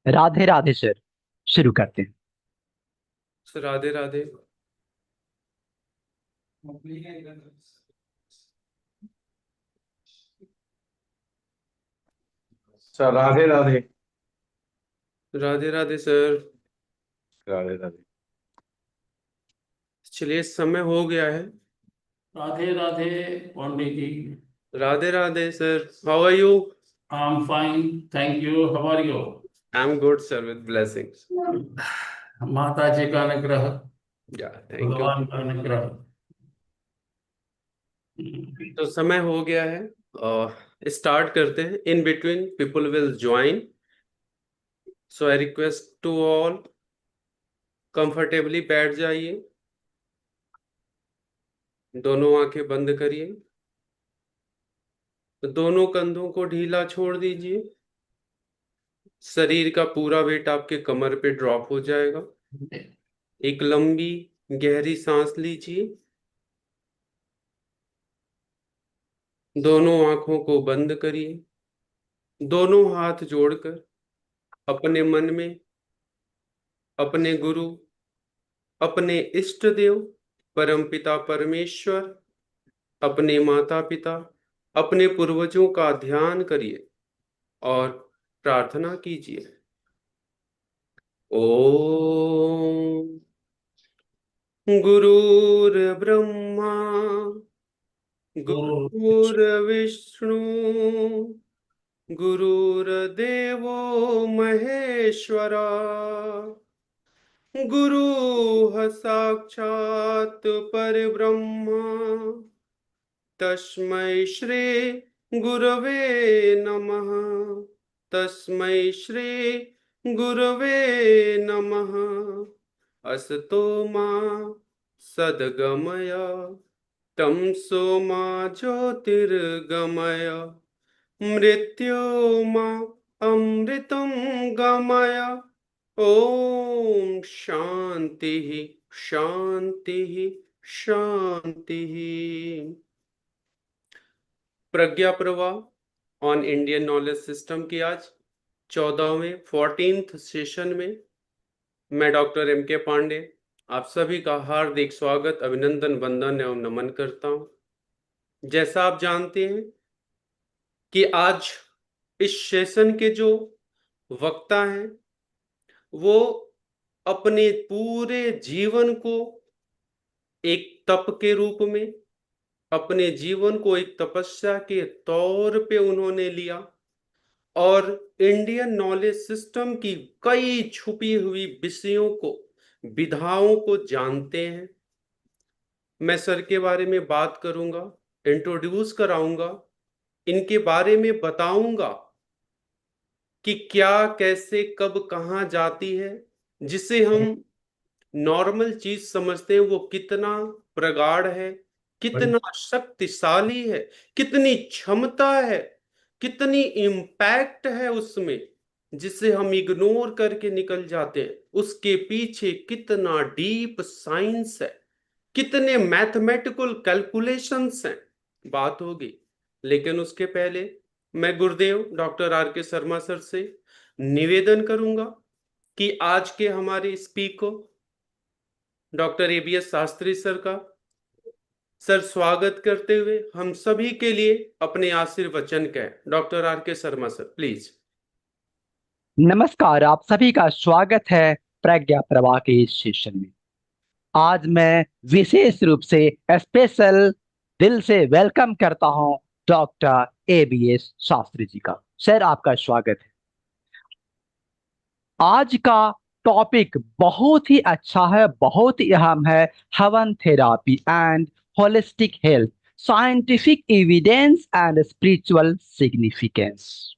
Radhe Radhe sir. शुरू करते हैं। Sir Radhe Radhe. Sir Radhe Radhe. Radhe Radhe sir. Radhe Radhe. चलिए समय हो गया है। Radhe Radhe pandit ji. Radhe Radhe sir. How are you? I am fine, thank you. How are you? I am good sir, with blessings. माता जी का अनुग्रह, या थैंक यू। भगवान का अनुग्रह। तो समय हो गया है और स्टार्ट करते हैं। In between people will join, so I request to all comfortably बैठ जाइए। दोनों आंखें बंद करिए। दोनों कंधों को ढीला छोड़ दीजिए। शरीर का पूरा वेट आपके कमर पे ड्रॉप हो जाएगा। एक लंबी गहरी सांस लीजिए। दोनों आंखों को बंद करिए। दोनों हाथ जोड़कर अपने मन में अपने गुरु, अपने इष्ट देव, परमपिता परमेश्वर, अपने माता पिता, अपने पूर्वजों का ध्यान करिए और प्रार्थना कीजिए। ओम गुरुर्ब्रह्मा गुरुर्विष्णु गुरुर्देवो महेश्वरा, गुरुः साक्षात् परब्रह्म, तस्मै श्री गुरवे नमः। तस्मै श्री गुरवे नमः। असतो मा सद्गमय, तमसो मा ज्योतिर्गमय, मृत्योर्मा अमृतं गमय। ओम शांति शांति शांति। प्रज्ञा प्रवाह ऑन इंडियन नॉलेज सिस्टम की आज 14वें 14th सेशन में मैं डॉक्टर एम के पांडे आप सभी का हार्दिक स्वागत, अभिनंदन, वंदन एवं नमन करता हूं। जैसा आप जानते हैं कि आज इस सेशन के जो वक्ता हैं वो अपने पूरे जीवन को एक तप के रूप में, अपने जीवन को एक तपस्या के तौर पे उन्होंने लिया और इंडियन नॉलेज सिस्टम की कई छुपी हुई विषयों को, विधाओं को जानते हैं। मैं सर के बारे में बात करूंगा, इंट्रोड्यूस कराऊंगा, इनके बारे में बताऊंगा कि क्या, कैसे, कब, कहां जाती है। जिसे हम नॉर्मल चीज समझते हैं वो कितना प्रगाढ़ है, कितना शक्तिशाली है, कितनी क्षमता है, कितनी इम्पैक्ट है उसमें, जिसे हम इग्नोर करके निकल जाते हैं। उसके पीछे कितना डीप साइंस है, कितने मैथमेटिकल कैलकुलेशंस हैं, बात होगी। लेकिन उसके पहले मैं गुरुदेव डॉक्टर आर के शर्मा सर से निवेदन करूंगा कि आज के हमारे speaker doctor ABS Shastri sir का सर स्वागत करते हुए हम सभी के लिए अपने आशीर्वचन कहें। डॉक्टर आर के शर्मा सर प्लीज। नमस्कार, आप सभी का स्वागत है प्रज्ञा प्रवाह के इस सेशन में। आज मैं विशेष रूप से स्पेशल दिल से वेलकम करता हूं डॉक्टर एबीएस शास्त्री जी का। सर, आपका स्वागत है। आज का टॉपिक बहुत ही अच्छा है, बहुत ही अहम है। हवन therapy and holistic health, scientific evidence and spiritual significance.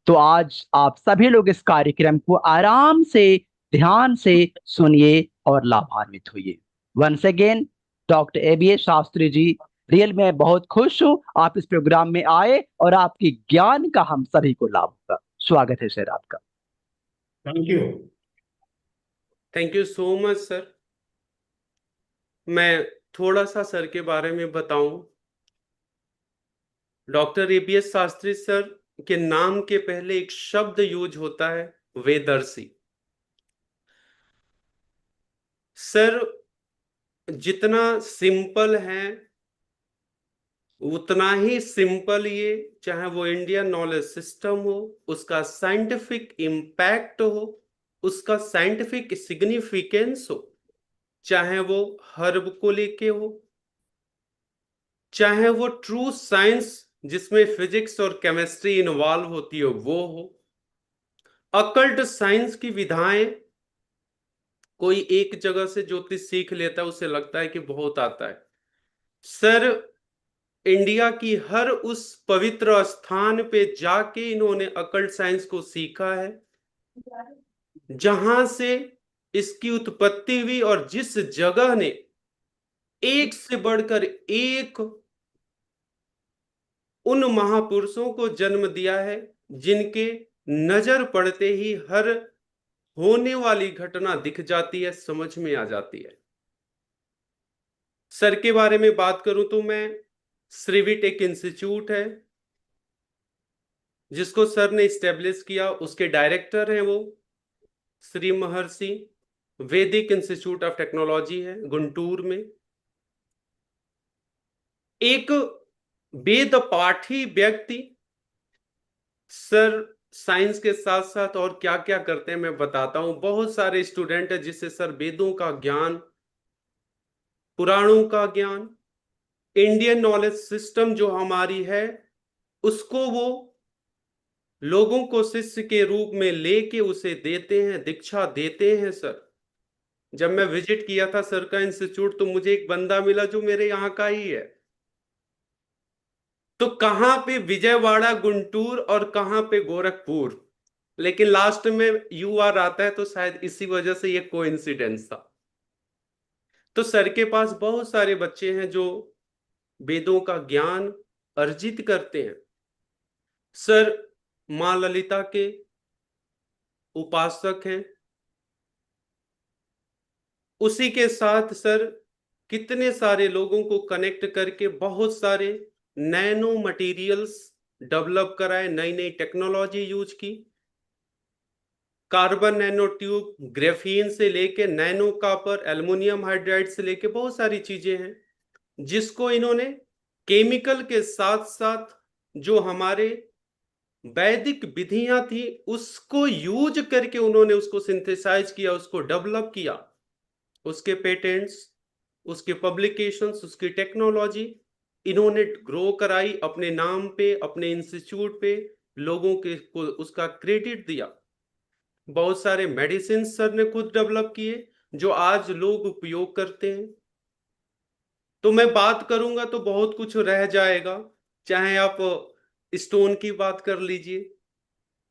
तो आज आप सभी लोग इस कार्यक्रम को आराम से, ध्यान से सुनिए और लाभान्वित होइए। Once again doctor ABS Shastri ji, real में बहुत खुश हूं आप इस प्रोग्राम में आए और आपके ज्ञान का हम सभी को लाभ होगा। स्वागत है सर आपका। Thank you. Thank you so much sir. मैं थोड़ा सा सर के बारे में बताऊं। डॉक्टर एबीएस शास्त्री सर के नाम के पहले एक शब्द यूज होता है वेदर्सी। सर जितना सिंपल है उतना ही सिंपल ये, चाहे वो इंडियन नॉलेज सिस्टम हो, उसका साइंटिफिक इम्पैक्ट हो, उसका साइंटिफिक सिग्निफिकेंस हो, चाहे वो हर्ब को लेके हो, चाहे वो ट्रू साइंस जिसमें फिजिक्स और केमिस्ट्री इन्वॉल्व होती है वो हो, अकल्ट साइंस की विधाएं, कोई एक जगह से ज्योतिष सीख लेता है उसे लगता है कि बहुत आता है। सर इंडिया की हर उस पवित्र स्थान पे जाके इन्होंने अकल्ट साइंस को सीखा है जहां से इसकी उत्पत्ति हुई, और जिस जगह ने एक से बढ़कर एक उन महापुरुषों को जन्म दिया है जिनके नजर पड़ते ही हर होने वाली घटना दिख जाती है, समझ में आ जाती है। सर के बारे में बात करूं तो मैं श्रीविट एक इंस्टीट्यूट है जिसको सर ने स्टेब्लिश किया, उसके डायरेक्टर हैं वो श्री महर्षि। वैदिक इंस्टीट्यूट ऑफ टेक्नोलॉजी है गुंटूर में। एक वेद पाठी व्यक्ति सर साइंस के साथ साथ और क्या क्या करते हैं मैं बताता हूं। बहुत सारे स्टूडेंट हैं जिससे सर वेदों का ज्ञान, पुराणों का ज्ञान, इंडियन नॉलेज सिस्टम जो हमारी है उसको वो लोगों को शिष्य के रूप में लेके उसे देते हैं, दीक्षा देते हैं। सर जब मैं विजिट किया था सर का इंस्टीट्यूट तो मुझे एक बंदा मिला जो मेरे यहाँ का ही है। तो कहां पे विजयवाड़ा गुंटूर और कहां पे गोरखपुर, लेकिन लास्ट में यूआर आता है तो शायद इसी वजह से ये कोइंसिडेंस था। तो सर के पास बहुत सारे बच्चे हैं जो वेदों का ज्ञान अर्जित करते हैं। सर मां ललिता के उपासक हैं। उसी के साथ सर कितने सारे लोगों को कनेक्ट करके बहुत सारे नैनो मटेरियल्स डेवलप कराए, नई नई टेक्नोलॉजी यूज की। कार्बन नैनो ट्यूब, ग्रेफीन से लेके नैनो कॉपर, एल्युमिनियम हाइड्राइड से लेके बहुत सारी चीजें हैं जिसको इन्होंने केमिकल के साथ साथ जो हमारे वैदिक विधियां थी उसको यूज करके उन्होंने उसको सिंथेसाइज किया, उसको डेवलप किया। उसके पेटेंट्स, उसके पब्लिकेशंस, उसकी टेक्नोलॉजी इन्होंने ग्रो कराई अपने नाम पे, अपने इंस्टीट्यूट पे, लोगों के को उसका क्रेडिट दिया। बहुत सारे मेडिसिन सर ने खुद डेवलप किए जो आज लोग उपयोग करते हैं। तो मैं बात करूंगा तो बहुत कुछ रह जाएगा, चाहे आप स्टोन की बात कर लीजिए,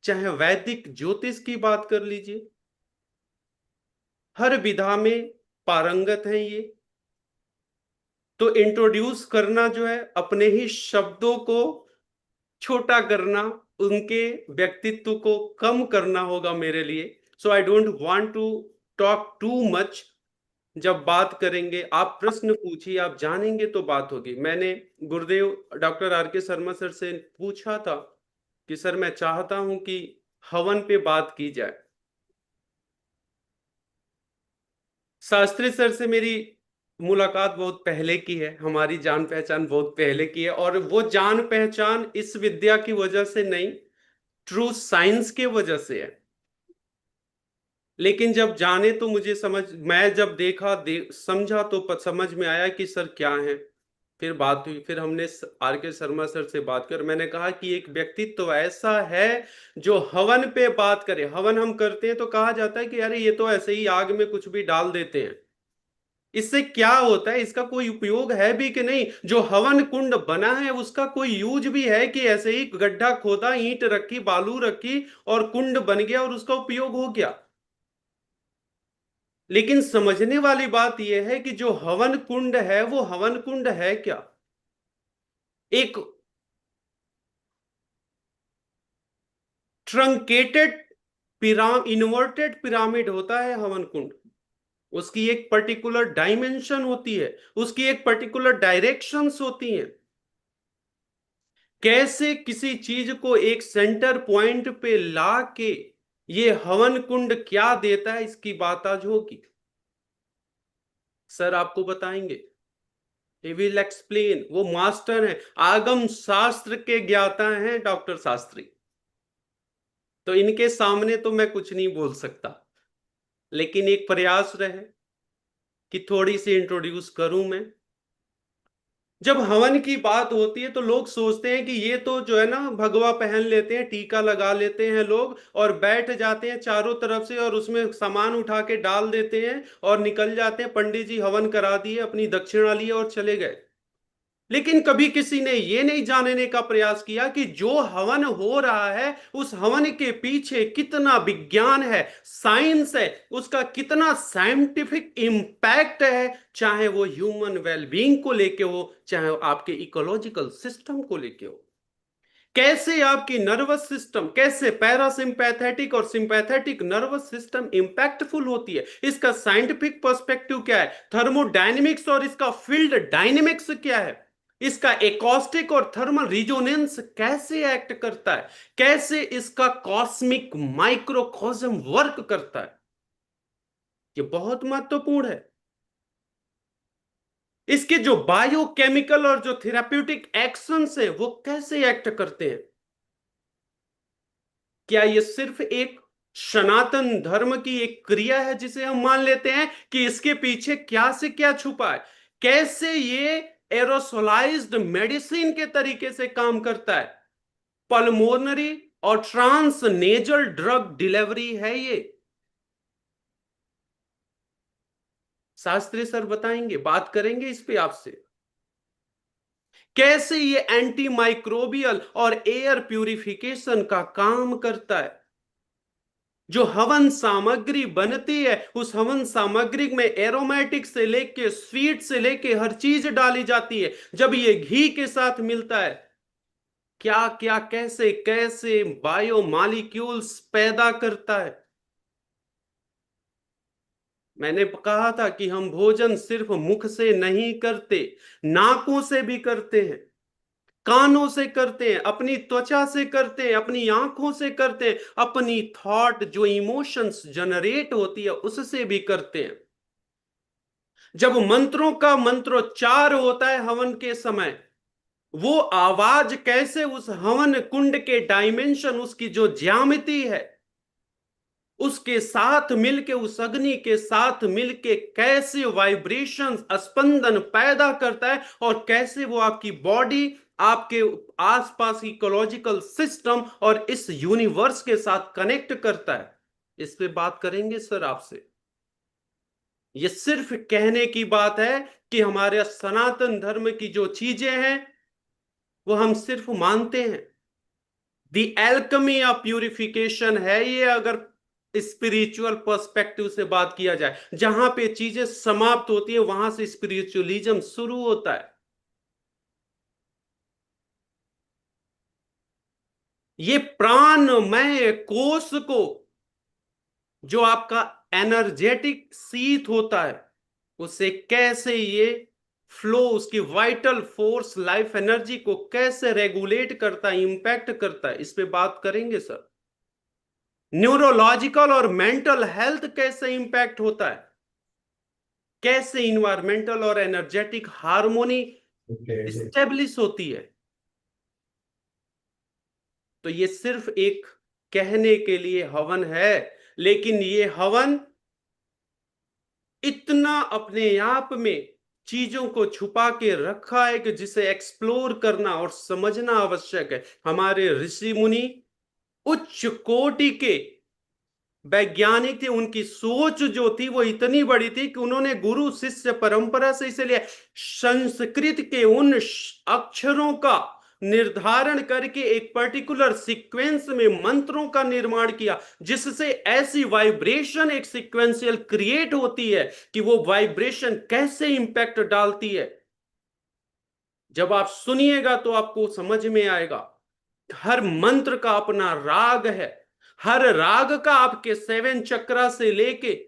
चाहे वैदिक ज्योतिष की बात कर लीजिए, हर विधा में पारंगत हैं ये। तो इंट्रोड्यूस करना जो है, अपने ही शब्दों को छोटा करना, उनके व्यक्तित्व को कम करना होगा मेरे लिए। So I don't want to talk too much. जब बात करेंगे आप प्रश्न पूछिए, आप जानेंगे तो बात होगी। मैंने गुरुदेव डॉक्टर आर के शर्मा सर से पूछा था कि सर मैं चाहता हूं कि हवन पे बात की जाए। शास्त्री सर से मेरी मुलाकात बहुत पहले की है, हमारी जान पहचान बहुत पहले की है, और वो जान पहचान इस विद्या की वजह से नहीं, ट्रू साइंस के वजह से है। लेकिन जब जाने तो मुझे समझ, मैं जब देखा समझा तो समझ में आया कि सर क्या है। फिर बात हुई, फिर हमने आर के शर्मा सर से बात कर, मैंने कहा कि एक व्यक्तित्व तो ऐसा है जो हवन पे बात करे। हवन हम करते हैं तो कहा जाता है कि अरे ये तो ऐसे ही आग में कुछ भी डाल देते हैं, इससे क्या होता है, इसका कोई उपयोग है भी कि नहीं। जो हवन कुंड बना है उसका कोई यूज भी है कि ऐसे ही गड्ढा खोदा, ईंट रखी, बालू रखी और कुंड बन गया और उसका उपयोग हो गया। लेकिन समझने वाली बात यह है कि जो हवन कुंड है वो हवन कुंड है क्या। एक ट्रंकेटेड इन्वर्टेड पिरामिड होता है हवन कुंड। उसकी एक पर्टिकुलर डायमेंशन होती है, उसकी एक पर्टिकुलर डायरेक्शंस होती हैं। कैसे किसी चीज को एक सेंटर पॉइंट पे ला के ये हवन कुंड क्या देता है, इसकी बात आज होगी। सर आपको बताएंगे, ही विल एक्सप्लेन। वो मास्टर हैं, आगम शास्त्र के ज्ञाता हैं डॉक्टर शास्त्री। तो इनके सामने तो मैं कुछ नहीं बोल सकता, लेकिन एक प्रयास रहे कि थोड़ी सी इंट्रोड्यूस करूं मैं। जब हवन की बात होती है तो लोग सोचते हैं कि ये तो जो है ना, भगवा पहन लेते हैं, टीका लगा लेते हैं लोग और बैठ जाते हैं चारों तरफ से और उसमें सामान उठा के डाल देते हैं और निकल जाते हैं, पंडित जी हवन करा दिए, अपनी दक्षिणा लिए और चले गए। लेकिन कभी किसी ने यह नहीं जानने का प्रयास किया कि जो हवन हो रहा है उस हवन के पीछे कितना विज्ञान है, साइंस है, उसका कितना साइंटिफिक इंपैक्ट है, चाहे वो ह्यूमन वेलबींग को लेके हो, चाहे आपके इकोलॉजिकल सिस्टम को लेके हो। कैसे आपकी नर्वस सिस्टम, कैसे पैरासिम्पैथेटिक और सिंपैथेटिक नर्वस सिस्टम इंपैक्टफुल होती है, इसका साइंटिफिक पर्सपेक्टिव क्या है, थर्मोडायनेमिक्स और इसका फील्ड डायनेमिक्स क्या है, इसका एकॉस्टिक और थर्मल रिजोनेंस कैसे एक्ट करता है, कैसे इसका कॉस्मिक माइक्रोकॉस्म वर्क करता है, ये बहुत महत्वपूर्ण है। इसके जो बायोकेमिकल और जो थेराप्यूटिक एक्शंस है वो कैसे एक्ट करते हैं। क्या ये सिर्फ एक सनातन धर्म की एक क्रिया है जिसे हम मान लेते हैं कि इसके पीछे क्या से क्या छुपा है, कैसे ये एरोसोलाइज्ड मेडिसिन के तरीके से काम करता है, पल्मोनरी और ट्रांस नेजल ड्रग डिलीवरी है ये। शास्त्री सर बताएंगे, बात करेंगे इस पे आपसे, कैसे ये एंटी माइक्रोबियल और एयर प्यूरिफिकेशन का काम करता है। जो हवन सामग्री बनती है उस हवन सामग्री में एरोमेटिक से लेके स्वीट से लेके हर चीज डाली जाती है। जब ये घी के साथ मिलता है, क्या क्या कैसे कैसे बायो मॉलिक्यूल्स पैदा करता है। मैंने कहा था कि हम भोजन सिर्फ मुख से नहीं करते, नाकों से भी करते हैं, कानों से करते हैं, अपनी त्वचा से करते हैं, अपनी आंखों से करते हैं, अपनी थॉट जो इमोशंस जनरेट होती है उससे भी करते हैं। जब मंत्रों का मंत्रोच्चार होता है हवन के समय, वो आवाज कैसे उस हवन कुंड के डायमेंशन, उसकी जो ज्यामिति है उसके साथ मिलके, उस अग्नि के साथ मिलके कैसे वाइब्रेशन स्पंदन पैदा करता है और कैसे वो आपकी बॉडी, आपके आसपास इकोलॉजिकल सिस्टम और इस यूनिवर्स के साथ कनेक्ट करता है, इस पे बात करेंगे सर आपसे। ये सिर्फ कहने की बात है कि हमारे सनातन धर्म की जो चीजें हैं वो हम सिर्फ मानते हैं। दी एल्कमी ऑफ प्यूरिफिकेशन है ये, अगर स्पिरिचुअल पर्सपेक्टिव से बात किया जाए, जहां पे चीजें समाप्त होती है वहां से स्पिरिचुअलिज्म शुरू होता है। ये प्राणमय कोष को, जो आपका एनर्जेटिक सीथ होता है, उसे कैसे ये फ्लो, उसकी वाइटल फोर्स, लाइफ एनर्जी को कैसे रेगुलेट करता है, इंपैक्ट करता है, इस पे बात करेंगे सर। न्यूरोलॉजिकल और मेंटल हेल्थ कैसे इंपैक्ट होता है, कैसे इन्वायरमेंटल और एनर्जेटिक हार्मोनी स्टेब्लिश होती है। तो ये सिर्फ एक कहने के लिए हवन है, लेकिन ये हवन इतना अपने आप में चीजों को छुपा के रखा है कि जिसे एक्सप्लोर करना और समझना आवश्यक है। हमारे ऋषि मुनि उच्च कोटि के वैज्ञानिक थे, उनकी सोच जो थी वो इतनी बड़ी थी कि उन्होंने गुरु शिष्य परंपरा से, इसलिए संस्कृत के उन अक्षरों का निर्धारण करके एक पर्टिकुलर सीक्वेंस में मंत्रों का निर्माण किया, जिससे ऐसी वाइब्रेशन एक सीक्वेंशियल क्रिएट होती है कि वो वाइब्रेशन कैसे इंपैक्ट डालती है। जब आप सुनिएगा तो आपको समझ में आएगा। हर मंत्र का अपना राग है, हर राग का आपके 7 चक्रा से लेके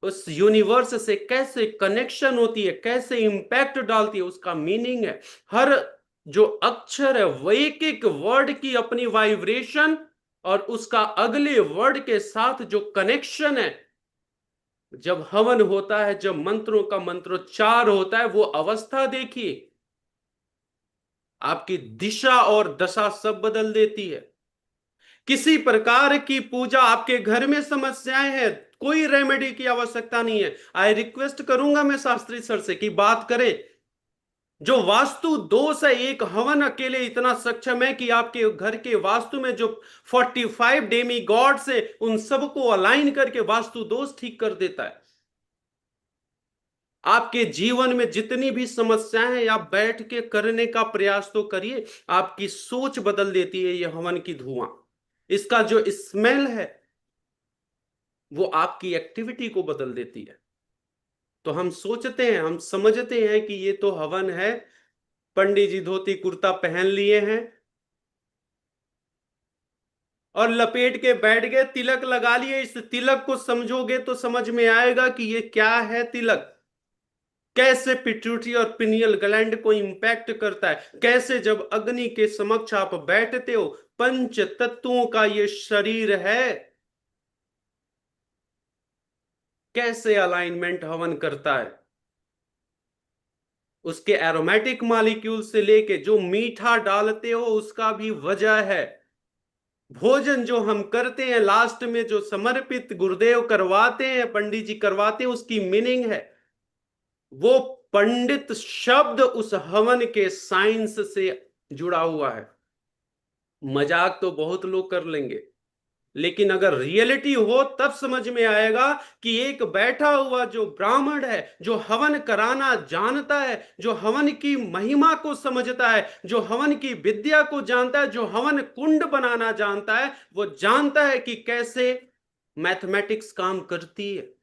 उस यूनिवर्स से कैसे कनेक्शन होती है, कैसे इंपैक्ट डालती है, उसका मीनिंग है। हर जो अक्षर है वो एक एक वर्ड की अपनी वाइब्रेशन और उसका अगले वर्ड के साथ जो कनेक्शन है, जब हवन होता है, जब मंत्रों का मंत्रोच्चार होता है, वो अवस्था देखिए, आपकी दिशा और दशा सब बदल देती है। किसी प्रकार की पूजा, आपके घर में समस्याएं हैं, कोई रेमेडी की आवश्यकता नहीं है। आई रिक्वेस्ट करूंगा मैं शास्त्री सर से कि बात करें। जो वास्तु दोष है, एक हवन अकेले इतना सक्षम है कि आपके घर के वास्तु में जो 45 डेमी गॉड्स है, उन सबको अलाइन करके वास्तु दोष ठीक कर देता है। आपके जीवन में जितनी भी समस्याएं हैं, आप बैठ के करने का प्रयास तो करिए, आपकी सोच बदल देती है ये हवन की धुआं। इसका जो स्मेल है वो आपकी एक्टिविटी को बदल देती है। तो हम सोचते हैं, हम समझते हैं कि ये तो हवन है, पंडित जी धोती कुर्ता पहन लिए हैं और लपेट के बैठ गए, तिलक लगा लिए। इस तिलक को समझोगे तो समझ में आएगा कि ये क्या है तिलक, कैसे पिट्यूटरी और पिनियल ग्लैंड को इंपैक्ट करता है, कैसे जब अग्नि के समक्ष आप बैठते हो, पंच तत्वों का ये शरीर है, कैसे अलाइनमेंट हवन करता है। उसके एरोमेटिक मॉलिक्यूल से लेके जो मीठा डालते हो उसका भी वजह है। भोजन जो हम करते हैं, लास्ट में जो समर्पित गुरुदेव करवाते हैं, पंडित जी करवाते हैं, उसकी मीनिंग है, वो पंडित शब्द उस हवन के साइंस से जुड़ा हुआ है। मजाक तो बहुत लोग कर लेंगे, लेकिन अगर रियलिटी हो तब समझ में आएगा कि एक बैठा हुआ जो ब्राह्मण है, जो हवन कराना जानता है, जो हवन की महिमा को समझता है, जो हवन की विद्या को जानता है, जो हवन कुंड बनाना जानता है, वो जानता है कि कैसे मैथमेटिक्स काम करती है,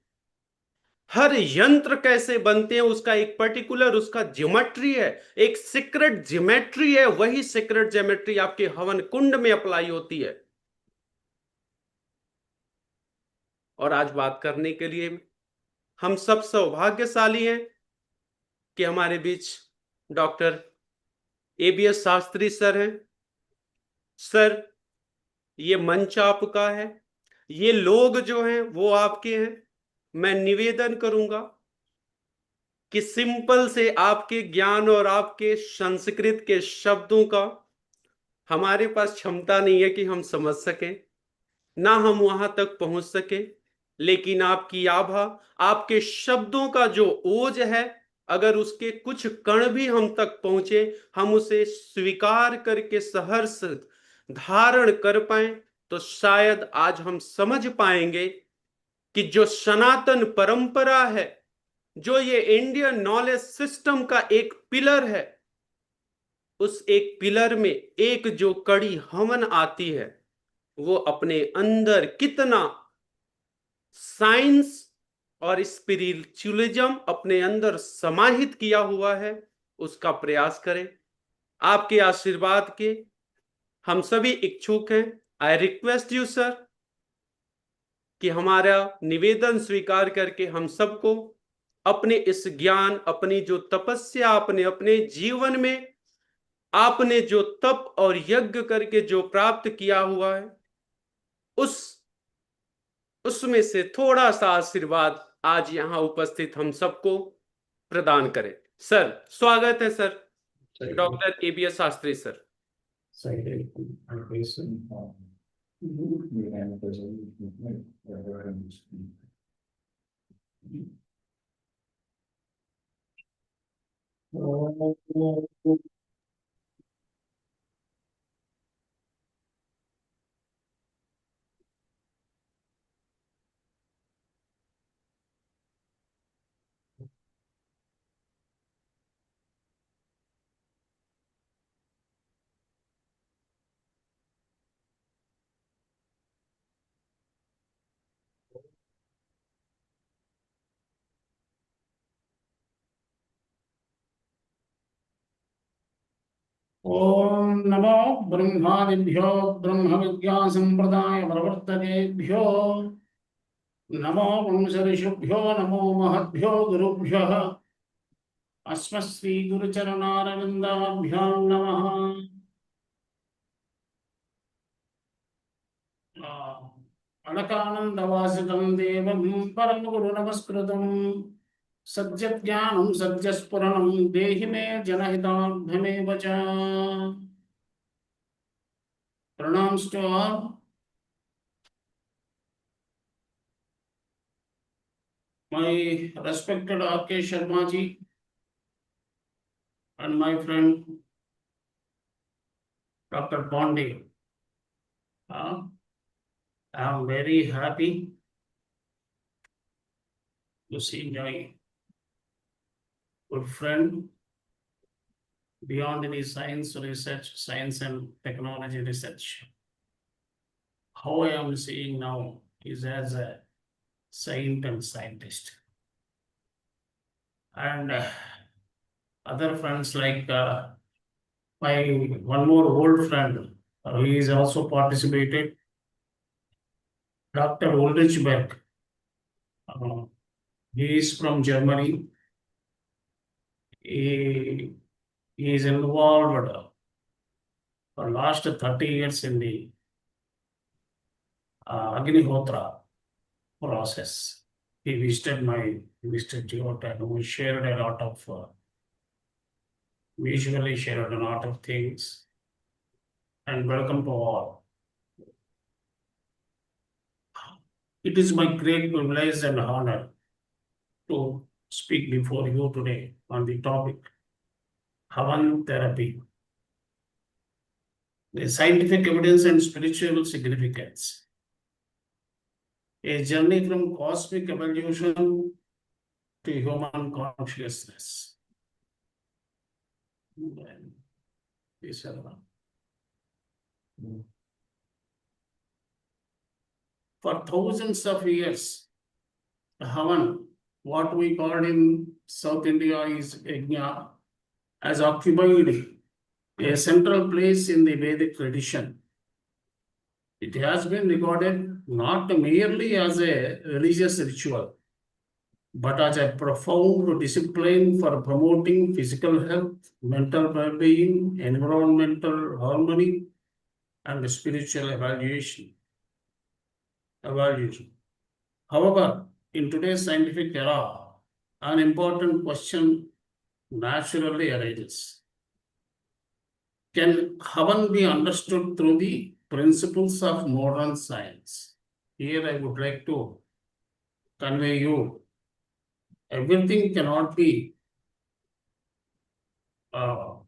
हर यंत्र कैसे बनते हैं, उसका एक पर्टिकुलर उसका ज्योमेट्री है, एक सीक्रेट ज्योमेट्री है। वही सीक्रेट ज्योमेट्री आपके हवन कुंड में अप्लाई होती है। और आज बात करने के लिए हम सब सौभाग्यशाली हैं कि हमारे बीच डॉक्टर एबीएस शास्त्री सर हैं। सर, ये मंच आपका है, ये लोग जो हैं वो आपके हैं। मैं निवेदन करूंगा कि सिंपल से आपके ज्ञान और आपके संस्कृत के शब्दों का हमारे पास क्षमता नहीं है कि हम समझ सकें, ना हम वहां तक पहुंच सके, लेकिन आपकी आभा, आपके शब्दों का जो ओज है, अगर उसके कुछ कण भी हम तक पहुंचे, हम उसे स्वीकार करके सहर्ष धारण कर पाए, तो शायद आज हम समझ पाएंगे कि जो सनातन परंपरा है, जो ये इंडियन नॉलेज सिस्टम का एक पिलर है, उस एक पिलर में एक जो कड़ी हवन आती है, वो अपने अंदर कितना साइंस और स्पिरिचुअलिज्म अपने अंदर समाहित किया हुआ है, उसका प्रयास करें। आपके आशीर्वाद के हम सभी इच्छुक हैं। आई रिक्वेस्ट यू सर कि हमारा निवेदन स्वीकार करके हम सबको अपने इस ज्ञान, अपनी जो तपस्या, अपने अपने जीवन में आपने जो तप और यज्ञ करके जो प्राप्त किया हुआ है, उसमें से थोड़ा सा आशीर्वाद आज यहां उपस्थित हम सबको प्रदान करें। सर, स्वागत है sir, doctor ABS Shastri sir. ओम नमो ब्रह्मादिभ्यो ब्रह्म विद्या संप्रदाय प्रवर्तकेभ्यो नमो वंश ऋषिभ्यो नमो महद्भ्यो गुरुभ्यः अस्मत् श्री गुरुचरणारविन्दाभ्यां नमः। अलकानन्दवासितं देवं परमगुरुनमस्कृतं सद्यज्ञानं सद्यस्फुरणं देहि मे जनहितार्थमेव च. Pronouns to all. My respected R.K. Sharma ji and my friend Dr. Pandey. I am very happy to see my good friend beyond any science research, science and technology research. How I am seeing now is as a saint and scientist. And other friends like my one more old friend, he is also participated, Dr. Ulrich Beck. He is from Germany. He is involved for last 30 years in the Agnihotra process. He visited my institute and we shared a lot of, visually shared a lot of things. And welcome to all. It is my great privilege and honor to speak before you today on the topic Hawan Therapy, the scientific evidence and spiritual significance. A journey from cosmic evolution to human consciousness. These are for thousands of years, Havan, what we called in South India is Yajna, has occupied a central place in the Vedic tradition. It has been regarded not merely as a religious ritual, but as a profound discipline for promoting physical health, mental well-being, environmental harmony, and spiritual evaluation. However, in today's scientific era, an important question naturally arises. Can Havan be understood through the principles of modern science? Here I would like to convey you, everything cannot be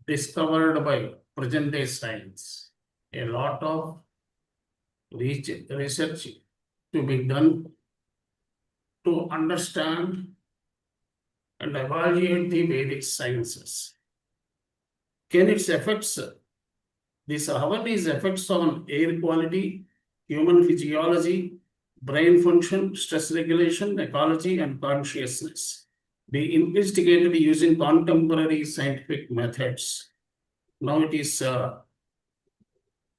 discovered by present day science. A lot of research to be done to understand and evaluate the Vedic sciences. Can its effects, this Havan is effects on air quality, human physiology, brain function, stress regulation, ecology, and consciousness be investigated using contemporary scientific methods. Now it is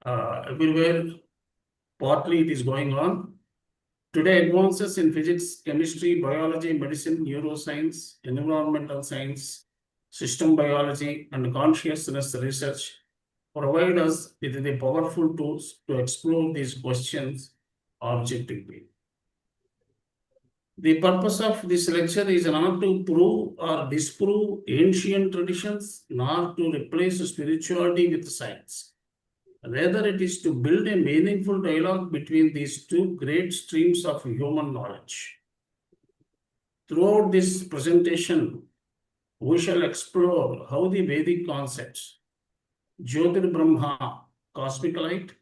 everywhere, partly it is going on. Today, advances in physics, chemistry, biology, medicine, neuroscience, environmental science, system biology, and consciousness research provide us with the powerful tools to explore these questions objectively. The purpose of this lecture is not to prove or disprove ancient traditions, nor to replace spirituality with science. Rather, it is to build a meaningful dialogue between these two great streams of human knowledge. Throughout this presentation, we shall explore how the Vedic concepts, Jyotir Brahma, cosmic light,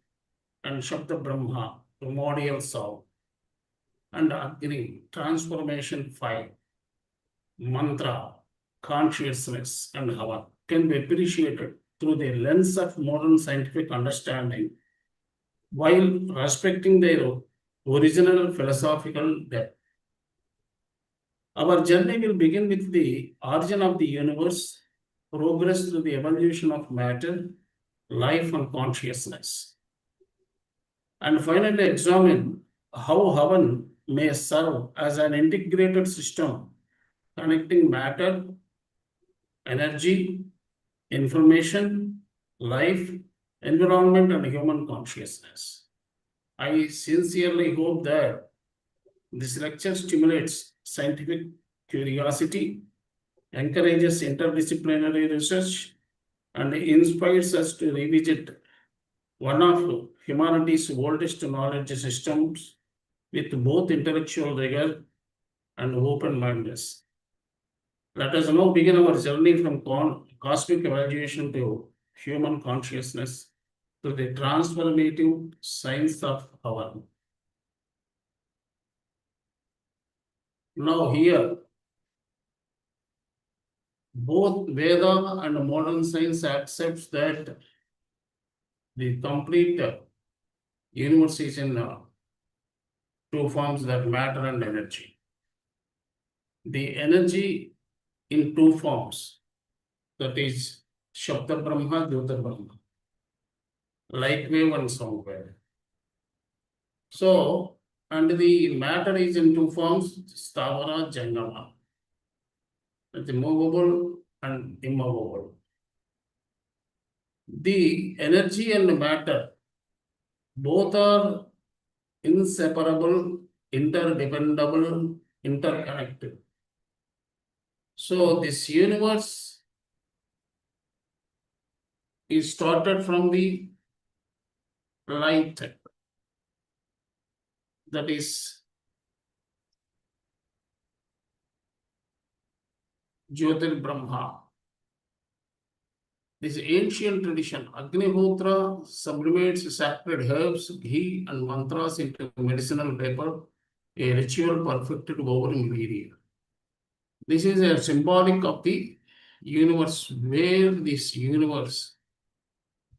and Shabda Brahma, primordial sound, and Agni, transformation fire, mantra, consciousness, and Havan can be appreciated through the lens of modern scientific understanding while respecting their original philosophical depth. Our journey will begin with the origin of the universe, progress through the evolution of matter, life, and consciousness, and finally examine how Havan may serve as an integrated system connecting matter, energy, information, life, environment, and human consciousness. I sincerely hope that this lecture stimulates scientific curiosity, encourages interdisciplinary research, and inspires us to revisit one of humanity's oldest knowledge systems with both intellectual rigor and open-mindedness. Let us now begin our journey from cosmic evaluation to human consciousness to the transformative science of Hawan. Now here, both Veda and modern science accepts that the complete universe is in two forms, that matter and energy. The energy in two forms, that is Shabda Brahma, Jyota Brahma, light wave and sound wave. So, and the matter is in two forms, Stavara, Jangama, the movable and immovable. The energy and matter both are inseparable, interdependable, interconnected. So this universe is started from the light, that is Jyotir Brahma. This ancient tradition, Agnihotra sublimates sacred herbs, ghee, and mantras into medicinal paper, a ritual perfected over millennia. This is a symbolic of the universe, where this universe,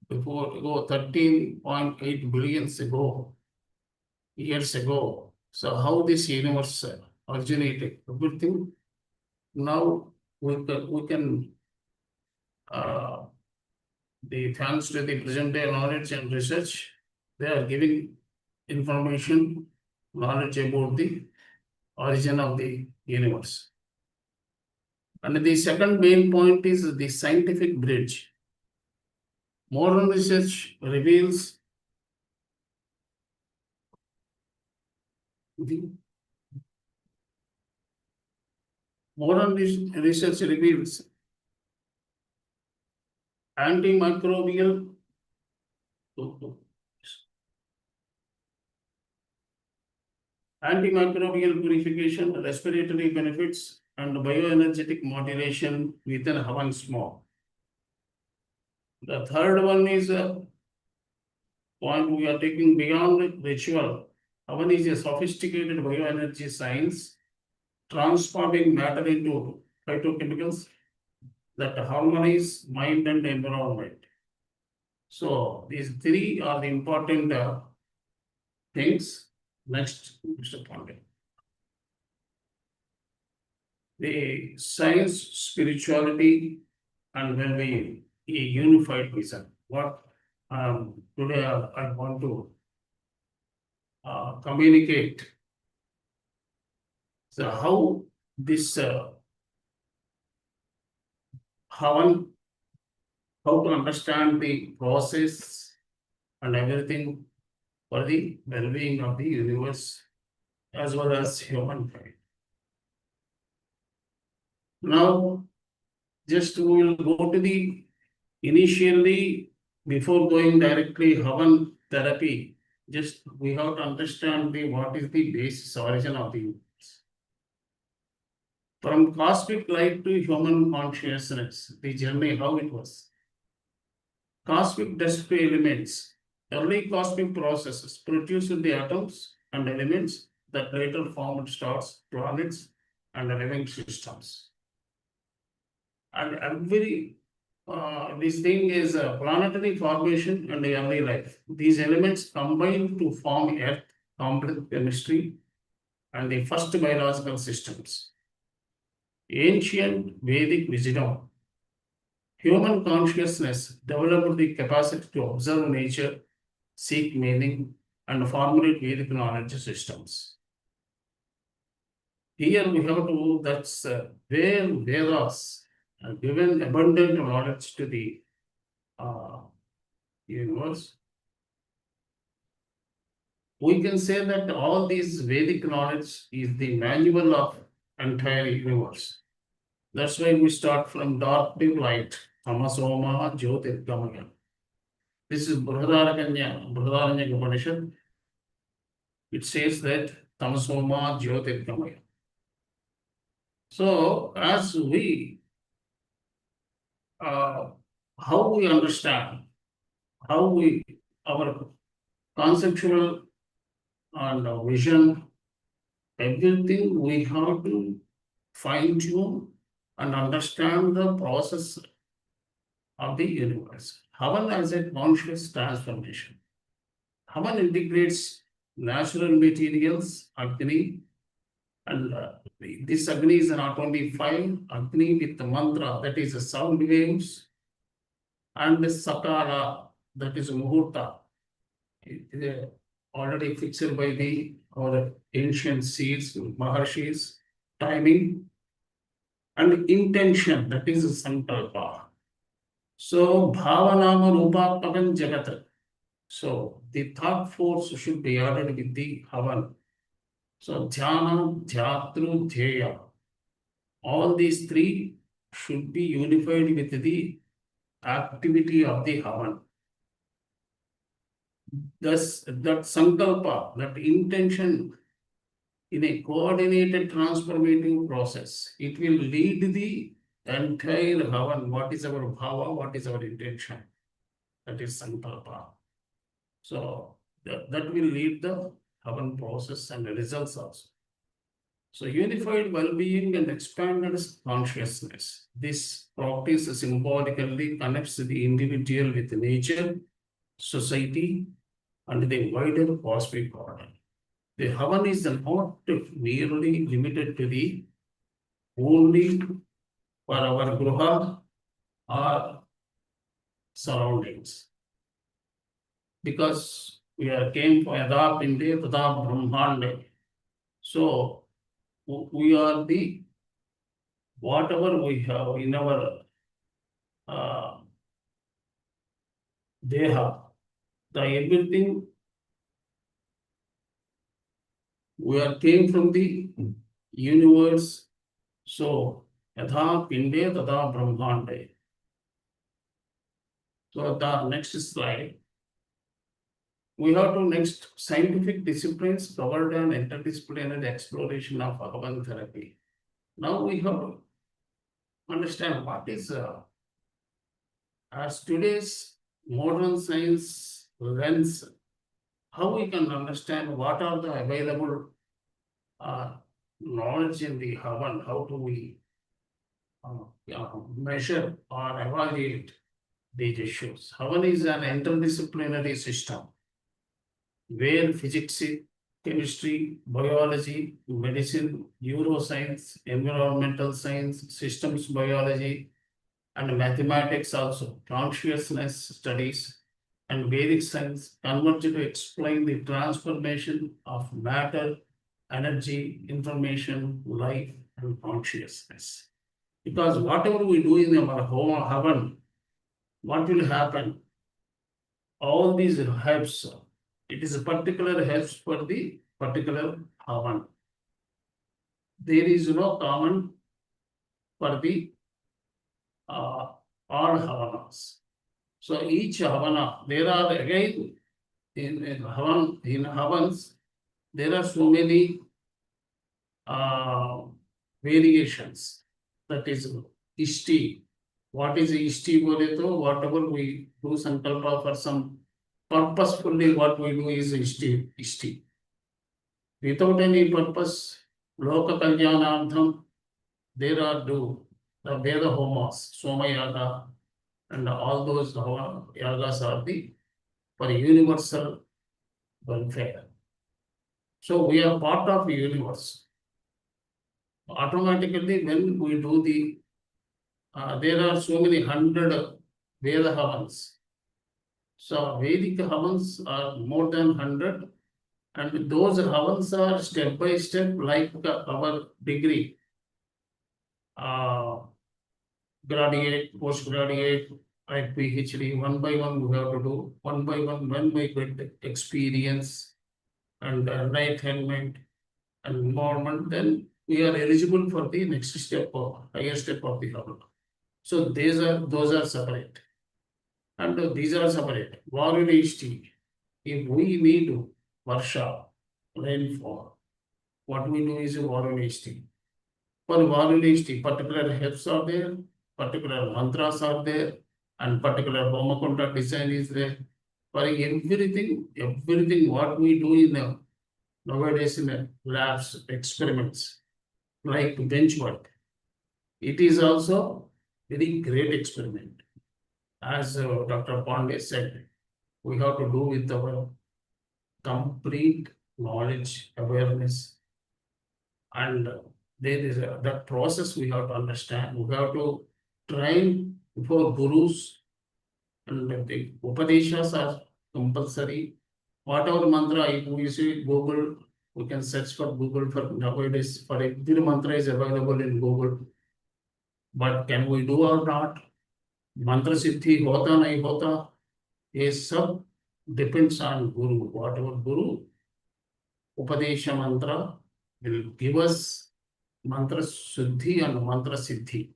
before 13.8 billions years ago. So how this universe originated, everything. Now we can thanks to the present day knowledge and research, they are giving information, knowledge about the origin of the universe. And the second main point is the scientific bridge. Modern research reveals antimicrobial purification, respiratory benefits, and bioenergetic modulation within Hawan small. The third one is a point we are taking beyond ritual. Havan is a sophisticated bioenergy science, transforming matter into phytochemicals that harmonize mind and environment. So these three are the important things. Next, Mr. Pandey. The science, spirituality, and well-being, a unified vision. What today I want to communicate. So how this how to understand the process and everything for the well-being of the universe as well as humankind. Now, just we will go to the initially, before going directly Hawan therapy, just we have to understand what is the basis origin of the universe. From cosmic light to human consciousness, the journey, how it was. Cosmic dust elements, early cosmic processes produced the atoms and elements that later formed stars, planets, and living systems. And every this thing is a planetary formation and early life. These elements combine to form Earth, complex chemistry, and the first biological systems. Ancient Vedic wisdom, human consciousness developed the capacity to observe nature, seek meaning, and formulate Vedic knowledge systems. Here we have to, that's where Vedas have given abundant knowledge to the universe. we can say that all these Vedic knowledge is the manual of entire universe. That's why we start from dark to light. Tamasoma Jyotirgamaya. This is Brihadaranyaka Upanishad. It says that Tamasoma Jyotirgamaya. So as we how we understand, how we our conceptual and vision, everything we have to fine tune and understand the process of the universe. Havan as a conscious transformation. Havan integrates natural materials, Agni, and this Agni is not only fire, Agni with the mantra, that is the sound waves, and the Sakara, that is Muhurta. It is already fixed by our ancient seers, Maharshis, timing, and intention, that is Sankalpa. So, Bhavanama Rupapakam Jagat. So, the thought force should be added with the Havan. So, Dhyana, Dhyatru, Dhyaya. All these three should be unified with the activity of the Havan. Thus, that Sankalpa, that intention in a coordinated transformative process, it will lead the entire Havan. What is our Bhava? What is our intention? That is Sankalpa. So that will lead the Havan process and the results also. So unified well-being and expanded consciousness. This practice symbolically connects the individual with nature, society, and the wider cosmic order. The Havan is not merely limited to the only for our Gruha or surroundings. Because we are came from Yada Pinde Tada Brahmande. So we are the whatever we have in our Deha, the everything we are came from the universe. So Yada Pinde Tada Brahmande. So the next slide. We have to next scientific disciplines covered an interdisciplinary exploration of Hawan therapy. Now we have to understand what is as today's modern science lens, how we can understand what are the available knowledge in the Havan, how do we measure or evaluate these issues. Havan is an interdisciplinary system where physics, chemistry, biology, medicine, neuroscience, environmental science, systems biology, and mathematics also, consciousness studies, and Vedic science converge to explain the transformation of matter, energy, information, life, and consciousness. Because whatever we do in our Havan, what will happen? All these helps. It is a particular helps for the particular Havan. There is no common for the all Havanas. So each Havana, there are again in Havans, there are so many variations. That is Ishti. What is Ishti Boleto? Whatever we do Sankalpa for some purposefully, what we do is Ishti. Without any purpose, Loka Kalyanardham, there are do the Veda Homas, Soma Yaga, and all those yagas are the for universal welfare. So we are part of the universe. Automatically, when we do the there are so many 100 Veda Havans. So Vedic Havans are more than 100, and those Havans are step by step, like our degree, graduate, postgraduate, like PhD, one by one we have to do, one by one when we get experience, and right helmet and involvement, then we are eligible for the next step or higher step of the Hawan. So those are separate. And these are separate. Varunishti, if we need Varsha, rainfall, what we do is Varunishti. For Varunishti, particular herbs are there, particular mantras are there, and particular Homakunda design is there. For everything what we do in the nowadays in the labs, experiments, like bench work, it is also very great experiment. As Dr. Pandey said, we have to do with our complete knowledge, awareness, and there is that process we have to understand. We have to train before gurus, and the Upadeshas are compulsory. Whatever mantra, if we see Google, we can search for Google for nowadays. For every mantra is available in Google. But can we do or not? Mantra siddhi hota nahi hota, ये सब depends on Guru. Whatever Guru, Upadesha mantra will give us mantra suddhi and mantra siddhi.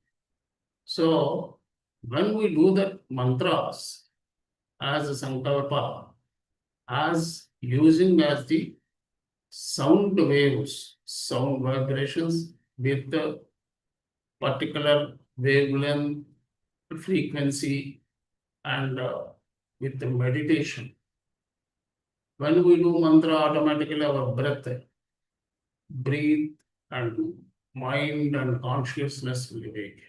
So when we do that mantras as a sankalpa, as using as the sound waves, sound vibrations with the particular wavelength, frequency, and with the meditation. When we do mantra, automatically our breathe, and mind and consciousness will awake.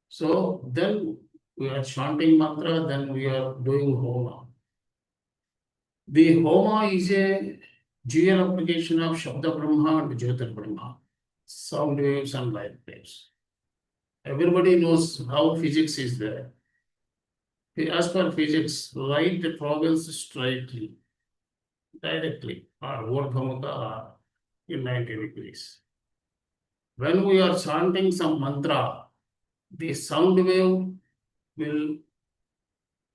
So then we are chanting mantra, then we are doing homa. The homa is a dual application of Shabda Brahma and Jyotir Brahma, sound waves and light waves. Everybody knows how physics is there. As per physics, light travels straightly, directly, or urdhvamukha or in 90 degrees. When we are chanting some mantra, the sound wave will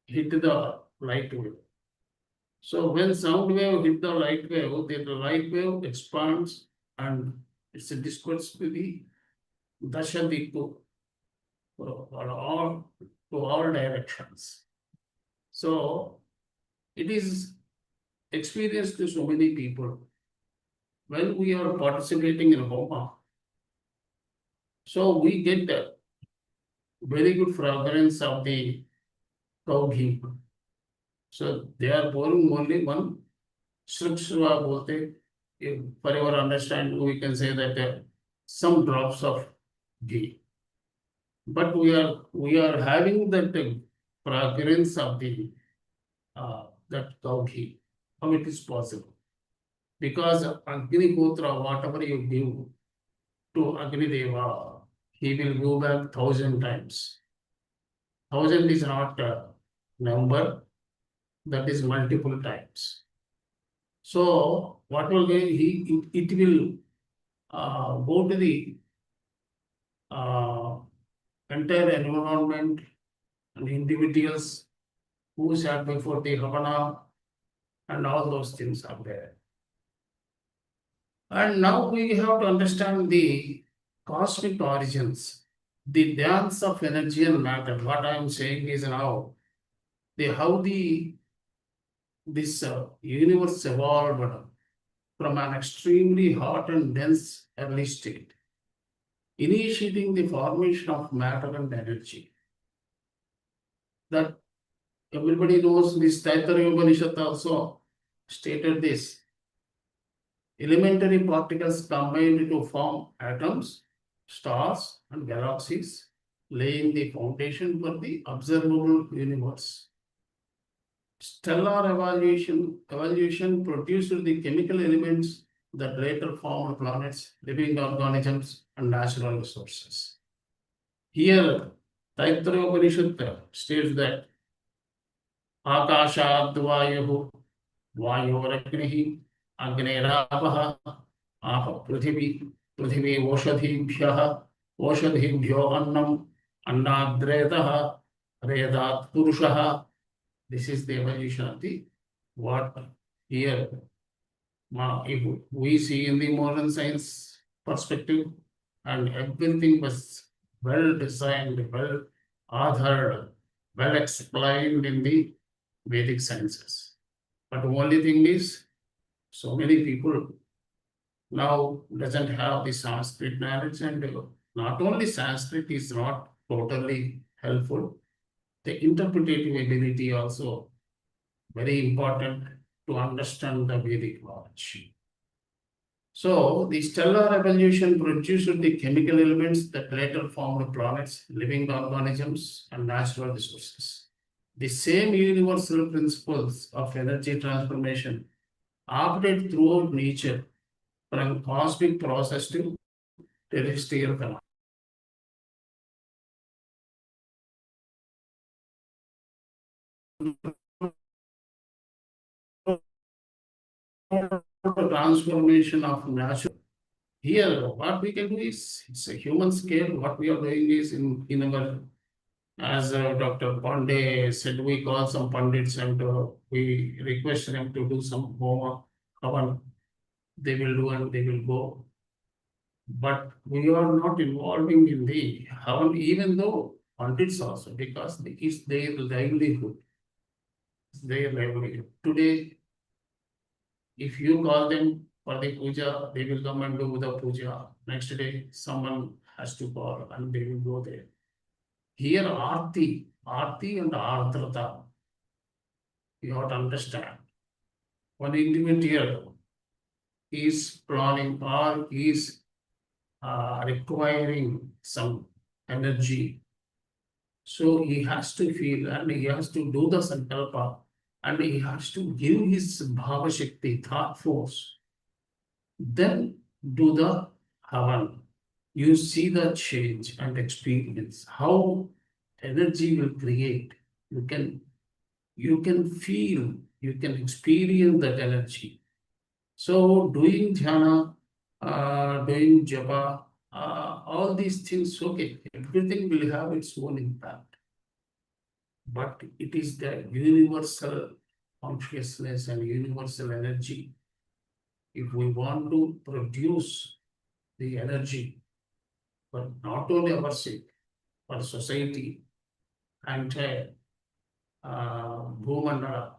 hit the light wave. So when sound wave hit the light wave expands and it's dispersed to the Dashadikku, to all directions. So it is experienced to so many people. When we are participating in Homa, so we get a very good fragrance of the cow ghee. So they are pouring only one Shrikshva bolte. For your understanding, we can say that some drops of ghee. But we are having that fragrance of the that cow ghee. How it is possible? Because Agni Putra, whatever you give to Agni Deva, he will go back 1,000 times. 1,000 is not a number, that is multiple times. So what will it will go to the entire environment and individuals who sat before the Havana, and all those things are there. And now we have to understand the cosmic origins, the dance of energy and matter. What I am saying is now how this universe evolved from an extremely hot and dense early state, initiating the formation of matter and energy. That everybody knows, this Taittiriya Upanishad also stated this. Elementary particles combined to form atoms, stars, and galaxies, laying the foundation for the observable universe. Stellar evolution produced the chemical elements that later formed planets, living organisms, and natural resources. Here, Taittiriya Upanishad states that Akashad Vayuhu, Vayoragnihi, Agnerapah, Apa Prithvi, Prithvi Oshadhibhyah, Oshadhibhyo Annam, Annadretaha, Redat Purushaha. This is the evolution of the what here Now, if we see in the modern science perspective, and everything was well designed, well authored, well explained in the Vedic sciences. But the only thing is, so many people now doesn't have the Sanskrit knowledge, and not only Sanskrit is not totally helpful, the interpretative ability also very important to understand the Vedic knowledge. So the stellar evolution produced the chemical elements that later formed planets, living organisms, and natural resources. The same universal principles of energy transformation operate throughout nature, from cosmic process to terrestrial phenomena. Transformation of natural. Here, what we can do is, it's a human scale. What we are doing is in our, as Dr. Pandey said, we call some pundits and we request them to do some homework. Hawan, they will do and they will go. But we are not involving in the Havan, even though pundits also, because it's their livelihood. It's their livelihood. Today, if you call them for the puja, they will come and do the puja. Next day, someone has to call and they will go there. Here, Aarti and Ardrata, you have to understand. One individual is planning or is requiring some energy. So he has to feel and he has to do the sankalpa and he has to give his bhava shakti, thought force. Then do the havan. You see the change and experience how energy will create. You can feel, you can experience that energy. So doing dhyana, doing japa, all these things, okay, everything will have its own impact. But it is the universal consciousness and universal energy. If we want to produce the energy, but not only our sake, for society, entire Bhumandala,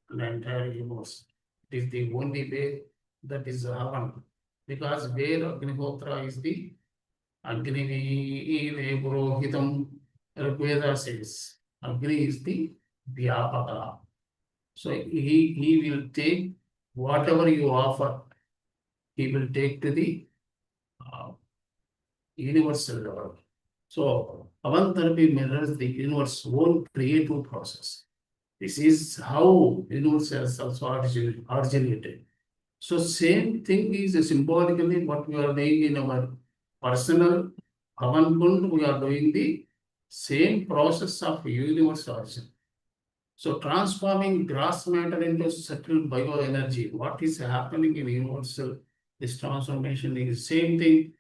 and entire universe. It is the only way that is Havan. Because where Agnihotra is the Agni Purohitam, Rigveda says, Agni is the Vyapaka. So he will take whatever you offer, he will take to the universal level. So Hawan Therapy mirrors the universe's own creative process. This is how universe has also originated. So same thing is symbolically what we are doing in our personal Havan Kund, we are doing the same process of universe origin. So transforming gross matter into subtle bioenergy, what is happening in universal, this transformation is same thing.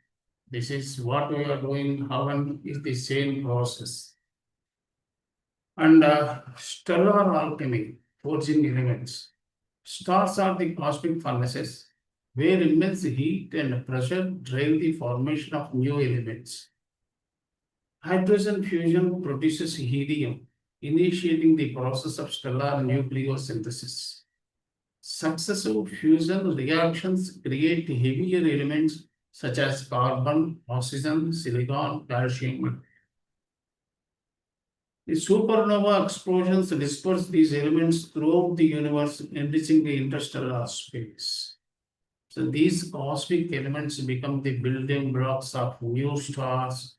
This is what we are doing, Havan is the same process. And stellar alchemy, forging elements. Stars are the cosmic furnaces where immense heat and pressure drive the formation of new elements. Hydrogen fusion produces helium, initiating the process of stellar nucleosynthesis. Successive fusion reactions create heavier elements such as carbon, oxygen, silicon, calcium. The supernova explosions disperse these elements throughout the universe, enriching the interstellar space. So these cosmic elements become the building blocks of new stars,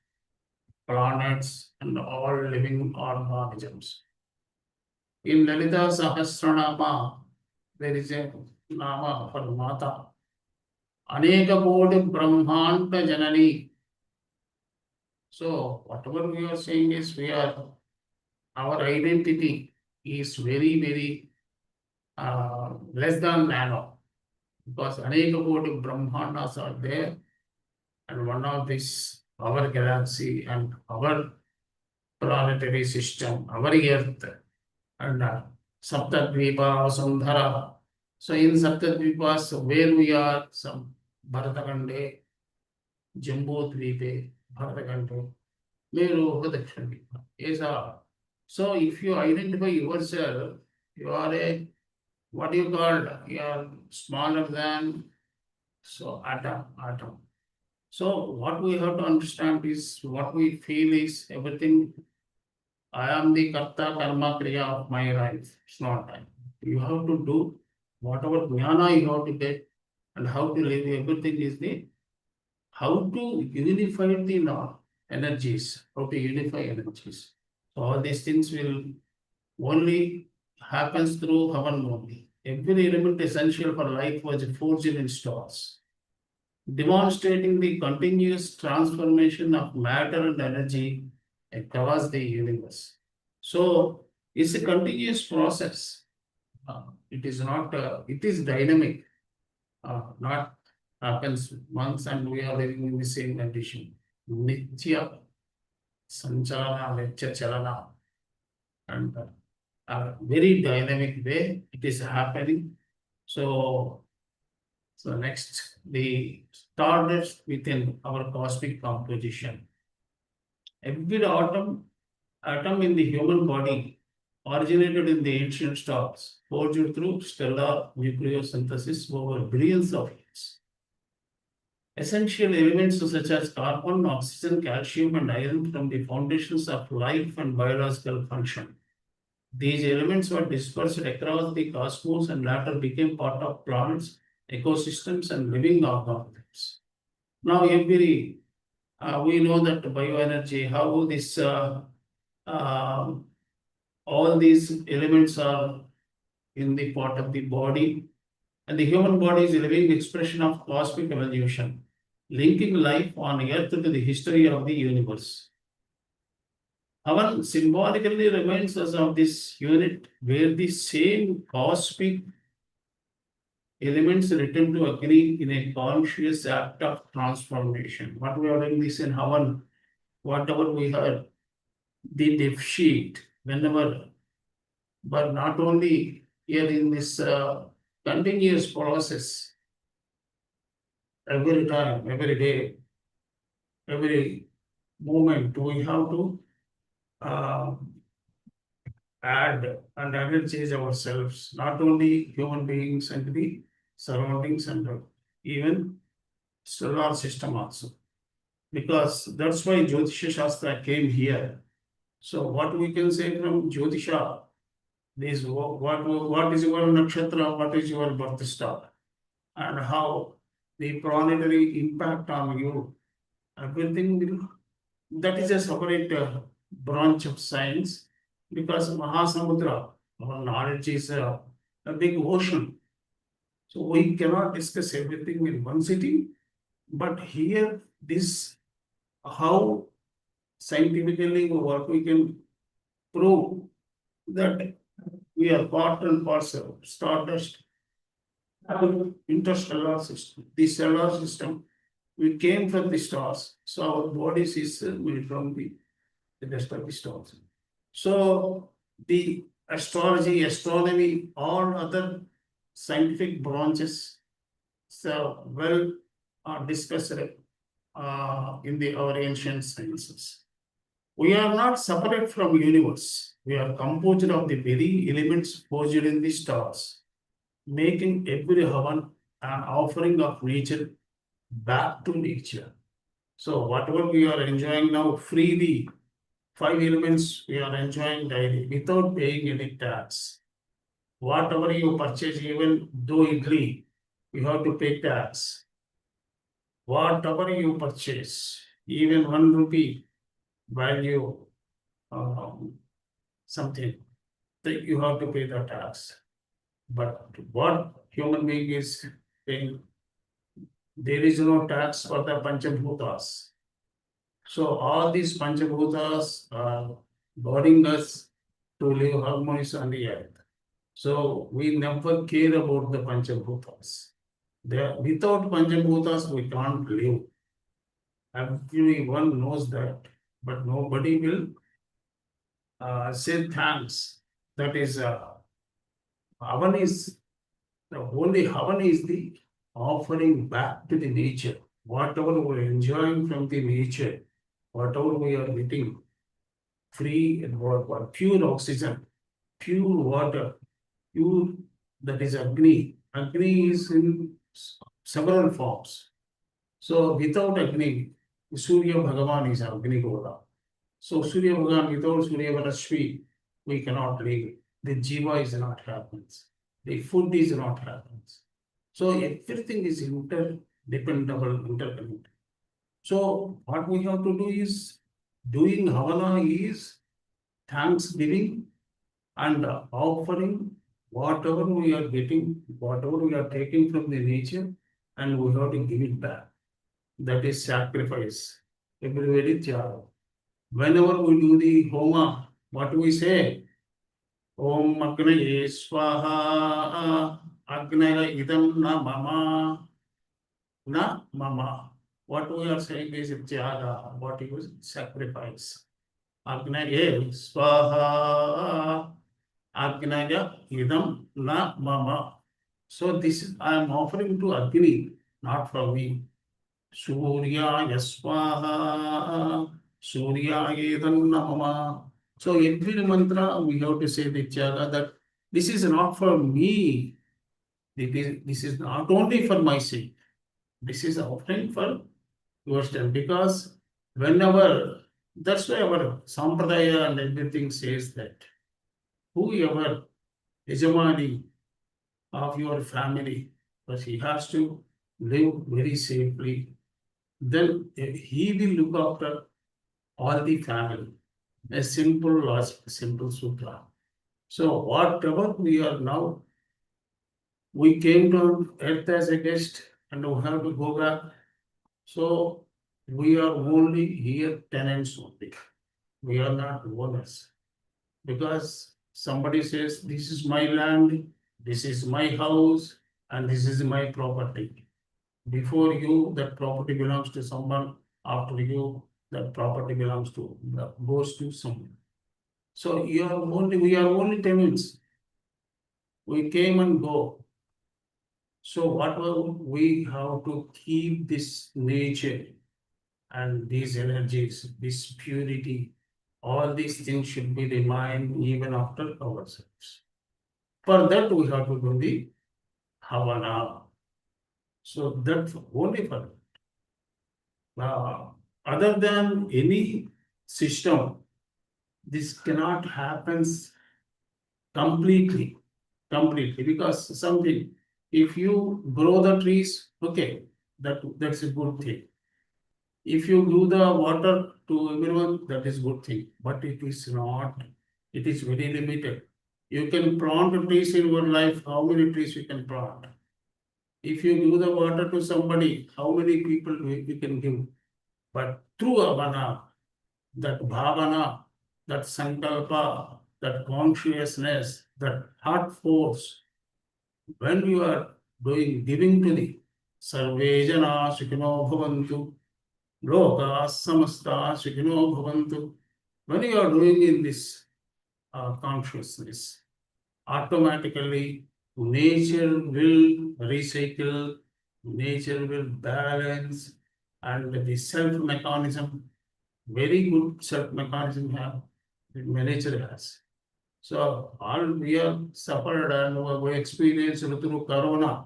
planets, and all living organisms. In Lalita Sahasranama, there is a Nama for Mata. Aneka Koti Brahmanta Janani. So whatever we are saying is our identity is very, very less than nano. Because Aneka Koti Brahmandas are there, and one of this, our galaxy and our planetary system, our Earth, and Saptadvipa, Sundhara, So in Saptadvipas, where we are, some Bharatagande, Jambudvipe, Bharatagande, Meru, Dakshadvipa. Is a so if you identify yourself, you are a what you call you are smaller than so atom. So what we have to understand is what we feel is everything. I am the karta karma kriya of my life. It's not that. You have to do whatever jnana you have to get and how to live. Everything is the how to unify the energies, how to unify energies. So all these things will only happens through Havan only. Every element essential for life was forged in stars, demonstrating the continuous transformation of matter and energy across the universe. So it's a continuous process. It is not, it is dynamic, not happens once and we are living in the same condition. Nitya Sanchalana, Nitya Chalana, and a very dynamic way it is happening. So next, the stardust within our cosmic composition. Every atom in the human body originated in the ancient stars, forged through stellar nucleosynthesis over billions of years. Essential elements such as carbon, oxygen, calcium, and iron from the foundations of life and biological function. These elements were dispersed across the cosmos and later became part of planets, ecosystems, and living organisms. Now, we know that bioenergy, how this all these elements are in the part of the body, and the human body is a living expression of cosmic evolution, linking life on Earth to the history of the universe. Havan symbolically reminds us of this unit where the same cosmic elements return to agree in a conscious act of transformation. What we are doing this in Havan, whatever we heard, the deficit, whenever, but not only here in this continuous process, every time, every day, every moment, we have to uh, add and energize ourselves, not only human beings and the surroundings and even solar system also. Because that's why Jyotisha Shastra came here. So what we can say from Jyotisha, this what is your nakshatra, what is your birth star, and how the planetary impact on you, everything will, that is a separate branch of science because Mahasamudra, our knowledge is a big ocean. So we cannot discuss everything in one sitting, but here this how scientifically what we can prove that we are part and parcel of stardust, interstellar system. The solar system, we came from the stars, so our bodies is made from the rest of the stars. So the astrology, astronomy, all other scientific branches, so well discussed in our ancient sciences. We are not separate from universe. We are composed of the very elements forged in the stars, making every Havan an offering of nature back to nature. So whatever we are enjoying now, freely, 5 elements we are enjoying daily without paying any tax. Whatever you purchase, even though idli, you have to pay tax. Whatever you purchase, even 1 rupee value something, that you have to pay the tax. But what human being is paying, there is no tax for the Panchabhutas. So all these Panchabhutas are boarding us to live harmonious on the earth. So we never care about the Panchabhutas. Without Panchabhutas, we can't live. Everyone knows that, but nobody will say thanks. That is, Avan is The only Havan is the offering back to the nature. Whatever we're enjoying from the nature, whatever we are getting, free and what pure oxygen, pure water, pure, that is Agni. Agni is in several forms. So without Agni, Surya Bhagavan is Agni Goda. So Surya Bhagavan, without Surya Rashmi, we cannot live. The Jiva is not happens. The food is not happens. So everything is interdependable, interconnected. So what we have to do is, doing Havana is thanksgiving and offering whatever we are getting, whatever we are taking from the nature, and we have to give it back. That is sacrifice. Everybody tyaga. Whenever we do the homa, what do we say? Om Agnaye Swaha, Agnaya Idam na Mama, na Mama. What we are saying is tyaga, what is sacrifice. Agnaye Swaha, Agnaya Idam na Mama. So this is, I am offering to Agni, not from me. Surya Yaswaha, Surya Edam Namama. So every mantra we have to say the Tyaga, that this is not for me. This is not only for my sake. This is offering for yourself, because whenever, that's why our Sampradaya and everything says that whoever Yajamani of your family, but he has to live very safely, then he will look after all the family. A simple logic, simple sutra. So whatever we are now, we came to earth as a guest and we have to go back. So we are only here tenants only. We are not owners. Because somebody says, this is my land, this is my house, and this is my property. Before you, that property belongs to someone. After you, that property goes to someone. So we are only tenants. We came and go. So what we have to keep this nature and these energies, this purity, all these things should be remain even after ourselves. For that we have to do the Havana. So that's only for other than any system, this cannot happen completely, because something, if you grow the trees, okay, that's a good thing. If you give the water to everyone, that is good thing, but it is not, it is very limited. You can plant trees in your life, how many trees you can plant? If you give the water to somebody, how many people you can give? But through Avana, that bhavana, that sankalpa, that consciousness, that heart force, when you are giving to the sarve jana sukhino bhavantu, loka samasta sukhino bhavantu, when you are doing in this consciousness, automatically nature will recycle, nature will balance, and the self mechanism, very good self mechanism have, nature has. So all we are suffered and we experienced through corona.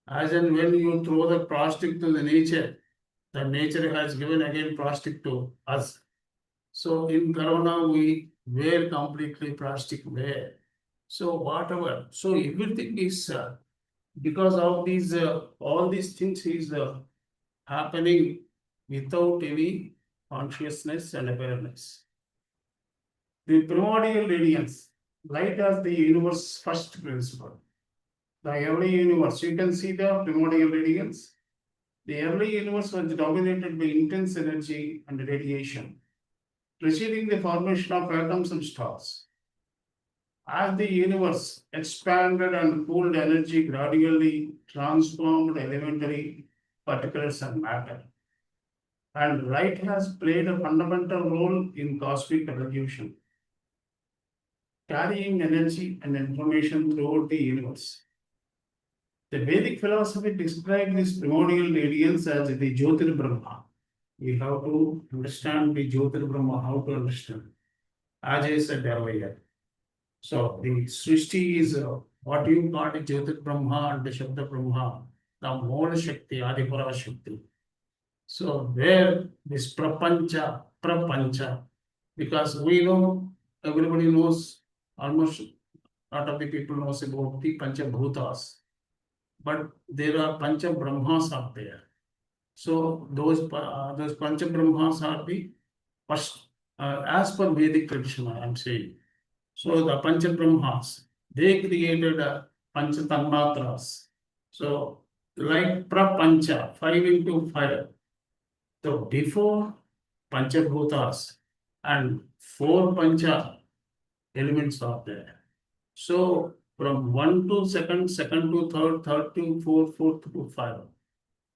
As and when you throw the plastic to the nature has given again plastic to us. So in corona we were completely plastic there. So whatever, so everything is because of these all these things is happening without any consciousness and awareness. The primordial radiance, light as the universe's first principle. The early universe, you can see the primordial radiance. The early universe was dominated by intense energy and radiation, preceding the formation of atoms and stars. As the universe expanded and cooled, energy gradually transformed elementary particles and matter. And light has played a fundamental role in cosmic evolution, carrying energy and information throughout the universe. The Vedic philosophy describes these primordial radiance as the Jyotir Brahma. We have to understand the Jyotir Brahma, how to understand. As I said earlier. So the Srishti is what you call the Jyotir Brahma and the Shabda Brahma, the Mola Shakti, Adipara Shakti. So where this prapancha, because we know, everybody knows, almost a lot of the people knows about the Panchabhutas, but there are Pancha Brahmas out there. So those Pancha Brahmas are the first, as per Vedic tradition, I am saying. So the Pancha Brahmas, they created Pancha Tanmatras. So like Prapancha, 5 into 5. So before Panchabhutas and 4 Pancha elements are there. So from 1 to second, second to third, third to fourth, fourth to 5,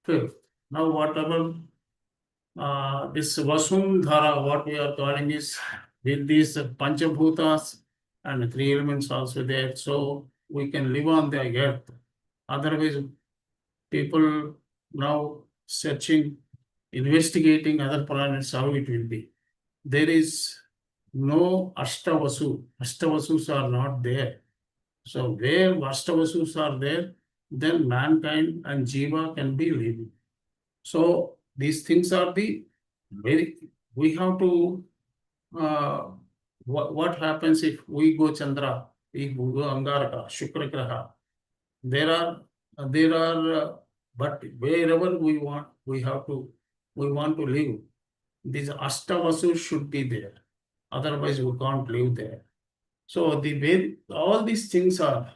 fifth. Now whatever this Vasundhara, what we are calling is with these Panchabhutas and 3 elements also there. So we can live on the earth. Otherwise, people now searching, investigating other planets, how it will be. There is no Ashtavasu. Ashtavasus are not there. So where Ashtavasus are there, then mankind and Jiva can be living. So these things are the very, we have to, what happens if we go Chandra, if we go Angaraka, Shukra Graha, there are, but wherever we want, we want to live. These Ashtavasus should be there. Otherwise, we can't live there. So the way all these things are.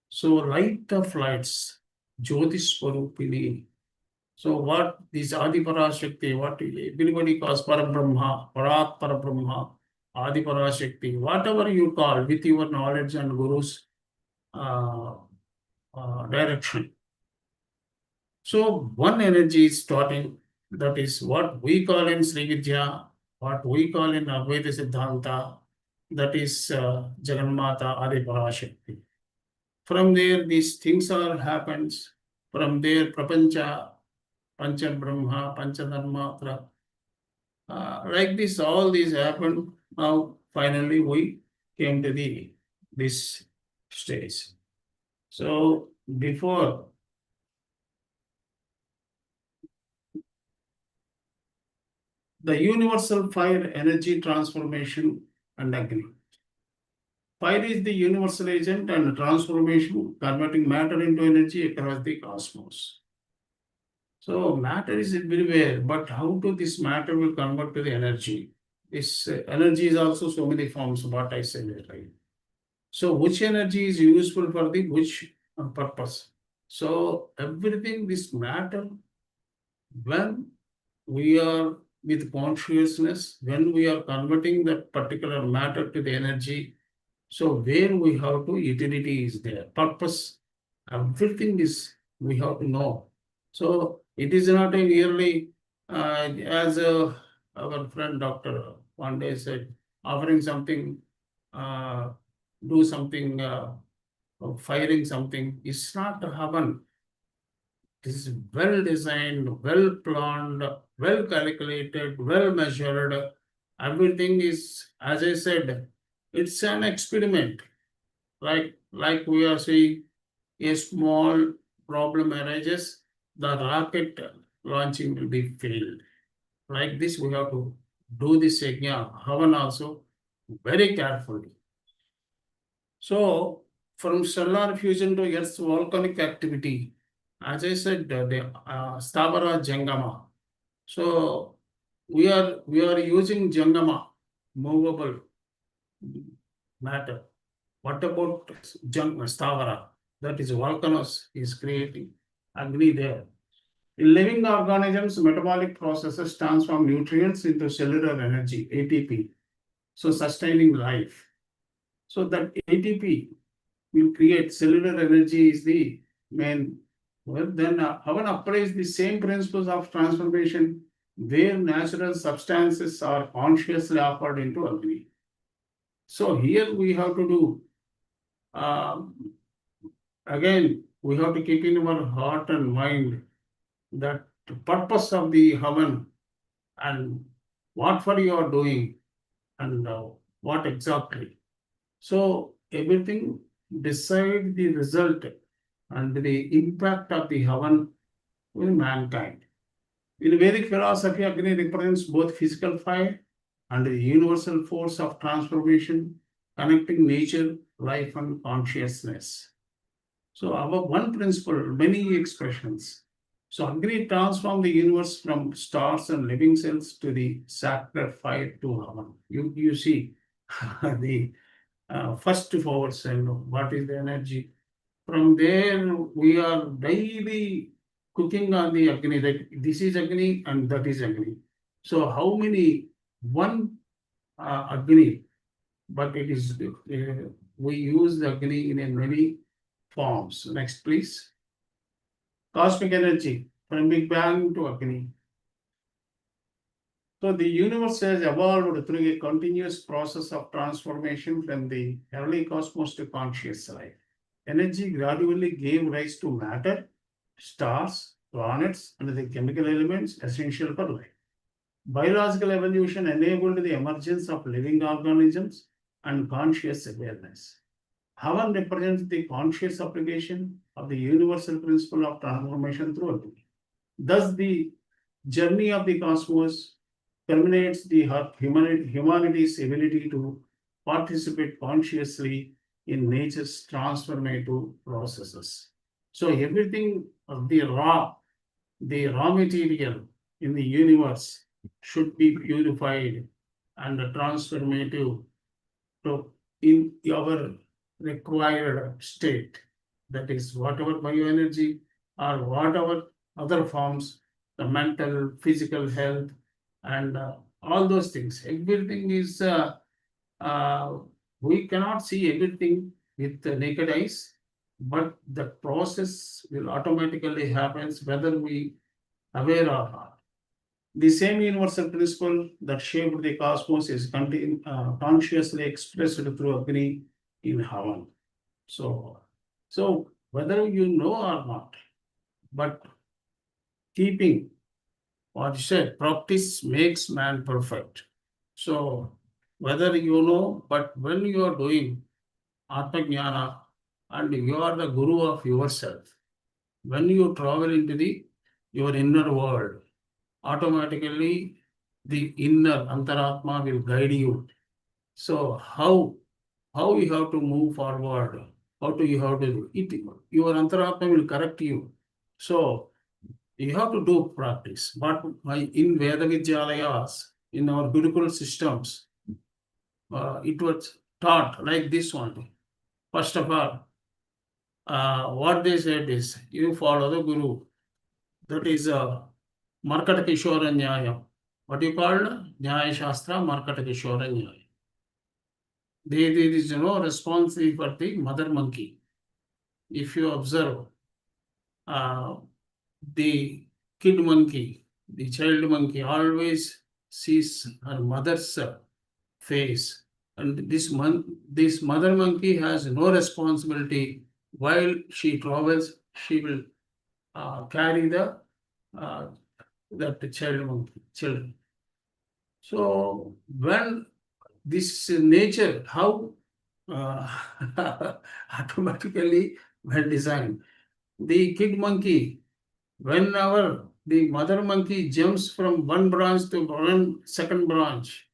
So light of lights, Jyotish Swarupini. So what this Adipara Shakti, what everybody calls Parabrahma, Parat Parabrahma, Adipara Shakti, whatever you call with your knowledge and Guru's direction. So one energy is starting, that is what we call in Sri Vidya, what we call in Advaita Siddhanta, that is Jagannatha Adipara Shakti. From there, these things are happens. From there, Prapancha, Pancha Brahma, Pancha Dharma, like this, all these happened. Now, finally, we came to this stage. So, before the universal fire energy transformation and Agni. Fire is the universal agent and transformation, converting matter into energy across the cosmos. So matter is everywhere, but how to this matter will convert to the energy? This energy is also so many forms, what I said, right? So which energy is useful for the which purpose? So everything, this matter, when we are with consciousness, when we are converting that particular matter to the energy, so where we have to, utility is there, purpose, everything is, we have to know. So it is not a merely, as our friend Dr. one day said, offering something, do something, firing something, it's not a Havan. This is well designed, well planned, well calculated, well measured. Everything is, as I said, it's an experiment. Like we are seeing a small problem arises, the rocket launching will be failed. Like this, we have to do this yajna, Havan also, very carefully. So, from stellar fusion to Earth's volcanic activity, as I said, the Stavara Jangama. So, we are using Jangama, movable matter. What about Stavara? That is volcanoes is creating Agni there. In living organisms, metabolic processes transform nutrients into cellular energy, ATP. So sustaining life. So that ATP will create cellular energy is the main. Well, then Havan applies the same principles of transformation where natural substances are consciously offered into Agni. So here we have to do again we have to keep in our heart and mind that the purpose of the Havan and what for you are doing and what exactly. So everything decide the result and the impact of the Havan in mankind. In Vedic philosophy, Agni represents both physical fire and the universal force of transformation, connecting nature, life, and consciousness. So our one principle, many expressions. So Agni transformed the universe from stars and living cells to the sacred fire to Havan. You see the first force and what is the energy. From there, we are daily cooking on the Agni. That this is Agni and that is Agni. So how many one Agni, but it is we use the Agni in a many forms. Next, please. Cosmic energy from Big Bang to Agni. So the universe has evolved through a continuous process of transformation from the early cosmos to conscious life. Energy gradually gave rise to matter, stars, planets, and the chemical elements essential for life. Biological evolution enabled the emergence of living organisms and conscious awareness. Havan represents the conscious application of the universal principle of transformation through Agni. Thus, the journey of the cosmos terminates the humanity's ability to participate consciously in nature's transformative processes. So everything of the raw material in the universe should be purified and transformative to in our required state. That is, whatever bioenergy or whatever other forms, the mental, physical health, and all those things. Everything is, we cannot see everything with the naked eyes, but the process will automatically happens whether we aware or not. The same universal principle that shaped the cosmos is consciously expressed through Agni in Havan. So whether you know or not, but keeping what you said, practice makes man perfect. So whether you know, but when you are doing Atma Jnana and you are the guru of yourself, when you travel into your inner world, automatically the inner Antaratma will guide you. So how you have to move forward, you have to do it, your Antaratma will correct you. So you have to do practice. But in Veda Vidyalayas, in our Gurukul systems, it was taught like this one. First of all, what they said is, you follow the Guru. That is Markata Kishora Nyaya. What do you call Nyaya Shastra? Markata Kishora Nyaya. There is no responsibility for the mother monkey. If you observe, the kid monkey, the child monkey always sees her mother's face. And this mother monkey has no responsibility. While she travels, she will carry that children. So when this nature, how automatically well designed, the kid monkey, whenever the mother monkey jumps from one branch to one second branch,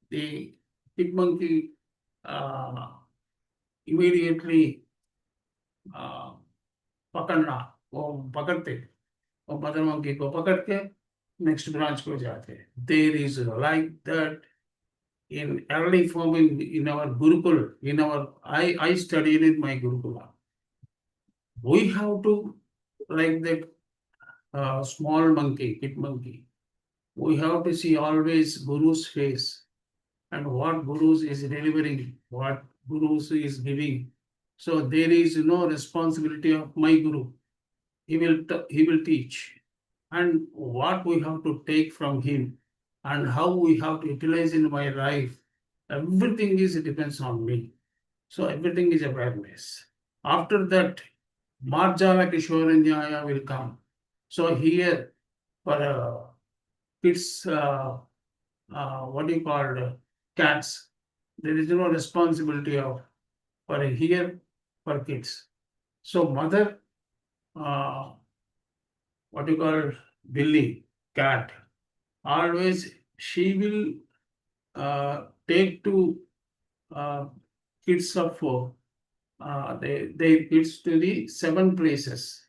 the kid monkey immediately पकड़ना वो पकड़ते और mother monkey को पकड़ के next branch को जाते. There is like that in early form in our Gurukul, I studied in my Gurukula. We have to like that small monkey, kid monkey. We have to see always Guru's face and what Gurus is delivering, what Gurus is giving. So there is no responsibility of my Guru. He will teach, and what we have to take from him, and how we have to utilize in my life. Everything depends on me. So everything is awareness. After that, Marjala Kishoranyaya will come. So here for kids, what do you call cats? There is no responsibility of for here for kids. So mother, what do you call Billy, cat, always she will take to kids of they kids to the 7 places.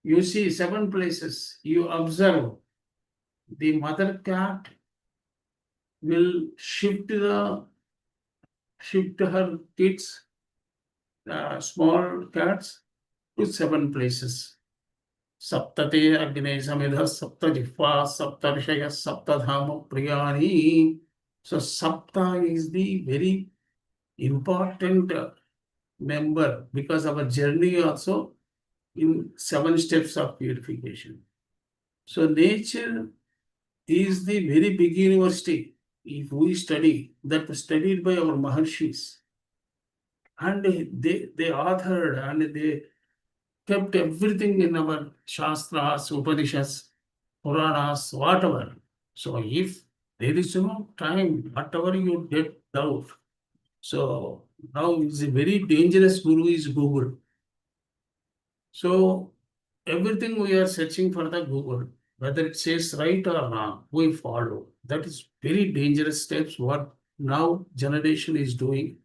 You see 7 places. You observe the mother cat will shift her kids, small cats, to 7 places. Saptate Agne Samedha Sapta Jihva Sapta Rishaya Sapta Dhama Priyani. So Sapta is the very important member because our journey also in 7 steps of purification. So nature is the very big university. If we study, that studied by our Maharshis, and they authored and they kept everything in our Shastras, Upanishads, Puranas, whatever. So if there is no time, whatever you get doubt. So now it's a very dangerous guru is Google. So everything we are searching for the Google, whether it says right or wrong, we follow. That is very dangerous steps what now generation is doing.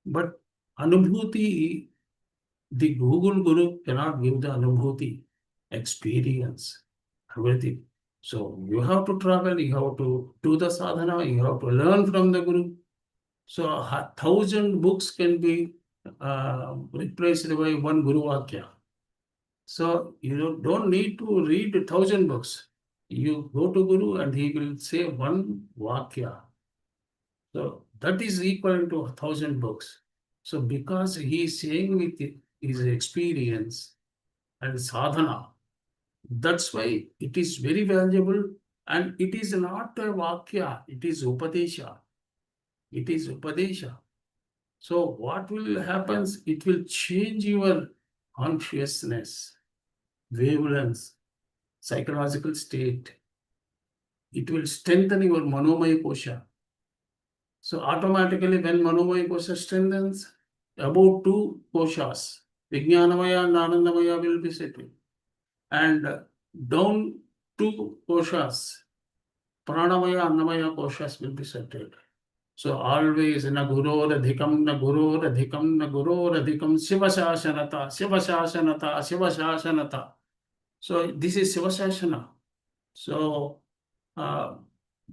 But Anubhuti, the Google Guru cannot give the Anubhuti experience, everything. So you have to travel, you have to do the sadhana, you have to learn from the Guru. So 1,000 books can be replaced by one Guru Vakya. So you don't need to read 1,000 books. You go to Guru and he will say one Vakya. So that is equal to 1,000 books. So because he is saying with his experience and sadhana, that's why it is very valuable, and it is not a Vakya, it is Upadesha. It is Upadesha. So what will happen? It will change your consciousness, wavelengths, psychological state. It will strengthen your Manomaya Kosha. So automatically when Manomaya Kosha strengthens, about 2 koshas, Vijnanamaya and Anandamaya will be settled. And down 2 koshas, Pranamaya and Annamaya koshas will be settled. So always na guru radhikam, na guru radhikam, na guru radhikam, Shivashashanata, Shivashashanata, Shivashashanata. So this is Shivashashana. So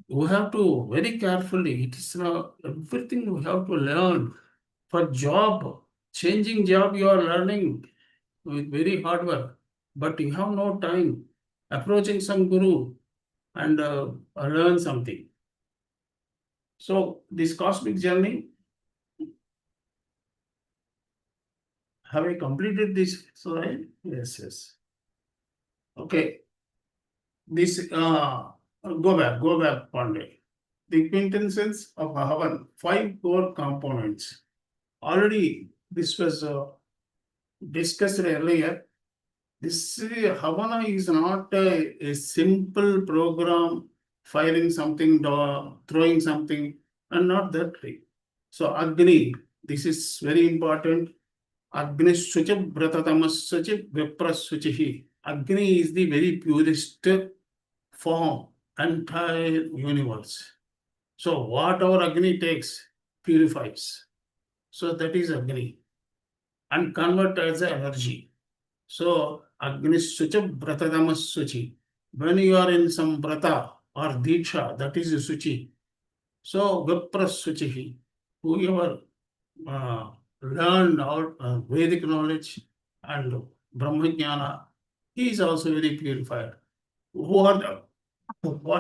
we have to very carefully, it is everything we have to learn. For job, changing job you are learning with very hard work, but you have no time approaching some guru and learn something. So this cosmic journey, have I completed this slide? Yes. Okay. This go back, Pandey. The quintessence of Havan, 5 core components. Already this was discussed earlier. This Havana is not a simple program, firing something, throwing something, and not that way. So Agni, this is very important. Agni Sucha Bratatamas Sucha Vipras Suchihi. Agni is the very purest form, entire universe. So whatever Agni takes, purifies. So that is Agni. And convert as energy. So Agni Sucha Bratatamas Suchi. When you are in some Brata or Diksha, that is Suchi. So Vipras Suchihi. Whoever learned our Vedic knowledge and Brahmajnana, he is also very purified. What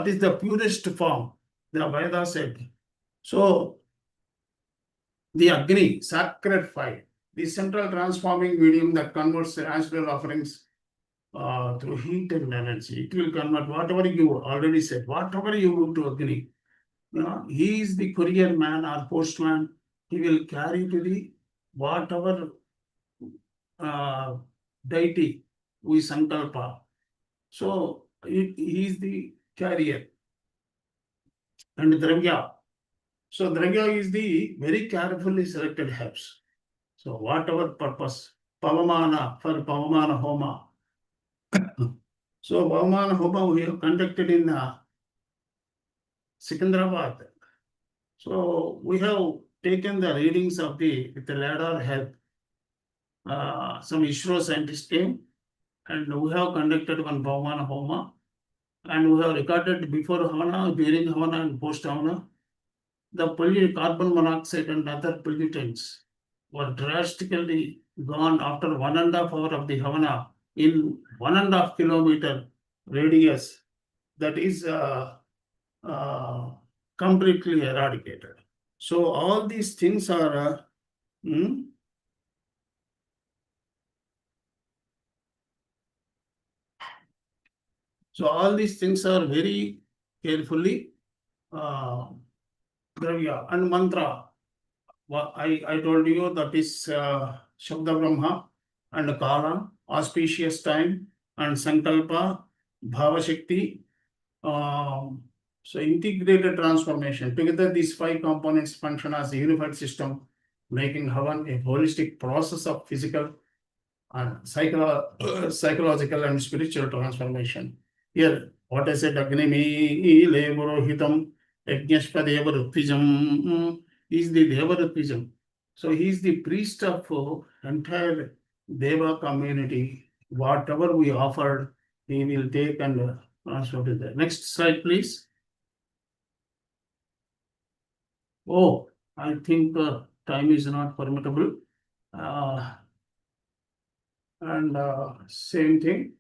is the purest form? The Veda said. So the Agni, sacred fire, the central transforming medium that converts natural offerings through heat and energy. It will convert whatever you already said, whatever you do to Agni. He is the courier man or postman. He will carry to the whatever deity who is Sankalpa. So he is the carrier. And Dravya. So Dravya is the very carefully selected herbs. So whatever purpose, Pavamana for Pavamana Homa. So Pavamana Homa we have conducted in Secunderabad. So we have taken the readings of with the radar help. Some ISRO scientists came and we have conducted one Pavamana Homa and we have recorded before Havana, during Havana and post Havana. The carbon monoxide and other pollutants were drastically gone after 1.5 hours of the Havana in 1.5 kilometer radius. That is completely eradicated. So all these things are so all these things are very carefully Dravya and mantra. I told you that is Shabda Brahma and Kala, auspicious time, and Sankalpa, Bhava Shakti. So integrated transformation. Together, these 5 components function as a unified system, making Havan a holistic process of physical and psychological and spiritual transformation. Here, what I said, Agnimi, Levurohitam, Yajnashpadeva Rutvijam, is the Deva Rutvijam. So he is the priest of entire Deva community. Whatever we offered, he will take and transfer to the next slide, please. Oh, I think time is not permittable. And same thing.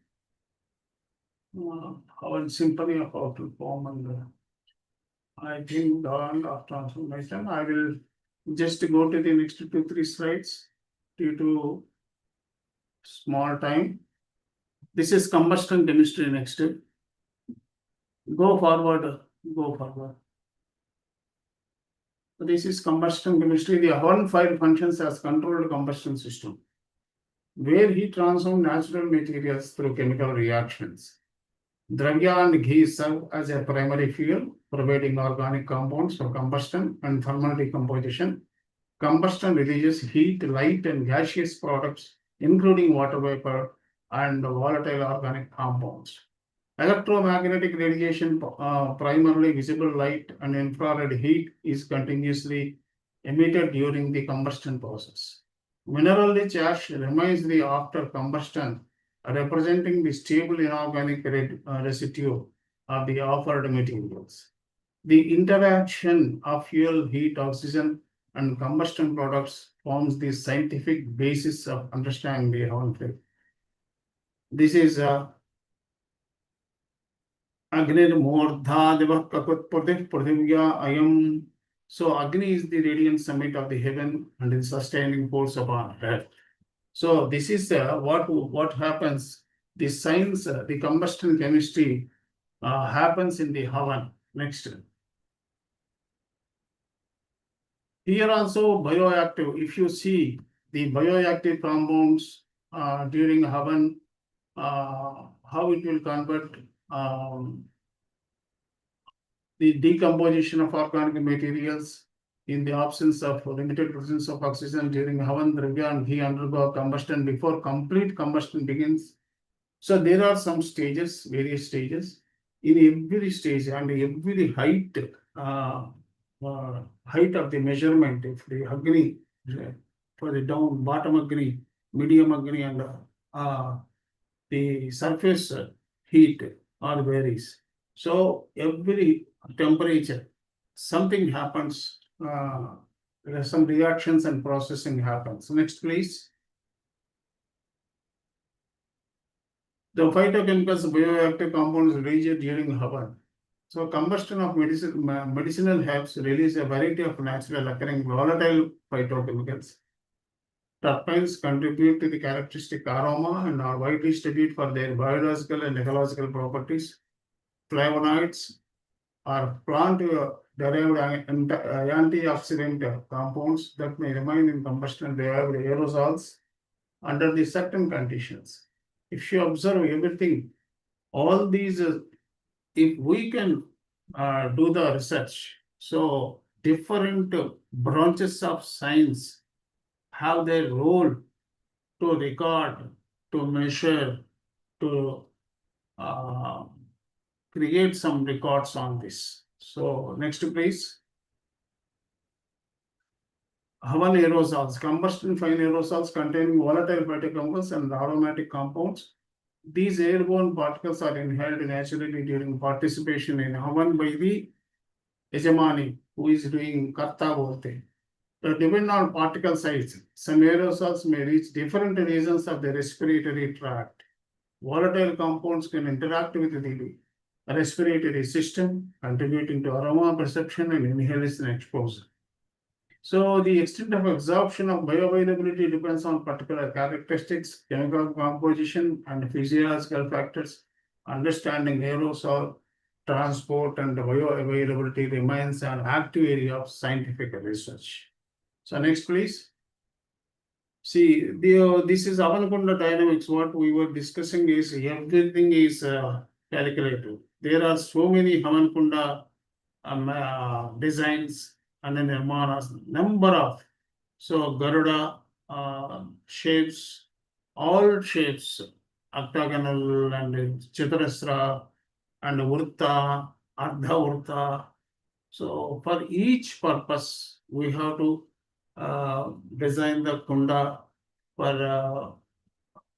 Our symphony of outer form and I think dawn of transformation. I will just go to the next 2-3 slides due to small time. This is combustion chemistry next. Go forward. This is combustion chemistry. The Hawan fire functions as controlled combustion system, where he transforms natural materials through chemical reactions. Dravya and ghee serve as a primary fuel, providing organic compounds for combustion and thermal decomposition. Combustion releases heat, light, and gaseous products, including water vapor and volatile organic compounds. Electromagnetic radiation, primarily visible light and infrared heat, is continuously emitted during the combustion process. Mineral-rich ash remains the after combustion, representing the stable inorganic residue of the offered materials. The interaction of fuel, heat, oxygen, and combustion products forms the scientific basis of understanding the Hawan flame. This is Agnir Mordha Deva Kakut Pradivya Ayam. So Agni is the radiant summit of the heaven and the sustaining force upon earth. So this is what happens. The science, the combustion chemistry happens in the Havan. Next. Here also bioactive. If you see the bioactive compounds during Havan, how it will convert the decomposition of organic materials in the absence of limited presence of oxygen during Havan, Dravya, and he undergo combustion before complete combustion begins. So there are some stages, various stages. In every stage and every height of the measurement, if the Agni for the down bottom Agni, medium Agni, and the surface heat or varies. So every temperature, something happens, some reactions and processing happens. Next, please. The phytochemicals, bioactive compounds released during Havan. So combustion of medicinal herbs release a variety of natural occurring volatile phytochemicals. Terpenes contribute to the characteristic aroma and are widely studied for their biological and ecological properties. Flavonoids are plant-derived antioxidant compounds that may remain in combustion derived aerosols under the certain conditions. If you observe everything, all these, if we can do the research, so different branches of science have their role to record, to measure, to create some records on this. So next please. Hawan aerosols, combustion fine aerosols containing volatile phytochemicals and aromatic compounds. These airborne particles are inhaled naturally during participation in Hawan by the Yajmani, who is doing Karta Bolte. Depending on particle size, some aerosols may reach different regions of the respiratory tract. Volatile compounds can interact with the respiratory system, contributing to aroma perception and inhalation exposure. So the extent of absorption of bioavailability depends on particular characteristics, chemical composition, and physiological factors. Understanding aerosol transport and bioavailability remains an active area of scientific research. So next, please. See, this is Avankunda dynamics. What we were discussing is everything is calculated. There are so many Avankunda designs and then Nirmanas, number of. So Garuda shapes, all shapes, octagonal and Chaturasra and Vrta, Ardha Vrta. So for each purpose, we have to design the kunda for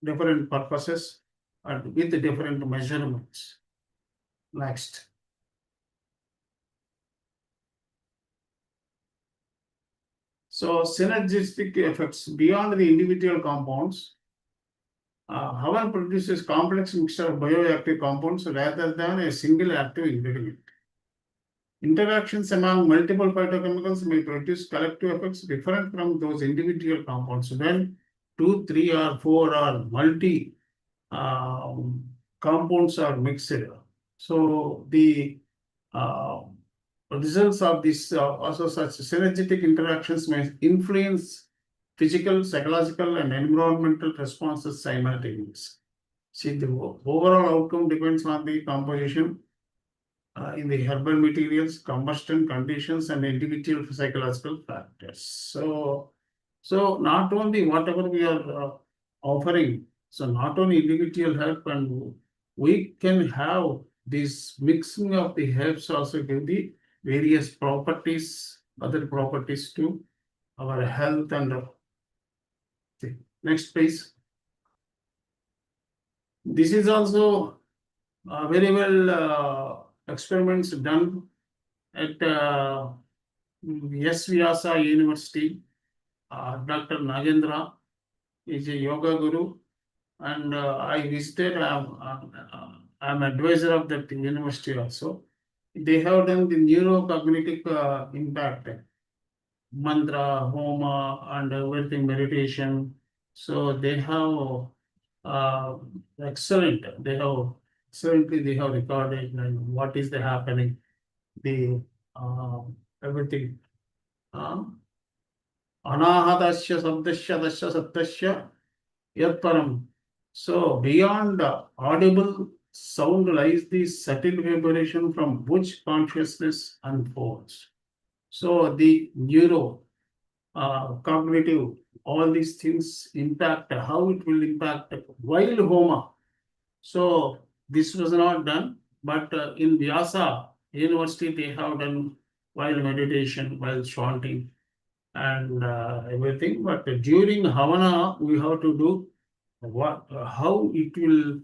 different purposes and with different measurements. Next. So synergistic effects beyond the individual compounds. Hawan produces complex mixture of bioactive compounds rather than a single active ingredient. Interactions among multiple phytochemicals may produce collective effects different from those individual compounds. When 2, 3, or 4 or multi compounds are mixed, so the results of this also such synergetic interactions may influence physical, psychological, and environmental responses simultaneously. See, the overall outcome depends on the composition in the herbal materials, combustion conditions, and individual psychological factors. So not only whatever we are offering, so not only individual help, and we can have this mixing of the herbs also give the various properties, other properties to our health and next please. This is also very well experiments done at S. Vyasa University. Dr. Nagendra is a yoga guru, and I visited. I'm advisor of that university also. They have done the neurocognitive impact, mantra, homa, and everything, meditation. So they have excellent. Certainly they have recorded and what is the happening, the everything. Anahadasya sabdasya dasya saptasya yatparam. So beyond audible sound lies the subtle vibration from which consciousness unfolds. So the neuro, cognitive, all these things impact, how it will impact while homa. So this was not done, but in Vyasa University, they have done while meditation, while chanting and everything. But during Havana, we have to do how it will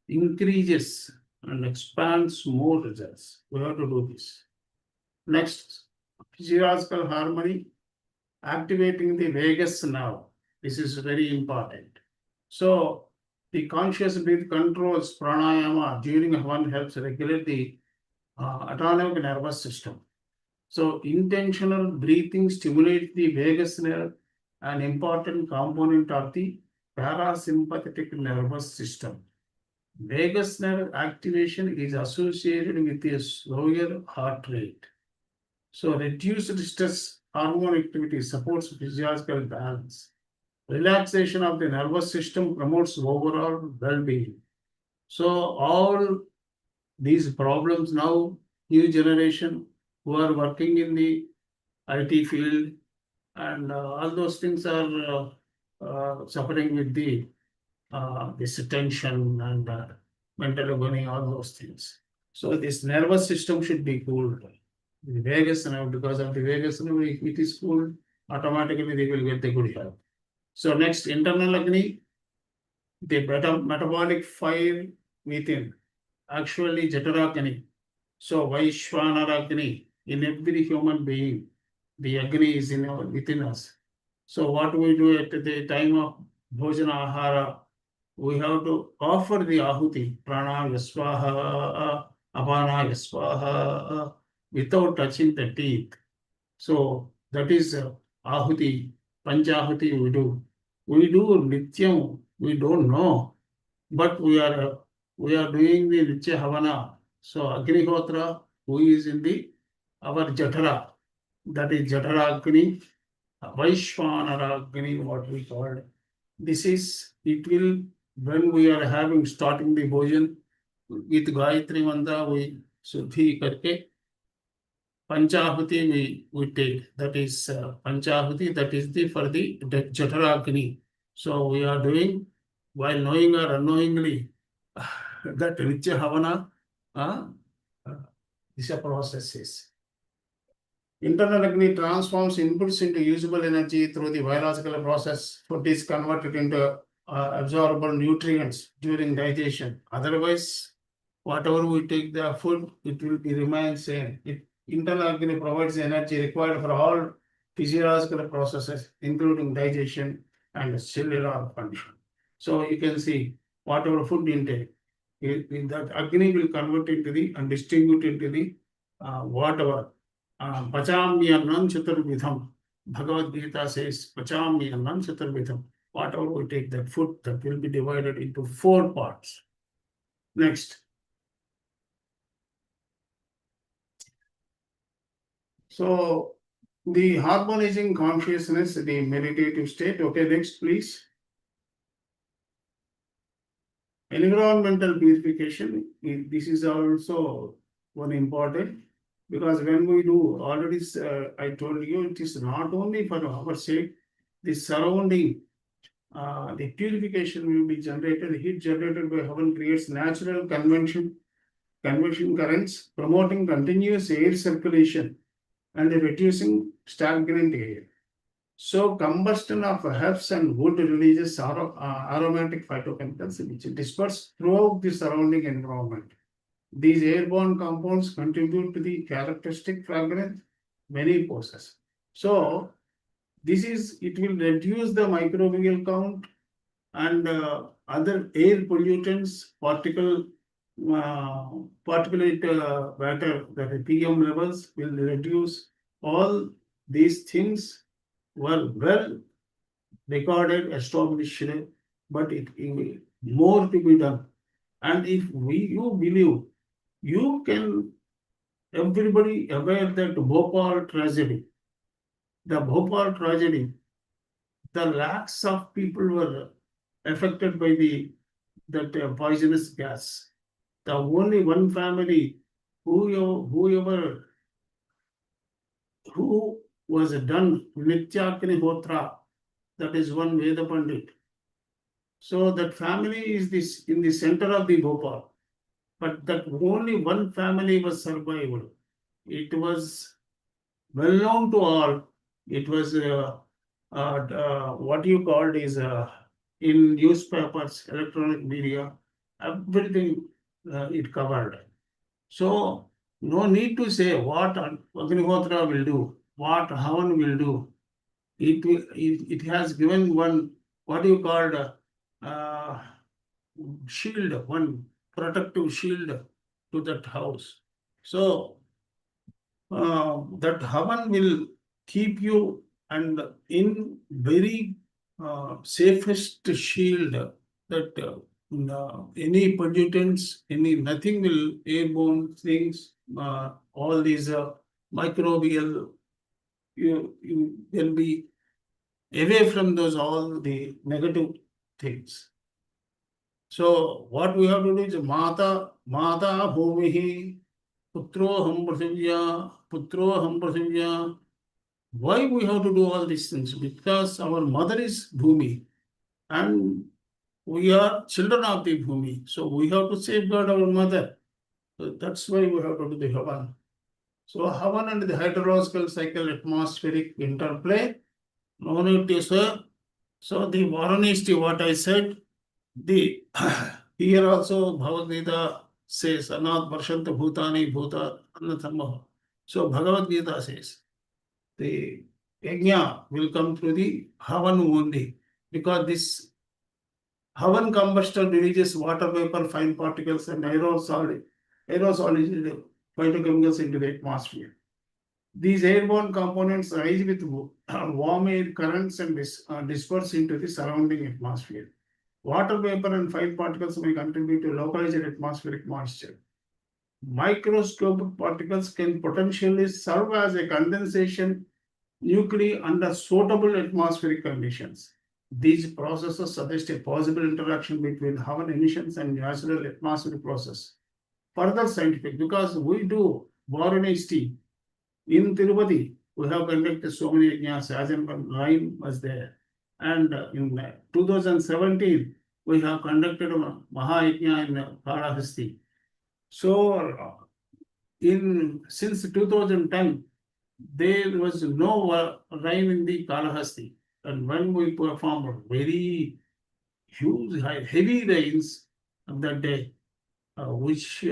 increases and expands more results. We have to do this. Next, physiological harmony, activating the vagus nerve. This is very important. So the conscious breath controls pranayama during Havan helps regulate the autonomic nervous system. So intentional breathing stimulates the vagus nerve, an important component of the parasympathetic nervous system. Vagus nerve activation is associated with a slower heart rate. So reduced stress hormone activity supports physiological balance. Relaxation of the nervous system promotes overall well-being. So all these problems now, new generation who are working in the IT field and all those things are suffering with this tension and mental agony, all those things. So this nervous system should be cooled. The vagus nerve, because of the vagus nerve, if it is cooled, automatically they will get the good health. So next, internal agni, the metabolic fire within, actually Jatarakani. So Vaishwanara Agni, in every human being, the Agni is within us. So what we do at the time of Bhojana Ahara, we have to offer the Ahuti, Prana Yaswaha, Apana Yaswaha, without touching the teeth. So that is Ahuti, Panchahuti we do. We do Nityam, we don't know, but we are doing the Nitya Havana. So Agnihotra, who is in our Jatara, that is Jatara Agni, Vaishwanara Agni, what we call it. This is, it will, when we are starting the bhojan with Gayatri Mantra, we Suddhi Karke, Panchahuti we take, that is Panchahuti, that is for the Jatara Agni. So we are doing, while knowing or unknowingly, that Nitya Havana, this process is. Internal Agni transforms inputs into usable energy through the biological process. Food is converted into absorbable nutrients during digestion. Otherwise, whatever we take the food, it will be remain same. Internal Agni provides the energy required for all physiological processes, including digestion and cellular function. So you can see whatever food intake, that Agni will convert into and distribute into the whatever. Pachamyanam Chaturvidham. Bhagavad Gita says Pachamyanam Chaturvidham. Whatever we take that food, that will be divided into 4 parts. Next. So the harmonizing consciousness, the meditative state. Okay, next please. Environmental purification. This is also one important. Because when we do, already I told you, it is not only for our sake, the surrounding, the purification will be generated, the heat generated by Havan creates natural convection currents, promoting continuous air circulation and reducing stagnant air. So combustion of herbs and wood releases aromatic phytochemicals which disperse throughout the surrounding environment. These airborne compounds contribute to the characteristic fragrance many possess. So this is, it will reduce the microbial count and other air pollutants, particulate matter, that the PM levels will reduce. All these things were well recorded, established, but it more to be done. And if you believe, you can, everybody aware that Bhopal tragedy, the lakhs of people were affected by that poisonous gas. The only one family who was done Nityakni Hotra, that is one Veda Pandit. So that family is in the center of the Bhopal. But that only one family was survived. It was well known to all. It was what you called is in newspapers, electronic media, everything it covered. So no need to say what Agnihotra will do, what Havan will do. It has given one, what you called shield, one protective shield to that house. So that Havan will keep you and in very safest shield, that any pollutants, nothing will, airborne things, all these microbial, you will be away from those all the negative things. So what we have to do is Mata Bhumihi Putro Ham Prasivya. Why we have to do all these things? Because our mother is Bhumi and we are children of the Bhumi. So we have to safeguard our mother. So that's why we have to do the Havan. So Havan and the hydrological cycle atmospheric interplay. No need to say. So the Varanesti, what I said, the here also Bhagavad Gita says, Anat Varshanta Bhutani Bhuta Anathamma. So Bhagavad Gita says, the Yajna will come through the Havan only, because this Havan combustion releases water vapor, fine particles, and aerosol phytochemicals into the atmosphere. These airborne components rise with warm air currents and disperse into the surrounding atmosphere. Water vapor and fine particles may contribute to localized atmospheric moisture. Microscopic particles can potentially serve as a condensation nuclei under suitable atmospheric conditions. These processes suggest a possible interaction between Havan emissions and natural atmospheric process. Further scientific, because we do Varanesti in Tirupati, we have conducted so many yajnas as and when rain was there. And in 2017, we have conducted a Mahayajna in Kalahasti. So, since 2010, there was no rain in the Kalahasti. And when we performed very huge, heavy rains on that day, which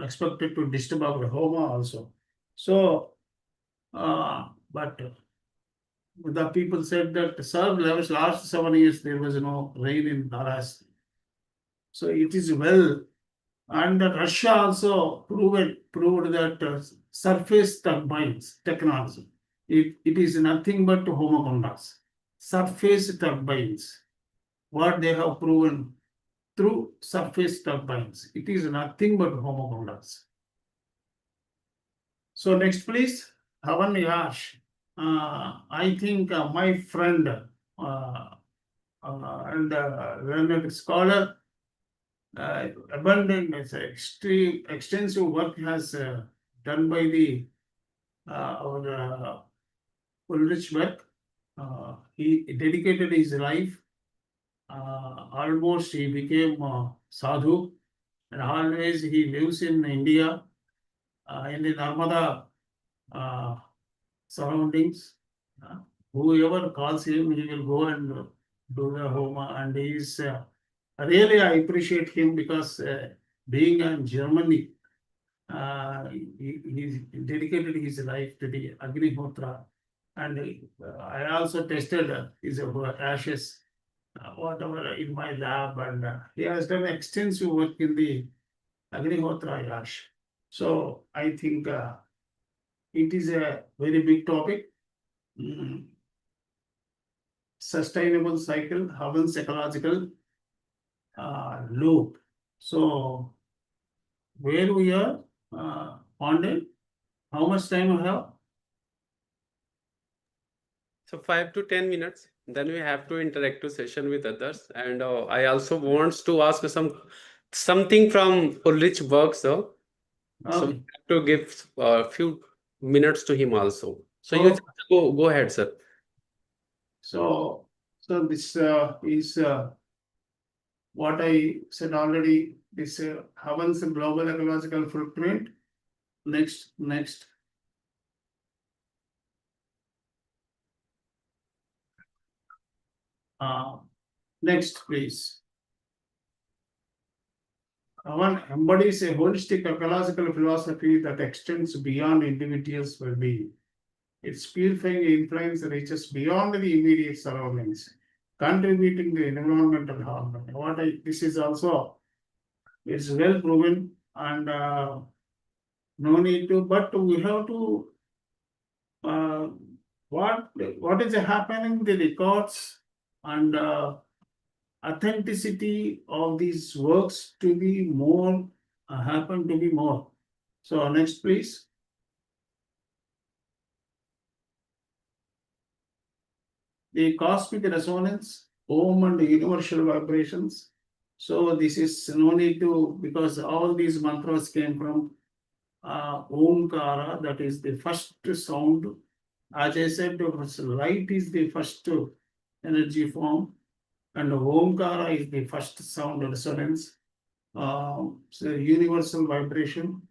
expected to disturb our Homa also. So, but the people said that, sir, last 7 years there was no rain in Kalahasti. So it is well. And Russia also proved that surface turbines technology. It is nothing but homocondas. Surface turbines. What they have proven through surface turbines. It is nothing but homocondas. So next, please, Havan Yash. I think my friend and learned scholar, abundant, extreme, extensive work has done by the our Ulrich Beck. He dedicated his life. Almost he became sadhu, and always he lives in India, in the Narmada surroundings. Whoever calls him, he will go and do the homa, and he is really, I appreciate him because being in Germany, he dedicated his life to the Agnihotra, and I also tested his ashes, whatever in my lab, and he has done extensive work in the Agnihotra ash. So I think it is a very big topic. Sustainable cycle, Havan's ecological loop. So where we are, Pandey, how much time we have? So 5 to 10 minutes. Then we have to interactive session with others. And I also wants to ask something from Ulrich works. So we Okay. have to give a few minutes to him also. So you Oh. just go ahead, sir. So this is what I said already. This Havan's global ecological footprint. Next. Next, please. Havan embodies a holistic ecological philosophy that extends beyond individuals' well-being. Its purifying influence reaches beyond the immediate surroundings, contributing to environmental harmony. This is also, it's well proven, and no need to, but we have to, what is happening, the records and authenticity of these works to be more, happen to be more. So next, please. the cosmic resonance, Om and universal vibrations. So this is no need to, because all these mantras came from Omkara, that is the first sound. As I said, light is the first energy form, and Omkara is the first sound resonance. So universal vibration.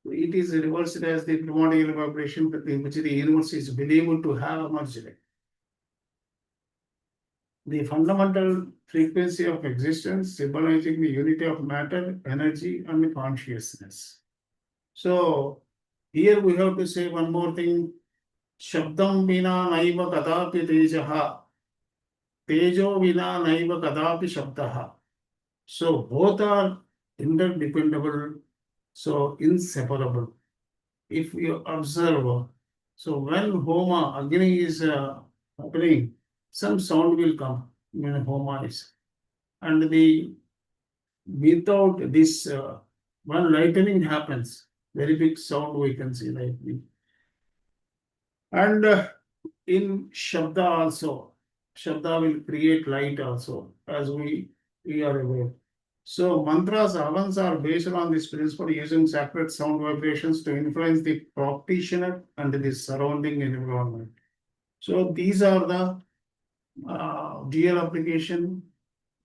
It is reversed as the primordial vibration, which the universe is believed to have emerged. The fundamental frequency of existence, symbolizing the unity of matter, energy, and consciousness. So here we have to say one more thing. Shabdam vina naiva kadapi tejaha. Tejo vina naiva kadapi shabdaha. So both are interdependable, so inseparable. If you observe, so when Homa, Agni is happening, some sound will come when Homa is. And without this, when lightning happens, very big sound we can see lightning. And in Shabda also, Shabda will create light also, as we are aware. So mantras, havans are based on this principle using sacred sound vibrations to influence the practitioner and the surrounding environment. So these are the dual application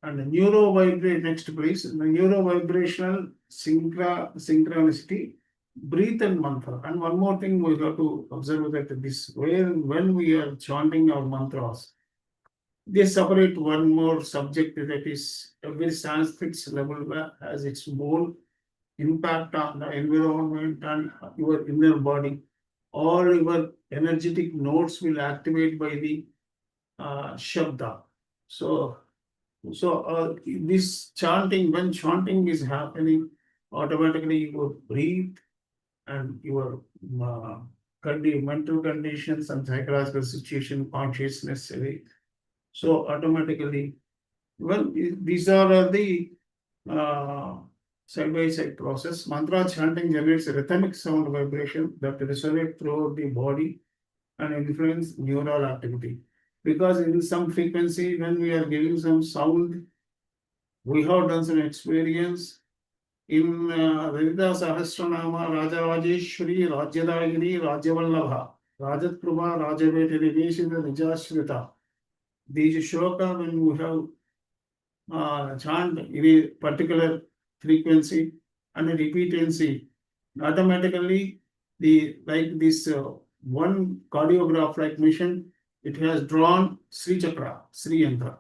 and neuro vibrate. Next, please. The neuro vibrational synchronicity, breathe and mantra. And one more thing we have to observe that this when we are chanting our mantras, they separate one more subject, that is every Sanskrit syllable has its own impact on the environment and your inner body. All your energetic nodes will activate by the Shabda. So this chanting, when chanting is happening, automatically your breathe and your mental conditions and psychological situation, consciousness. So automatically, well, these are the side-by-side process. Mantra chanting generates a rhythmic sound vibration that resonate throughout the body and influence neural activity. Because in some frequency, when we are giving some sound, we have done some experience. In Vedita Sahasranama, Raja Rajeshwari, Rajyadayini, Rajyavallabha, Rajat Prabha, Rajaveti, Niveshita, Nijashrita. These shloka, when we have chant in a particular frequency and a repeatancy, automatically like this one cardiograph like mission, it has drawn Sri Chakra, Sri Yantra.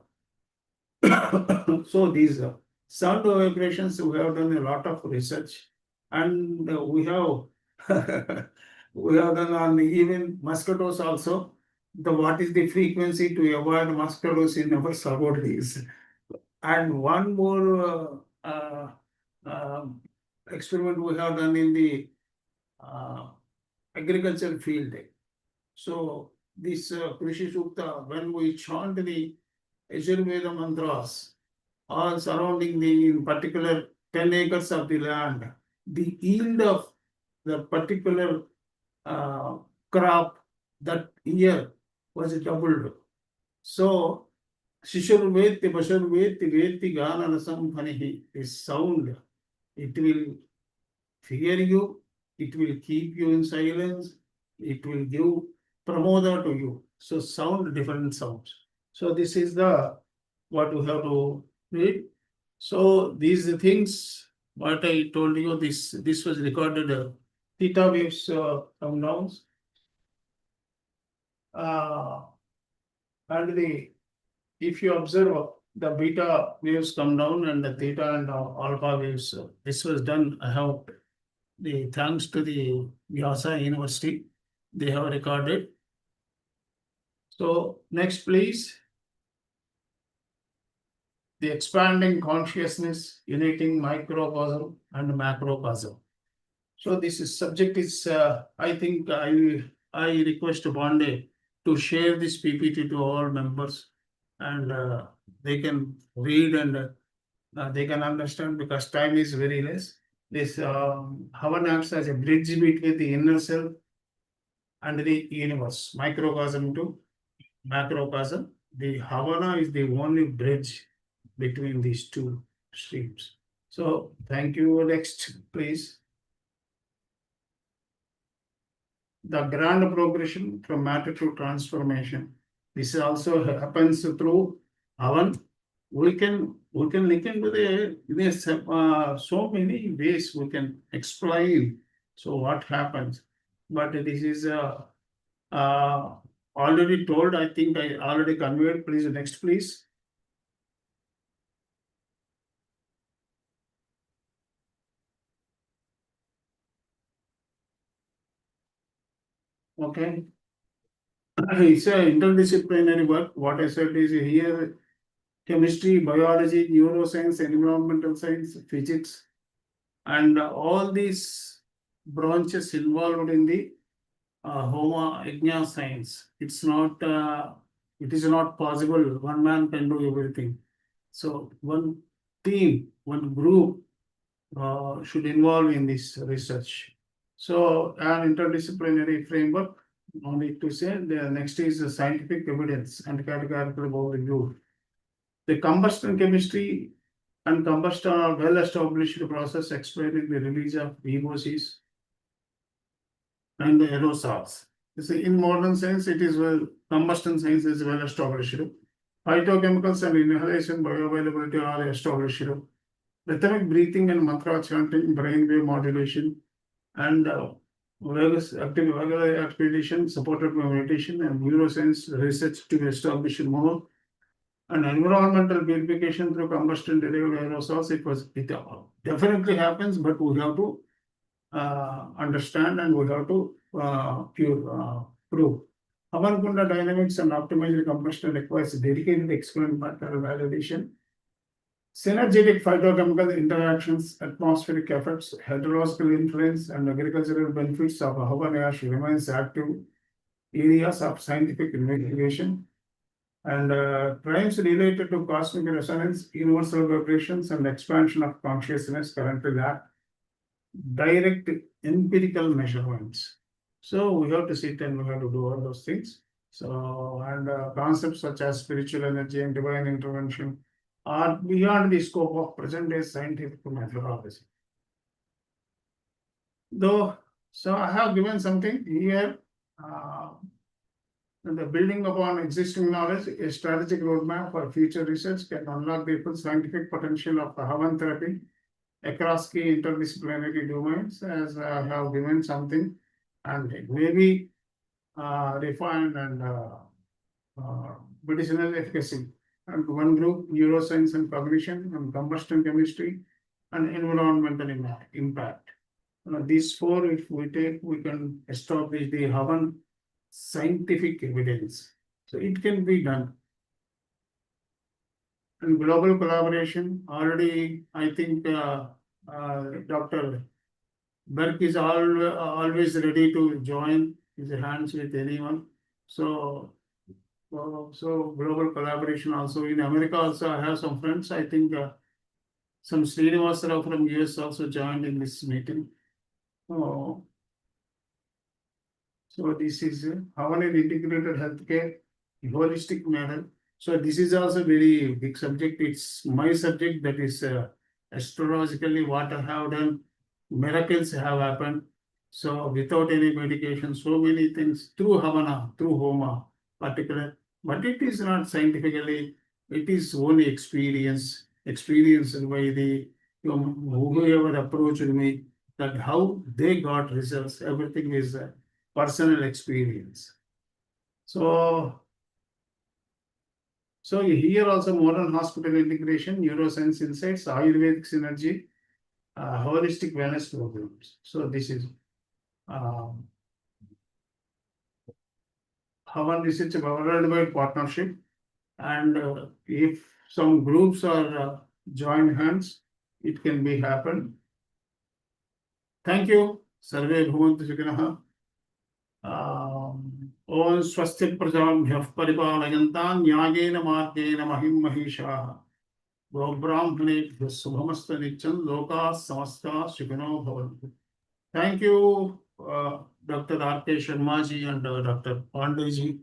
So these sound vibrations, we have done a lot of research, and we have we have done on even mosquitoes also. What is the frequency to avoid mosquitoes in our surroundings? And one more experiment we have done in the agriculture field. So this Krishi Sukta, when we chant the Yajurveda mantras, all surrounding the in particular 10 acres of the land, the yield of the particular crop that year was doubled. So Shishurveti, Bashurveti, Veti, Gana, Rasam, Hanihi, this sound, it will fear you, it will keep you in silence, it will give pramoda to you. So sound, different sounds. So this is the what we have to read. So these things, what I told you, this was recorded. Theta waves come down. And if you observe, the beta waves come down and the theta and alpha waves. This was done. I have thanks to the Vyasa University, they have recorded. So next, please. The expanding consciousness, uniting microcosm and macrocosm. So this subject is, I think I request Bande to share this PPT to all members, and they can read and they can understand, because time is very less. This Havan acts as a bridge between the inner self and the universe, microcosm to macrocosm. The Havana is the only bridge between these two streams. So thank you. Next, please. The grand progression from matter to transformation. This also happens through Havan. We can link into so many ways we can explain. So what happens? But this is already told. I think I already conveyed. Please next, please. Okay. It's an interdisciplinary work. What I said is here chemistry, biology, neuroscience, environmental science, physics, and all these branches involved in the Homa Yajna science. It is not possible. One man can do everything. So one team, one group should involve in this research. So an interdisciplinary framework. No need to say. The next is the scientific evidence and categorical overview. The combustion chemistry and combustion are well established process explaining the release of VOCs and the aerosols. In modern science, it is combustion science is well established. Phytochemicals and inhalation bioavailability are established. Rhythmic breathing and mantra chanting, brainwave modulation, and vagus expedition supported by meditation and neuroscience research to establish more. And environmental purification through combustion derived aerosols, it definitely happens, but we have to understand and we have to prove. Havan Kunda dynamics and optimized combustion requires dedicated experimental validation. Synergetic phytochemical interactions, atmospheric effects, hydrological influence, and agricultural benefits of Havan ash remains active areas of scientific investigation. And crimes related to cosmic resonance, universal vibrations, and expansion of consciousness currently lack direct empirical measurements. So we have to sit and we have to do all those things. So, and concepts such as spiritual energy and divine intervention are beyond the scope of present-day scientific methodology. Though, so I have given something here. The building upon existing knowledge, a strategic roadmap for future research can unlock the full scientific potential of the Hawan therapy across key interdisciplinary domains, as I have given something, and it may be refined and medicinal efficacy. And one group, neuroscience and cognition, and combustion chemistry, and environmental impact. These four, if we take, we can establish the Havan scientific evidence. So it can be done. And global collaboration, already I think Dr. Berk is always ready to join his hands with anyone. So global collaboration also. In America also I have some friends. I think some Srinivas Rao from US also joined in this meeting. So this is Havan integrated healthcare, holistic manner. So this is also very big subject. It's my subject, that is astrologically what I have done. Miracles have happened. So without any medication, so many things through Havana, through Homa, particular. But it is not scientifically. It is only experienced by the whoever approached me, that how they got results. Everything is personal experience. So here also modern hospital integration, neuroscience insights, Ayurvedic synergy, holistic wellness programs. So this is Havan Research worldwide partnership, and if some groups are join hands, it can be happen. Thank you. Sarve bhavantu sukhinah. Om swasti prajabhyah paripalayantan nyayena margena mahim mahishaah. Brahmanebhyah subhamasta nityam loka samasta sukhino bhavantu. Thank you, Dr. R.K. Sharma ji and Dr. Pandey ji.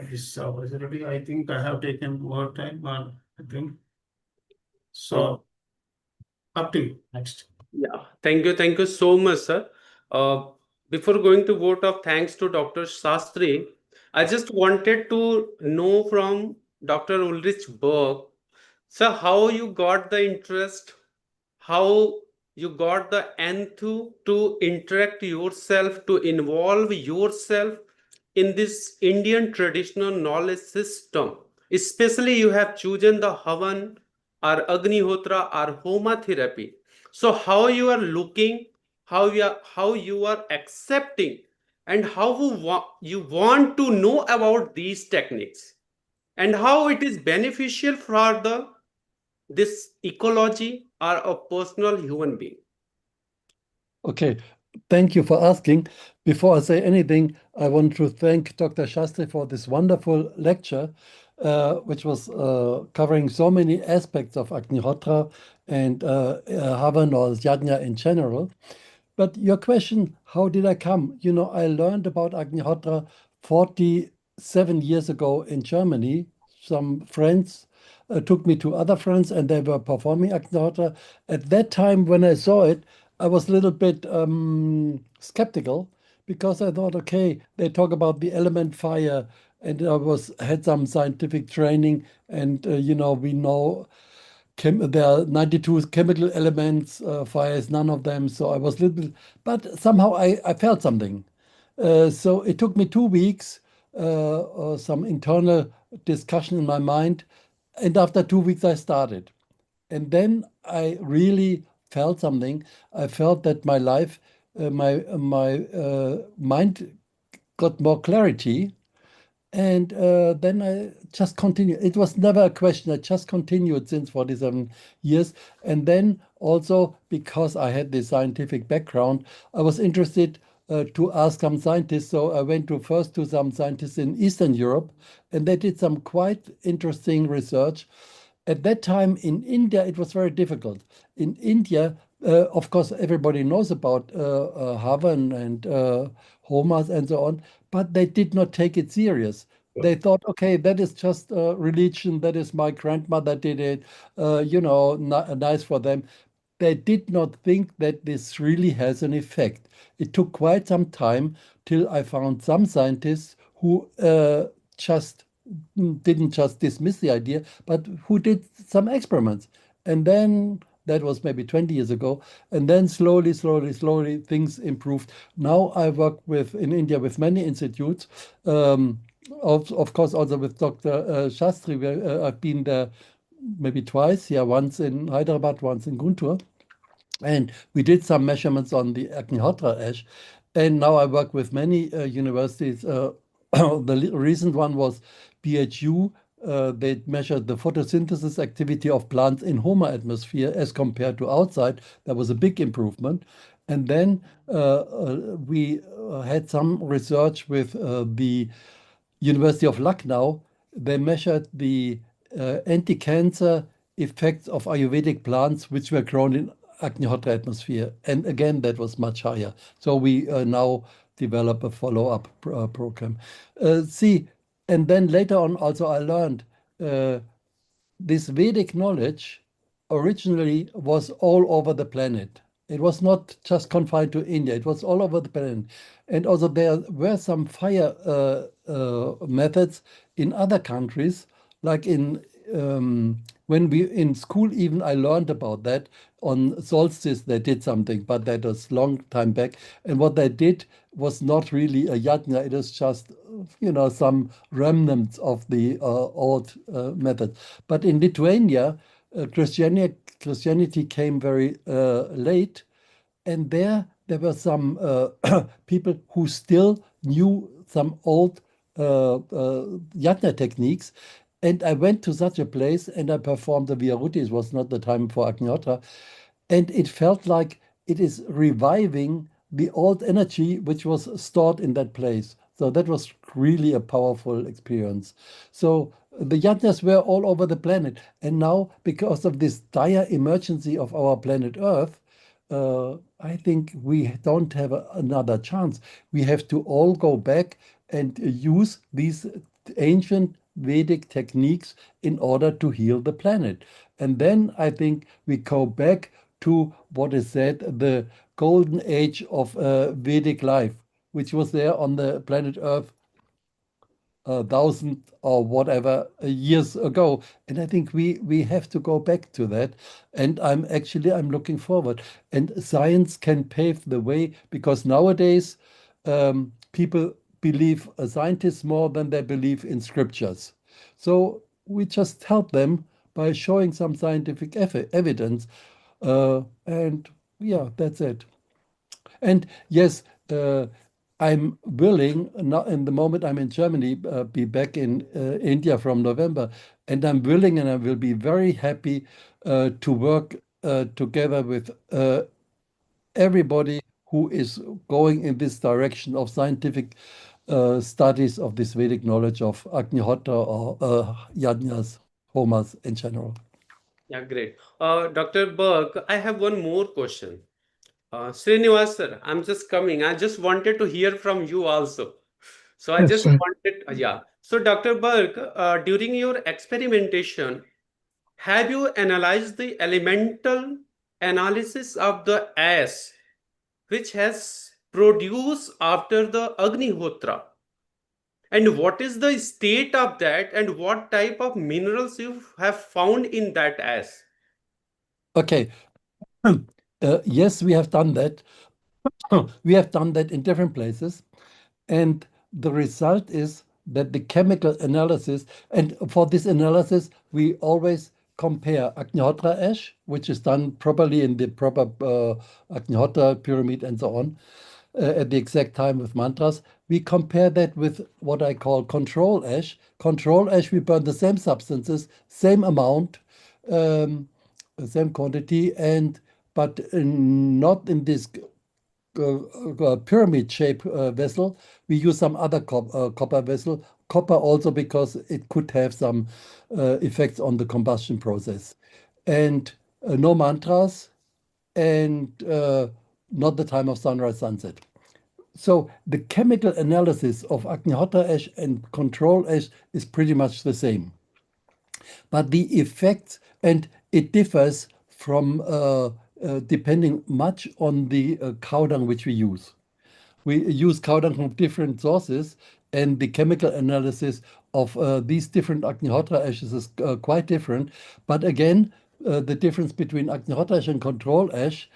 for this opportunity. I think I have taken more time, but I think so. Up to you. Next. Yeah, thank you so much, sir. Uh, Before going to vote of thanks to Dr. Sastry, I just wanted to know from Dr. Ulrich Berg, sir, how you got the interest, how you got the enthu to interact yourself, to involve yourself in this Indian traditional knowledge system. Especially you have chosen the Havan or Agnihotra or Homa therapy. So how you are looking, how you are accepting, and how you want to know about these techniques, and how it is beneficial for the this ecology or a personal human being. Okay, thank you for asking. Before I say anything, I want to thank Dr. Shastri for this wonderful lecture, which was covering so many aspects of Agnihotra and Havan or Yajna in general. But your question, how did I come? You know, I learned about Agnihotra 47 years ago in Germany. Some friends took me to other friends and they were performing Agnihotra. At that time, when I saw it, I was a little bit skeptical because I thought, okay, they talk about the element fire, and I had some scientific training, and you know, we know there are 92 chemical elements, fire is none of them. So I was a little bit, but somehow I felt something. So it took me 2 weeks, some internal discussion in my mind. And after 2 weeks, I started. And then I really felt something. I felt that my life, my mind got more clarity. And then I just continued. It was never a question. I just continued since 47 years. And then also because I had this scientific background, I was interested to ask some scientists. So I went first to some scientists in Eastern Europe, and they did some quite interesting research. At that time in India, it was very difficult. In India, of course, everybody knows about Havan and Homas and so on, but they did not take it serious. They thought, okay, that is just religion. That is my grandmother did it. You know, nice for them. They did not think that this really has an effect. It took quite some time till I found some scientists who just didn't just dismiss the idea, but who did some experiments. And then that was maybe 20 years ago. And then slowly, things improved. Now I work in India with many institutes. Of course, also with Dr. Shastri, where I've been there maybe twice. Yeah, once in Hyderabad, once in Guntur. And we did some measurements on the Agnihotra ash. And now I work with many universities. The recent one was BHU. They measured the photosynthesis activity of plants in Homa atmosphere as compared to outside. There was a big improvement. And then we had some research with the University of Lucknow. They measured the anti-cancer effects of Ayurvedic plants which were grown in Agnihotra atmosphere. And again, that was much higher. So we now develop a follow-up program. See, and then later on also I learned this Vedic knowledge originally was all over the planet. It was not just confined to India, it was all over the planet. And also there were some fire methods in other countries, like when we in school even I learned about that. On solstice they did something, but that was long time back. And what they did was not really a yajna, it was just, you know, some remnants of the old method. But in Lithuania, Christianity came very late, and there were some people who still knew some old yajna techniques. And I went to such a place and I performed the Viharuti. It was not the time for Agnihotra. And it felt like it is reviving the old energy which was stored in that place. So that was really a powerful experience. So the yajnas were all over the planet. And now, because of this dire emergency of our planet Earth, I think we don't have another chance. We have to all go back and use these ancient Vedic techniques in order to heal the planet. And then I think we go back to what is said the golden age of Vedic life, which was there on the planet Earth thousand or whatever years ago. And I think we have to go back to that. And I'm looking forward. And science can pave the way because nowadays people believe scientists more than they believe in scriptures. So we just help them by showing some scientific evidence. And yeah, that's it. And yes, I'm willing, not in the moment I'm in Germany, be back in India from November, and I'm willing and I will be very happy to work together with everybody who is going in this direction of scientific studies of this Vedic knowledge of Agnihotra or Yajnas, Homas in general. Yeah, great. Dr. Burke, I have one more question. Srinivas sir, I'm just coming. I just wanted to hear from you also. So I Yes, just sir. wanted, yeah. So Dr. Burke, during your experimentation, have you analyzed the elemental analysis of the ash which has produced after the Agnihotra? And what is the state of that and what type of minerals you have found in that ash? Okay. Yes, we have done that. We have done that in different places. And the result is that the chemical analysis, and for this analysis, we always compare Agnihotra ash, which is done properly in the proper Agnihotra pyramid and so on, at the exact time with mantras. We compare that with what I call control ash. Control ash, we burn the same substances, same amount, um, same quantity, and but not in this pyramid shape vessel. We use some other copper vessel. Copper also because it could have some effects on the combustion process. And no mantras and not the time of sunrise, sunset. So the chemical analysis of Agnihotra ash and control ash is pretty much the same. But the effects, and it differs from depending much on the cow dung which we use. We use cow dung from different sources, and the chemical analysis of these different Agnihotra ashes is quite different. But again, the difference between Agnihotra ash and control ash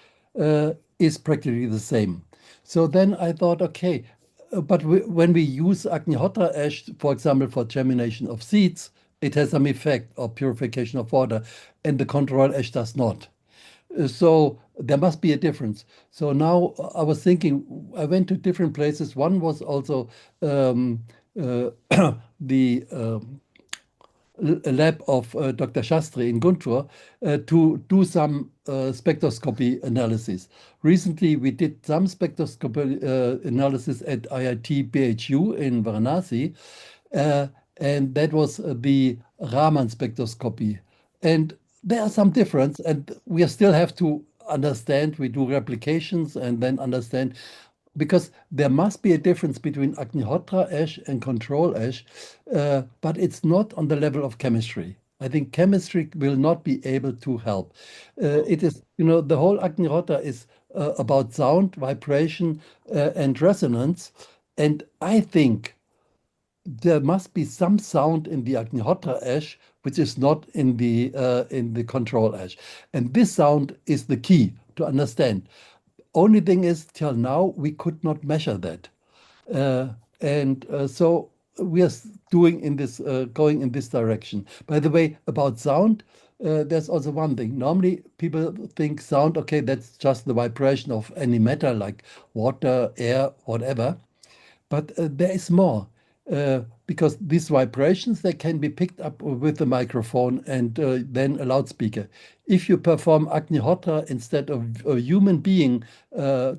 is practically the same. So then I thought, okay, but when we use Agnihotra ash, for example, for germination of seeds, it has some effect or purification of water, and the control ash does not. So there must be a difference. So now I was thinking, I went to different places. One was also the lab of Dr. Sastry in Guntur to do some spectroscopy analysis. Recently, we did some spectroscopy analysis at IIT BHU in Varanasi, and that was the Raman spectroscopy. And there are some difference, and we still have to understand. We do replications and then understand because there must be a difference between Agnihotra ash and control ash, but it's not on the level of chemistry. I think chemistry will not be able to help. It is, the whole Agnihotra is about sound, vibration, and resonance. And I think there must be some sound in the Agnihotra ash, which is not in the control ash. And this sound is the key to understand. Only thing is, till now, we could not measure that. So we are doing in this, going in this direction. By the way, about sound, there's also one thing. Normally, people think sound, okay, that's just the vibration of any matter like water, air, whatever. But there is more. Because these vibrations, they can be picked up with the microphone and then a loudspeaker. If you perform Agnihotra instead of a human being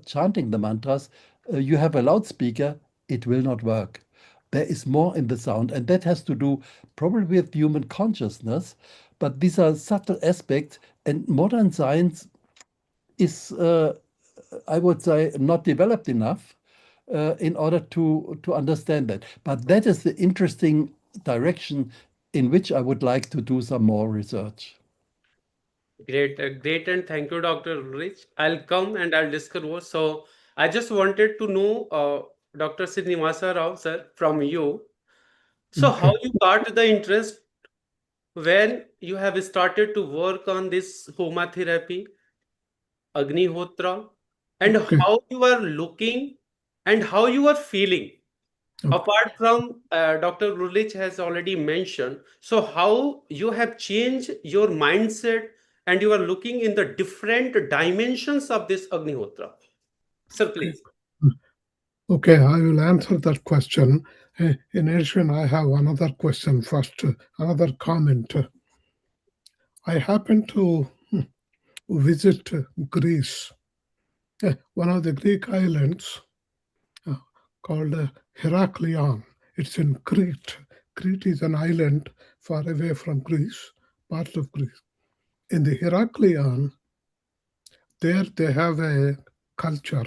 chanting the mantras, you have a loudspeaker, it will not work. There is more in the sound, and that has to do probably with human consciousness. But these are subtle aspects, and modern science is, I would say, not developed enough in order to understand that. But that is the interesting direction in which I would like to do some more research. Great, and thank you, Dr. Rich. I'll come and I'll discuss more. So I just wanted to know, Dr. Srinivasa Rao, sir, from you. So how Okay. you got the interest when you have started to work on this Homa therapy, Agnihotra, and Okay. how you are looking and how you are feeling? Okay. Apart from Dr. Rulich has already mentioned, so how you have changed your mindset and you are looking in the different dimensions of this Agnihotra. Sir, please. Okay, I will answer that question. In addition, I have another question first, another comment. I happened to visit Greece, one of the Greek islands uh, called Heraklion. It's in Crete. Crete is an island far away from Greece, part of Greece. In the Heraklion, there they have a culture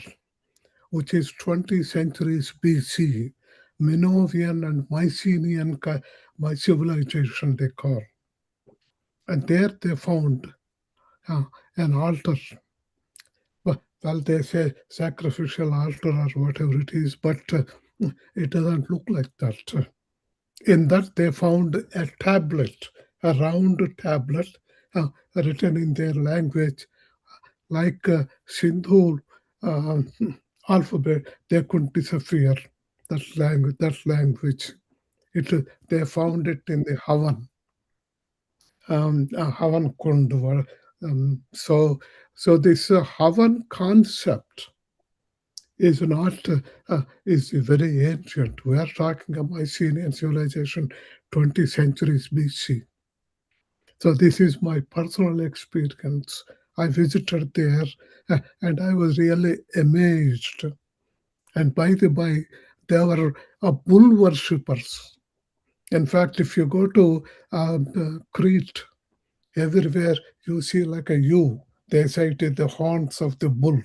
which is 20 centuries BC, Minovian and Mycenaean my civilization they call. And there they found an altar. Well, they say sacrificial altar or whatever it is, but it doesn't look like that. In that, they found a tablet, a round tablet written in their language, like Sindhu alphabet. They couldn't disappear that language. They found it in the Hawan Kund. So this Havan concept is not is very ancient. We are talking about Mycenaean civilization, 20 centuries BC. So this is my personal experience. I visited there and I was really amazed. And by the by, they were bull worshippers. In fact, if you go to Crete, everywhere you see like a U. They say it is the horns of the bull.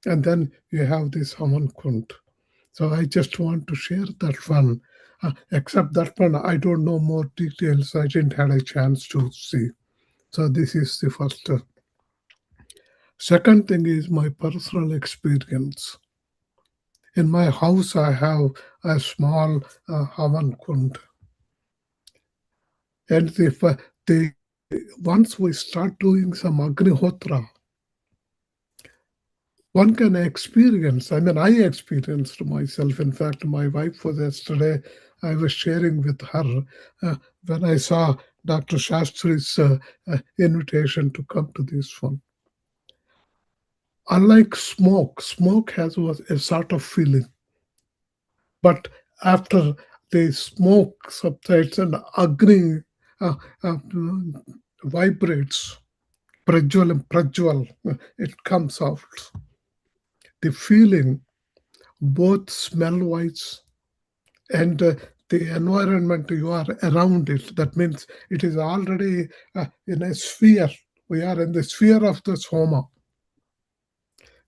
And then you have this Haman Kund. So I just want to share that one. Except that one, I don't know more details. I didn't have a chance to see. So this is the first. Second thing is my personal experience. In my house, I have a small Havan Kund. And if once we start doing some Agnihotra, one can experience. I mean, I experienced myself. In fact, my wife was yesterday, I was sharing with her when I saw Dr. Shastri's invitation to come to this one. Unlike smoke has a sort of feeling. But after the smoke subsides and Agni vibrates, prajwal, it comes out. The feeling, both smell-wise and the environment you are around it, that means it is already in a sphere. We are in the sphere of the Soma.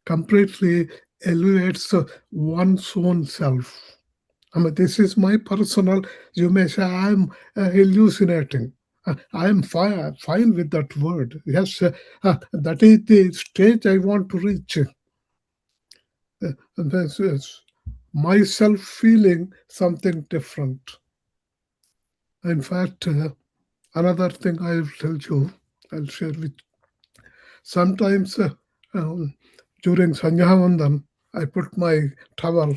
Completely elevates one's own self. I mean, this is my personal, you may say I'm hallucinating. I am fine with that word. Yes, that is the stage I want to reach. This is myself feeling something different. In fact, another thing I'll tell you, I'll share with you. Sometimes during Sandhyavandan, I put my towel.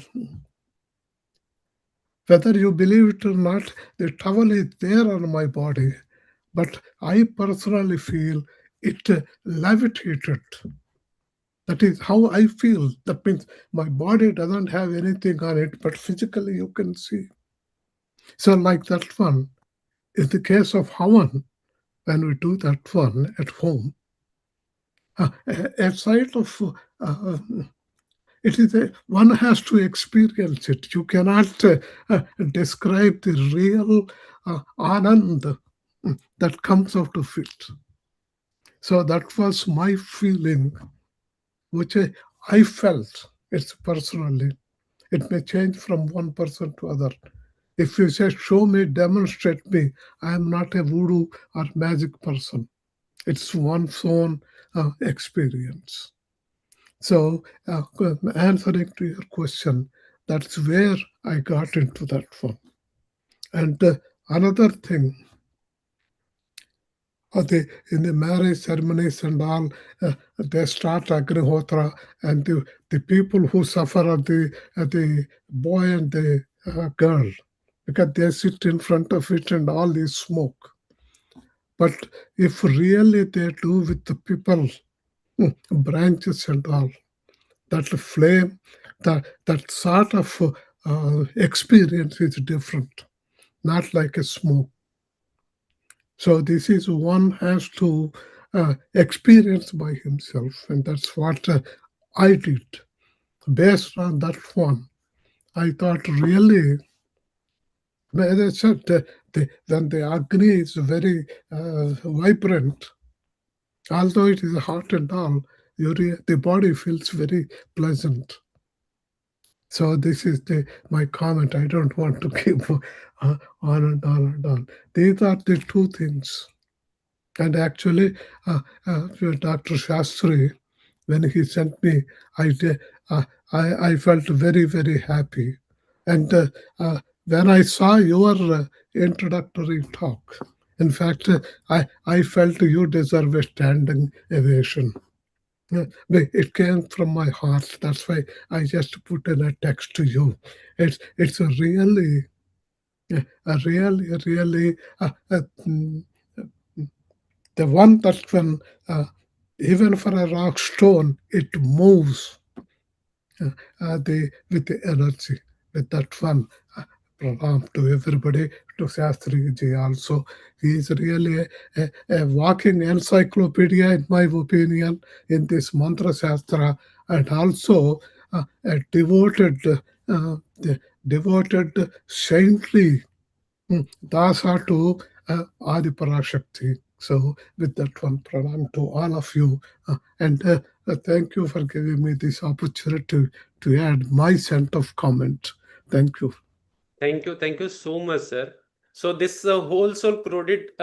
Whether you believe it or not, the towel is there on my body, but I personally feel it levitated. That is how I feel. That means my body doesn't have anything on it, but physically you can see. So, like that one, in the case of Havan, when we do that one at home, a side of it is one has to experience it. You cannot describe the real anand that comes out of it. So that was my feeling, which I felt. It's personally. It may change from one person to other. If you say, show me, demonstrate me, I am not a voodoo or magic person. It's one's own experience. So, answering to your question, that's where I got into that one. And another thing, in the marriage ceremonies and all, they start Agnihotra, and the people who suffer are the boy and the girl, because they sit in front of it and all is smoke. But if really they do with the people, branches and all, that flame, that sort of experience is different, not like a smoke. So this is one has to experience by himself, and that's what I did. Based on that one, I thought really, as I said, when the Agni is very vibrant, although it is hot and all, the body feels very pleasant. So this is my comment. I don't want to keep on and on and on. These are the two things. And actually, Dr. Shastri, when he sent me, I felt very, very happy. And when I saw your introductory talk, in fact, I felt you deserve a standing ovation. It came from my heart. That's why I just put in a text to you. It's a really, the one that when even for a rock stone it moves with the energy, with that one. Pranam to everybody, to Sastry ji also. He is really a walking encyclopedia, in my opinion, in this Mantra Shastra, and also a devoted, saintly Dasa to Adi Parashakti. So, with that one, pranam to all of you. And thank you for giving me this opportunity to add my cent of comment. Thank you. Thank you so much, sir. So this whole soul credit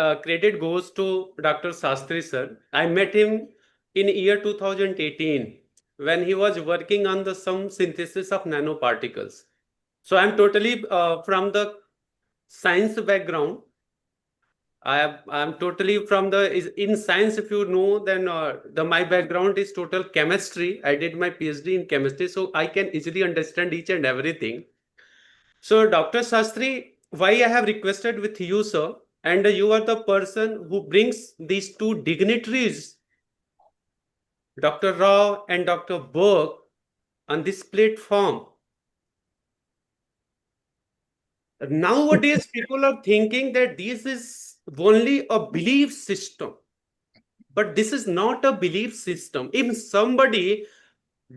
goes to Dr. Sastry, sir. I met him in year 2018 when he was working on the some synthesis of nanoparticles. So I'm totally from the science background. I'm totally from the in science. If you know, then my background is total chemistry. I did my PhD in chemistry, so I can easily understand each and everything. So, Dr. Sastry, why I have requested with you, sir, and you are the person who brings these two dignitaries, Dr. Rao and Dr. Burke, on this platform. Nowadays, people are thinking that this is only a belief system, but this is not a belief system. If somebody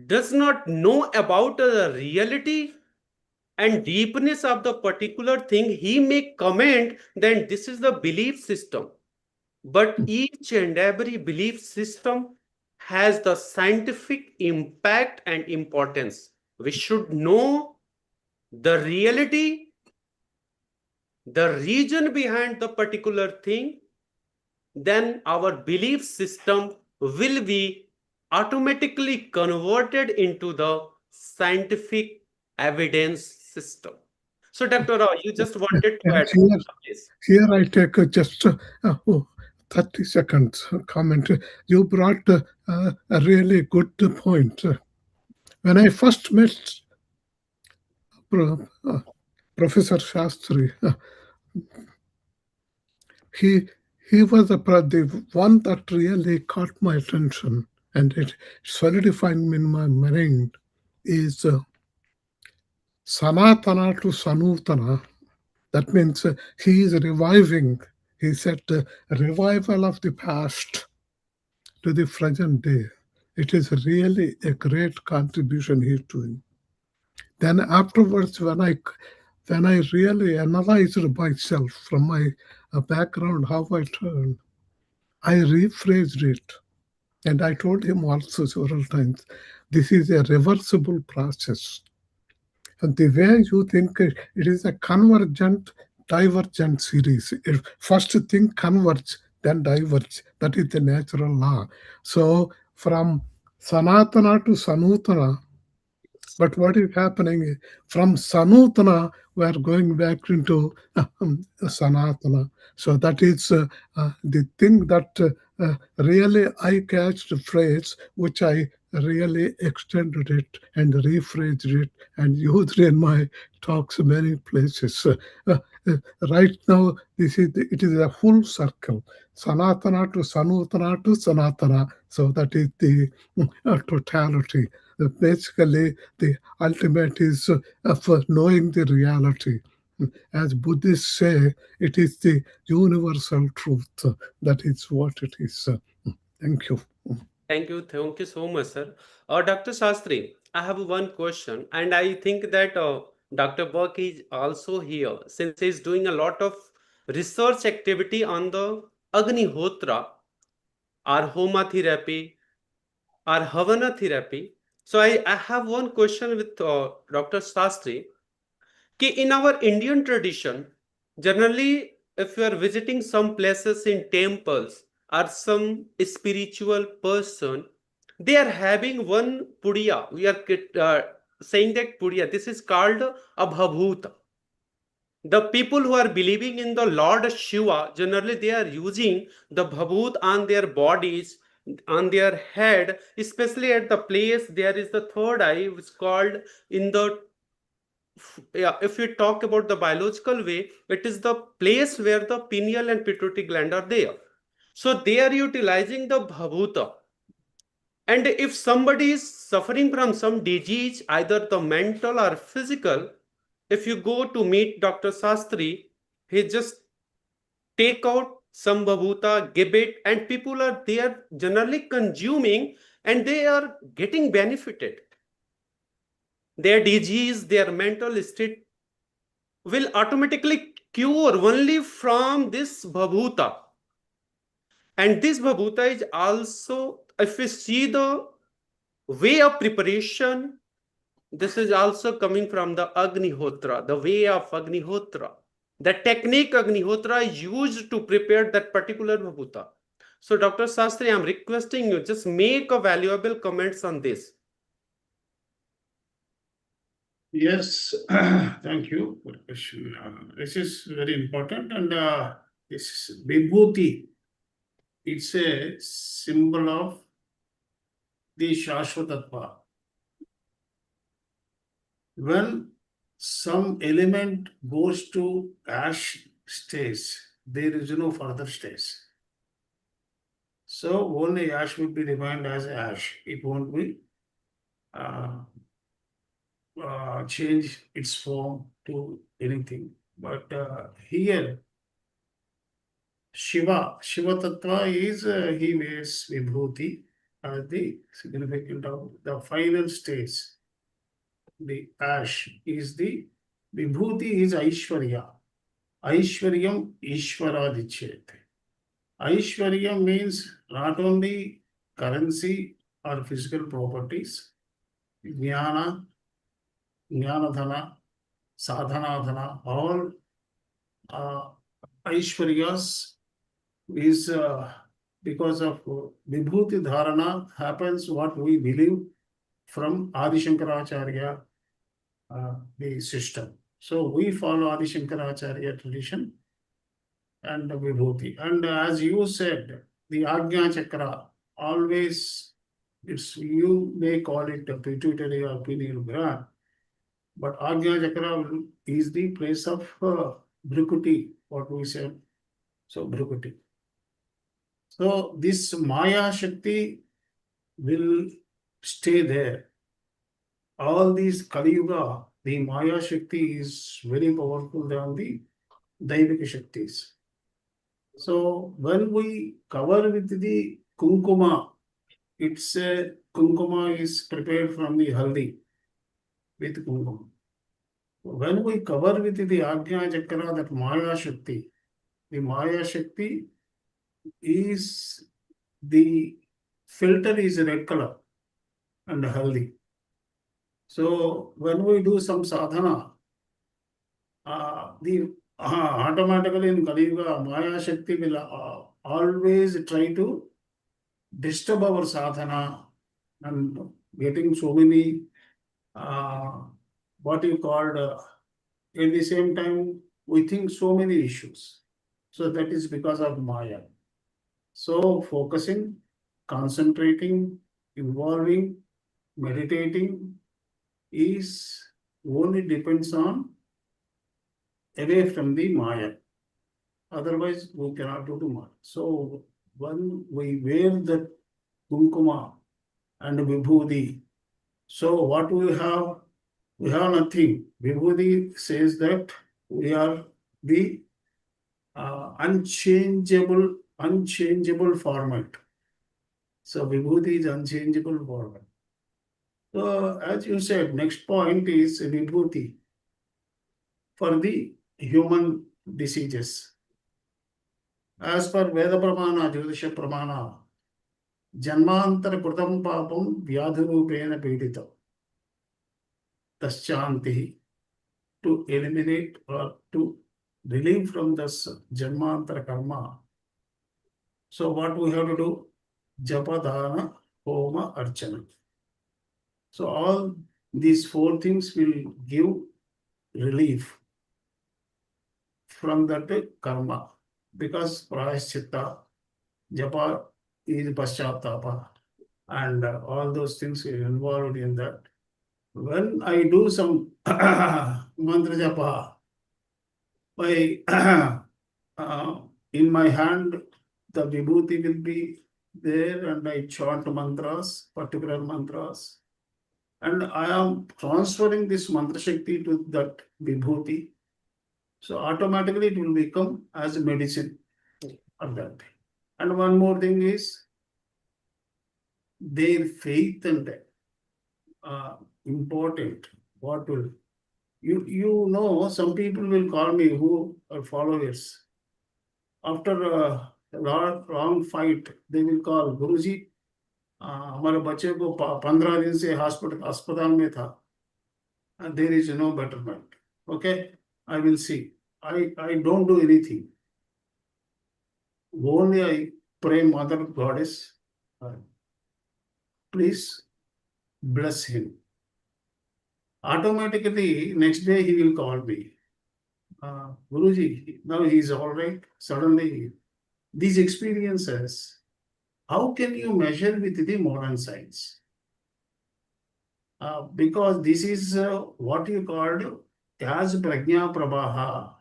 does not know about the reality and deepness of the particular thing, he may comment, then this is the belief system. But each and every belief system has the scientific impact and importance. We should know the reality, the reason behind the particular thing, then our belief system will be automatically converted into the scientific evidence system. So, Dr. Rao, you just wanted to add Here, this. here I take just 30 seconds comment. You brought a really good point. When I first met Professor Shastri, he was the one that really caught my attention, and it solidified in my mind, is Sanatana to Sanutana. That means he is reviving. He said revival of the past to the present day. It is really a great contribution he's doing. Then afterwards, when I really analyzed myself from my background, how I turned, I rephrased it. And I told him also several times, this is a reversible process. the way you think, it is a convergent, divergent series. First think converge, then diverge. That is the natural law. So from Sanatana to Sanutana, but what is happening from Sanutana, we are going back into Sanatana. So that is the thing that really I catched the phrase, which I really extended it and rephrased it and used in my talks many places. Right now, it is a full circle. Sanatana to Sanutana to Sanatana. So that is the totality. Basically, the ultimate is for knowing the reality. As Buddhists say, it is the universal truth. That is what it is. Thank you. Thank you so much, sir. Dr. Sastry, I have one question, and I think that Dr. Burke is also here since he's doing a lot of research activity on the Agnihotra, or Homa therapy, or Havana therapy. So I have one question with Dr. Sastry. In our Indian tradition, generally, if you are visiting some places in temples or some spiritual person, they are having one pudiya. We are saying that pudiya. This is called a bhabhuta. The people who are believing in the Lord Shiva, generally they are using the bhabut on their bodies, on their head, especially at the place there is the third eye, which is called in the, yeah, if we talk about the biological way, it is the place where the pineal and pituitary gland are there. So they are utilizing the bhabuta. And if somebody is suffering from some disease, either the mental or physical, if you go to meet Dr. Sastry, he just take out some bhabuta, give it, and people are there generally consuming and they are getting benefited. Their disease, their mental state will automatically cure only from this bhabhuta. And this bhabhuta is also, if we see the way of preparation, this is also coming from the Agnihotra, the way of Agnihotra. The technique Agnihotra is used to prepare that particular bhabhuta. So Dr. Sastry, I'm requesting you, just make a valuable comments on this. Yes, thank you for the question. This is very important, and this Vibhuti, it's a symbol of the Shashvatatva. When some element goes to ash stage, there is no further stage. So only ash will be defined as ash. It won't be change its form to anything. But here, Shiva Tattva is he wears Vibhuti as the significant of the final stage. The ash is the Vibhuti is Aishwarya. Aishwaryam Ishvara Dichet. Aishwarya means not only currency or physical properties, Jnana, Jnanadhana, Sadhanadhana, all Aishwaryas is because of Vibhuti Dharana happens what we believe from Adi Shankaracharya, the system. So we follow Adi Shankaracharya tradition and Vibhuti. And as you said, the Ajna Chakra always, it's, you may call it a pituitary or pineal gland, but Ajna Chakra is the place of Bhrukuti, what we said. So Bhrukuti. So this Maya Shakti will stay there. All these Kali Yuga, the Maya Shakti is very powerful than the Daivika Shaktis. So when we cover with the Kunkuma, it's a Kunkuma is prepared from the Haldi with Kunkuma. When we cover with the Ajna Chakra, that Maya Shakti, the Maya Shakti is the filter is red color and healthy. So when we do some sadhana, automatically in Kali Yuga, Maya Shakti will always try to disturb our sadhana and getting so many what you called at the same time we think so many issues. So that is because of Maya. So focusing, concentrating, involving, meditating is only depends on away from the Maya. Otherwise, we cannot do the Maya. So when we wear the kumkuma and vibhuti, so what we have nothing. Vibhuti says that we are the unchangeable format. So vibhuti is unchangeable format. So as you said, next point is vibhuti for the human diseases. As per Veda Pramana, Jyotisha Pramana, Janmantara Pratam Papam Vyadhurupena Pidita. Taschanti, to eliminate or to relieve from this Janmantara karma. So what we have to do? Japa, Dana, Homa, Archana. So all these four things will give relief from that karma. Because Prayaschitta, Japa is Paschatapa, and all those things are involved in that. When I do some mantra japa, by in my hand, the vibhuti will be there, and I chant mantras, particular mantras, and I am transferring this mantra shakti to that vibhuti. So automatically it will become as a medicine of that. And one more thing is their faith and important. What will you know? Some people will call me who are followers. After a long fight, they will call Guruji. हमारे बच्चे को 15 दिन से अस्पताल में था. And there is no betterment. Okay, I will see. I don't do anything. Only I pray, Mother Goddess, please bless him. Automatically, next day he will call me. Guruji, now he is all right. Suddenly, these experiences, how can you measure with the modern science? Because this is what you called as Pragya Pravaah.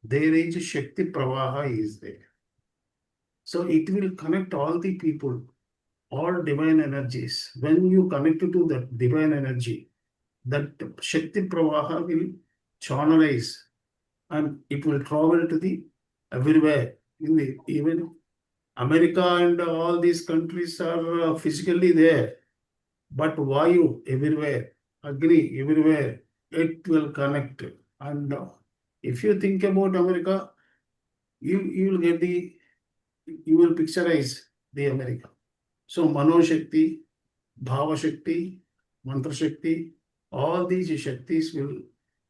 There is Shakti Pravaah is there. So it will connect all the people, all divine energies. When you connect to that divine energy, that Shakti Pravaha will channelize and it will travel to the everywhere. Even America and all these countries are physically there, but Vayu everywhere, Agni everywhere, it will connect. And if you think about America, you will get you will picturize the America. So Mano Shakti, Bhava Shakti, Mantra Shakti, all these Shaktis will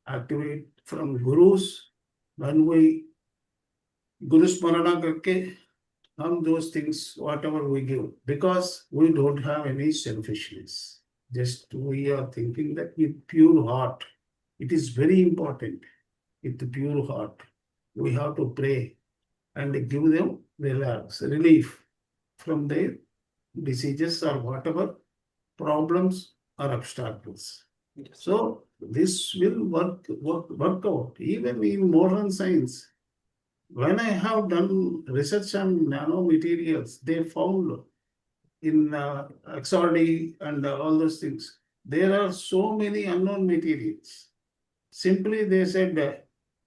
activate from Gurus. When we Guru Smarana karke, those things, whatever we give, because we don't have any selfishness. Just we are thinking that with pure heart. It is very important. With the pure heart, we have to pray and give them relief from their diseases or whatever problems or obstacles. Yes. So this will work out. Even in modern science, when I have done research on nanomaterials, they found in XRD and all those things, there are so many unknown materials. Simply they said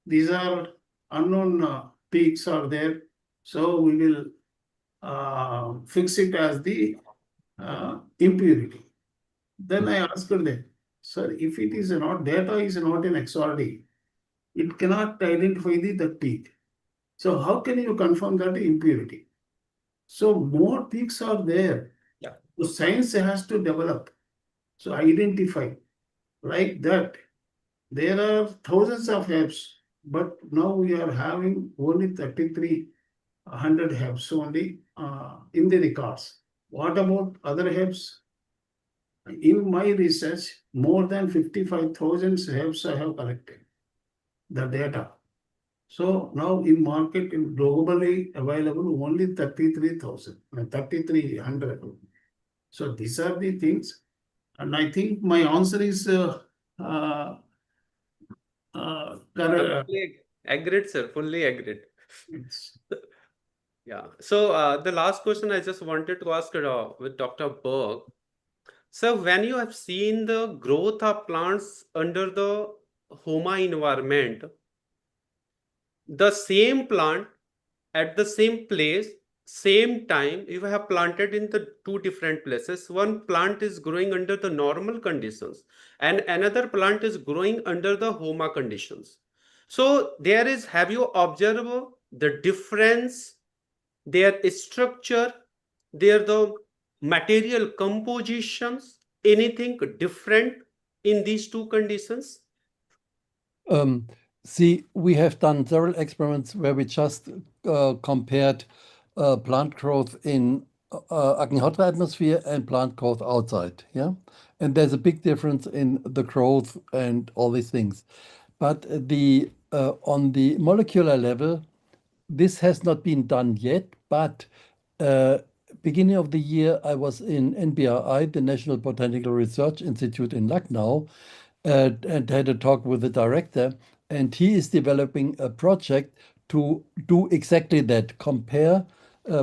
these are unknown peaks are there, so we will fix it as the impurity. Then I asked them, sir, if it is not, data is not in XRD, it cannot identify the peak. So how can you confirm that impurity? So more peaks are there. Yeah. So science has to develop. So identify. Like that, there are thousands of herbs, but now we are having only 3,300 herbs only in the records. What about other herbs? In my research, more than 55,000 herbs I have collected the data. So now in market, in globally available only 33,000, 3,300. So these are the things. And I think my answer is correct. Fully agreed, sir. Fully agreed. It's- Yeah. So the last question I just wanted to ask with Dr. Berg. So when you have seen the growth of plants under the Homa environment, the same plant at the same place, same time, you have planted in the two different places. One plant is growing under the normal conditions and another plant is growing under the Homa conditions. So there is, have you observed the difference, their structure, the material compositions, anything different in these two conditions? See, we have done several experiments where we just compared plant growth in Agnihotra atmosphere and plant growth outside. Yeah, and there's a big difference in the growth and all these things. But the on the molecular level, this has not been done yet. But beginning of the year, I was in NBRI, the National Botanical Research Institute in Lucknow, and had a talk with the director, and he is developing a project to do exactly that, compare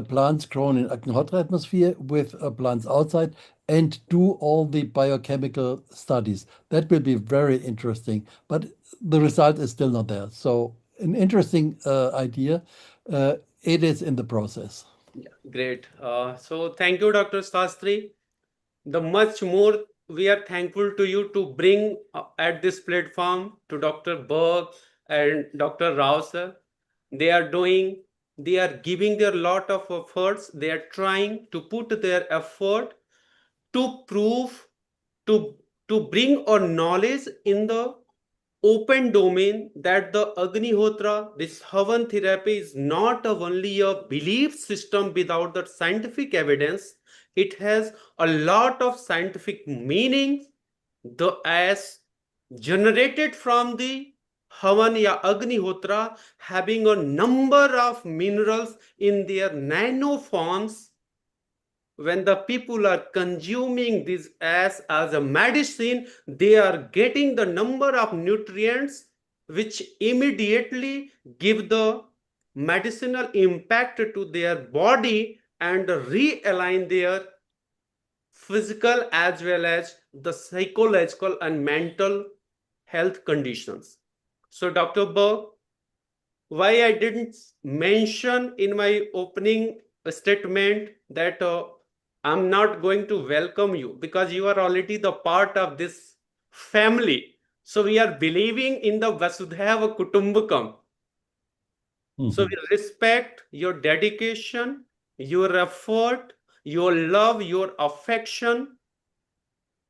plants grown in Agnihotra atmosphere with plants outside and do all the biochemical studies. That will be very interesting, but the result is still not there. So an interesting idea. It is in the process. Yeah, great. So thank you, Dr. Sastry. The much more we are thankful to you to bring at this platform to Dr. Berg and Dr. Rao sir. They are giving their lot of efforts. They are trying to put their effort to prove, to, to bring our knowledge in the open domain that the Agnihotra, this Havan therapy is not only a belief system without the scientific evidence. It has a lot of scientific meaning. The as generated from the Havan ya Agnihotra having a number of minerals in their nano forms. When the people are consuming this as a medicine, they are getting the number of nutrients which immediately give the medicinal impact to their body and realign their physical as well as the psychological and mental health conditions. So Dr. Berg, why I didn't mention in my opening statement that I'm not going to welcome you because you are already the part of this family. So we are believing in the Vasudhaiva Kutumbakam. So we respect your dedication, your effort, your love, your affection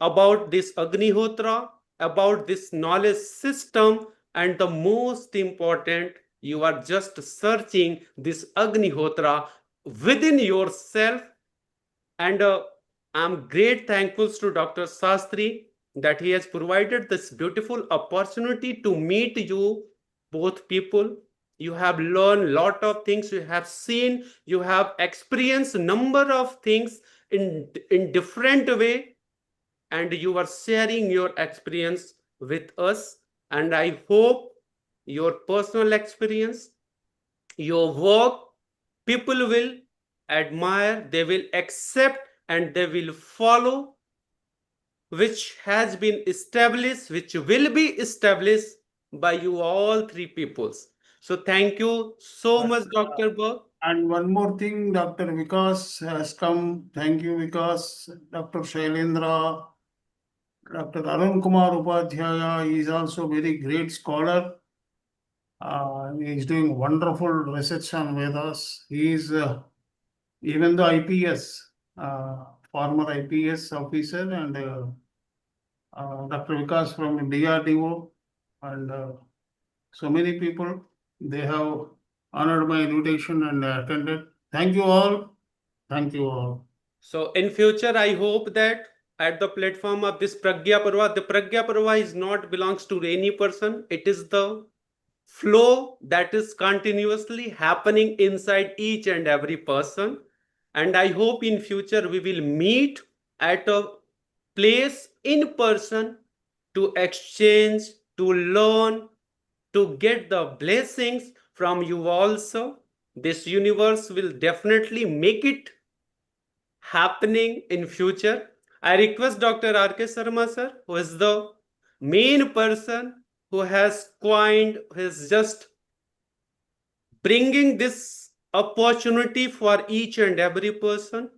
about this Agnihotra, about this knowledge system, and the most important, you are just searching this Agnihotra within yourself. And I'm great thankful to Dr. Sastry that he has provided this beautiful opportunity to meet you both people. You have learned a lot of things, you have seen, you have experienced a number of things in different way, and you are sharing your experience with us. And I hope your personal experience, your work, people will admire, they will accept, and they will follow, which has been established, which will be established by you all three peoples. So thank you so much, Dr. Berg. And one more thing, Dr. Vikas has come. Thank you, Vikas. Dr. Shailendra, Dr. Arun Kumar Upadhyaya is also very great scholar. He is doing wonderful research on Vedas. He is even the IPS, former IPS officer, and Dr. Vikas from DRDO, and so many people. They have honored my invitation and attended. Thank you all. Thank you all. So in future, I hope that at the platform of this Pragya Pravaah, the Pragya Pravaah is not belongs to any person. It is the flow that is continuously happening inside each and every person. And I hope in future we will meet at a place in person to exchange, to learn, to get the blessings from you also. This universe will definitely make it happening in future. I request Dr. R.K. Sharma sir, who is the main person who has coined, who is just bringing this opportunity for each and every person.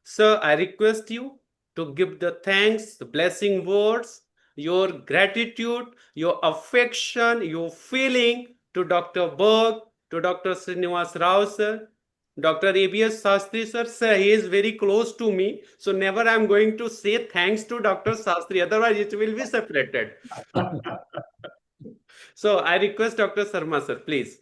Sir, I request you to give the thanks, the blessing words, your gratitude, your affection, your feeling to Dr. Berg, to Dr. Srinivas Rao sir, Dr. ABS Sastry sir. Sir, he is very close to me, so never I am going to say thanks to Dr. Sastry, otherwise it will be separated. So I request Dr. Sharma sir, please.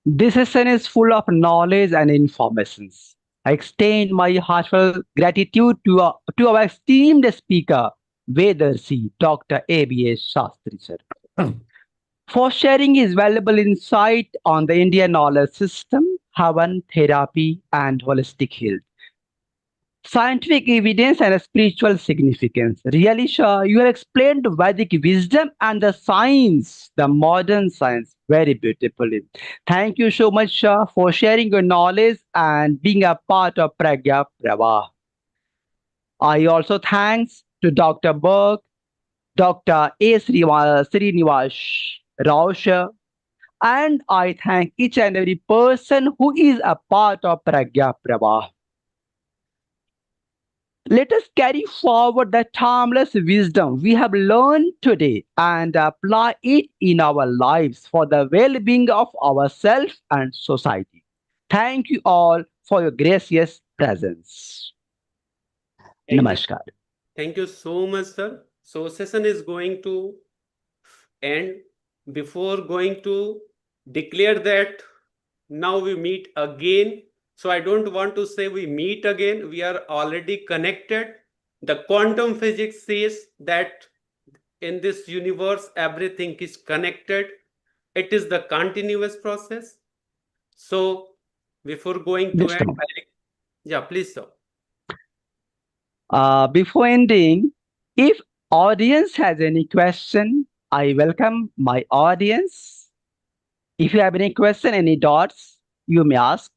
This session is full of knowledge and informations. I extend my heartfelt gratitude to our esteemed speaker, Vedarsi, Dr. A.B.S. Shastri sir, for sharing his valuable insight on the Indian knowledge system, Hawan Therapy, and holistic health. Scientific evidence and spiritual significance. Really, Shah, you have explained Vedic wisdom and the science, the modern science, very beautifully. Thank you so much, Shah, for sharing your knowledge and being a part of Pragya Pravaah. I also thanks to Dr. Berg, Dr. A. Srinivas Rao, Shah, and I thank each and every person who is a part of Pragya Pravaah. Let us carry forward the timeless wisdom we have learned today and apply it in our lives for the well being of ourselves and society. Thank you all for your gracious presence. Thank you. Namaskar. Thank you so much, sir. So session is going to end. Before going to declare that now we meet again. So I don't want to say we meet again. We are already connected. The quantum physics says that in this universe, everything is connected. It is the continuous process. So before going to Just a end, moment. yeah, please, sir. Before ending, if audience has any question, I welcome my audience. If you have any question, any dots, you may ask.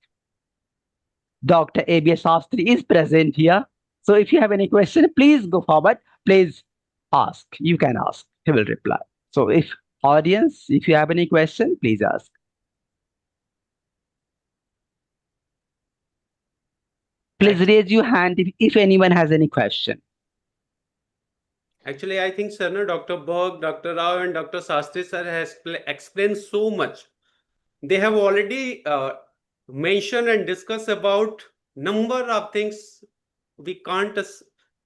Dr. A.B.S. Sastry is present here. So if you have any question, please go forward. Please ask. You can ask. He will reply. So if audience, if you have any question, please ask. Please raise your hand if anyone has any question. Actually, I think, sir, no, Dr. Berg, Dr. Rao, and Dr. Sastry, sir, has explained so much. They have already mentioned and discussed about number of things we can't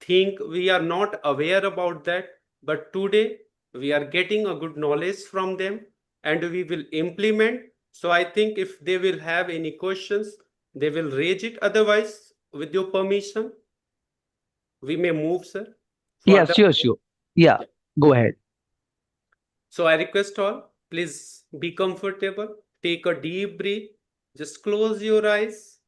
think, we are not aware about that. But today we are getting a good knowledge from them and we will implement. So I think if they will have any questions, they will raise it. Otherwise, with your permission, we may move, sir. Yes, sure. Yeah, go ahead. So I request all, please be comfortable. Take a deep breath. Just close your eyes.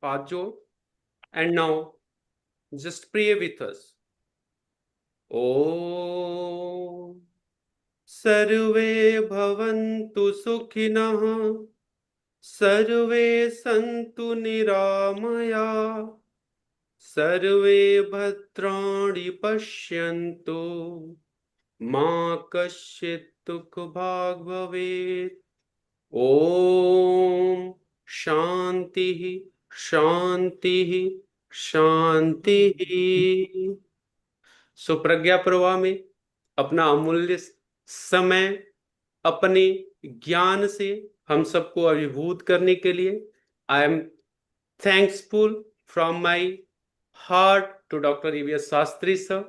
And now just pray with us. Om Sarve Bhavantu Sukhinah Sarve Santu Niramaya Sarve Bhadrani Pashyantu Ma Kasyit Dukh Bhag Bhavet. Om Shanti Shanti Shanti. सो प्रज्ञा प्रवाह में अपना अमूल्य समय अपने ज्ञान से हम सबको अभिभूत करने के लिए I am thanksful from my heart to Dr. E.V.S. Sastry sir,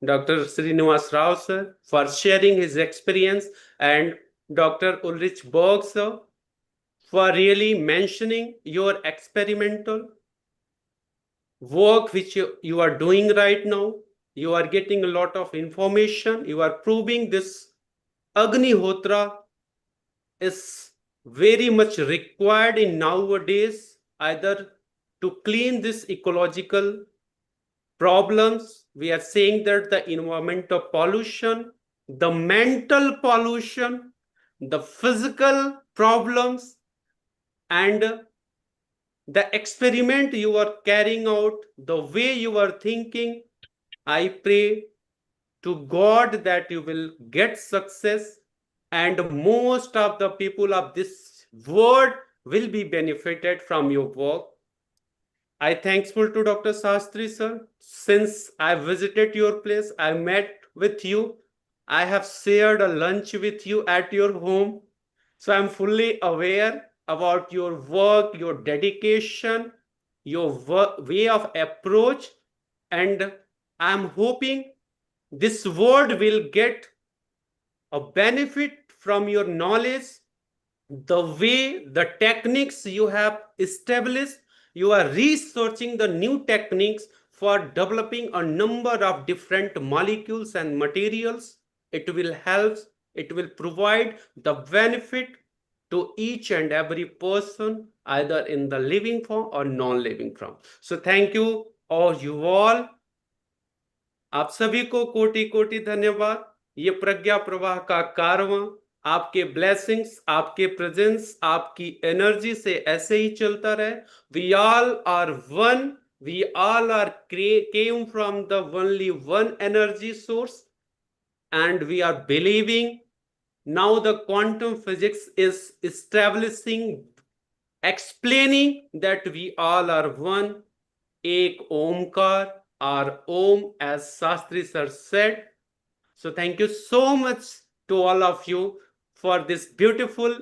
Dr. Srinivas Rao sir for sharing his experience, and Dr. Ulrich Berg sir for really mentioning your experimental work which you are doing right now. You are getting a lot of information. You are proving this Agnihotra is very much required in nowadays, either to clean this ecological problems. We are saying that the environmental pollution, the mental pollution, the physical problems, and the experiment you are carrying out, the way you are thinking, I pray to God that you will get success, and most of the people of this world will be benefited from your work. I thankful to Dr. Sastry sir. Since I visited your place, I met with you. I have shared a lunch with you at your home. So I'm fully aware about your work, your dedication, your way of approach, and I'm hoping this world will get a benefit from your knowledge, the way, the techniques you have established. You are researching the new techniques for developing a number of different molecules and materials. It will help, it will provide the benefit to each and every person, either in the living form or non-living form. So thank you all. आप सभी को कोटि कोटि धन्यवाद। ये प्रज्ञा प्रवाह का कारवां आपके ब्लेसिंग्स, आपके प्रेजेंस, आपकी एनर्जी से ऐसे ही चलता रहे। We all are one, we all are came from the only one energy source, and we are believing now the quantum physics is establishing, explaining that we all are one, एक Omkar, or Om, as Sastry sir said. So thank you so much to all of you for this beautiful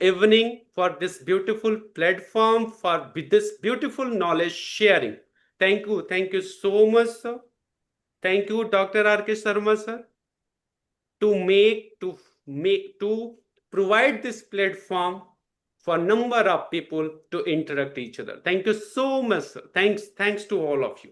evening, for this beautiful platform, for this beautiful knowledge sharing. Thank you so much, sir. Thank you, Dr. R.K. Sharma sir, to provide this platform for number of people to interact each other. Thank you so much, sir. Thanks to all of you.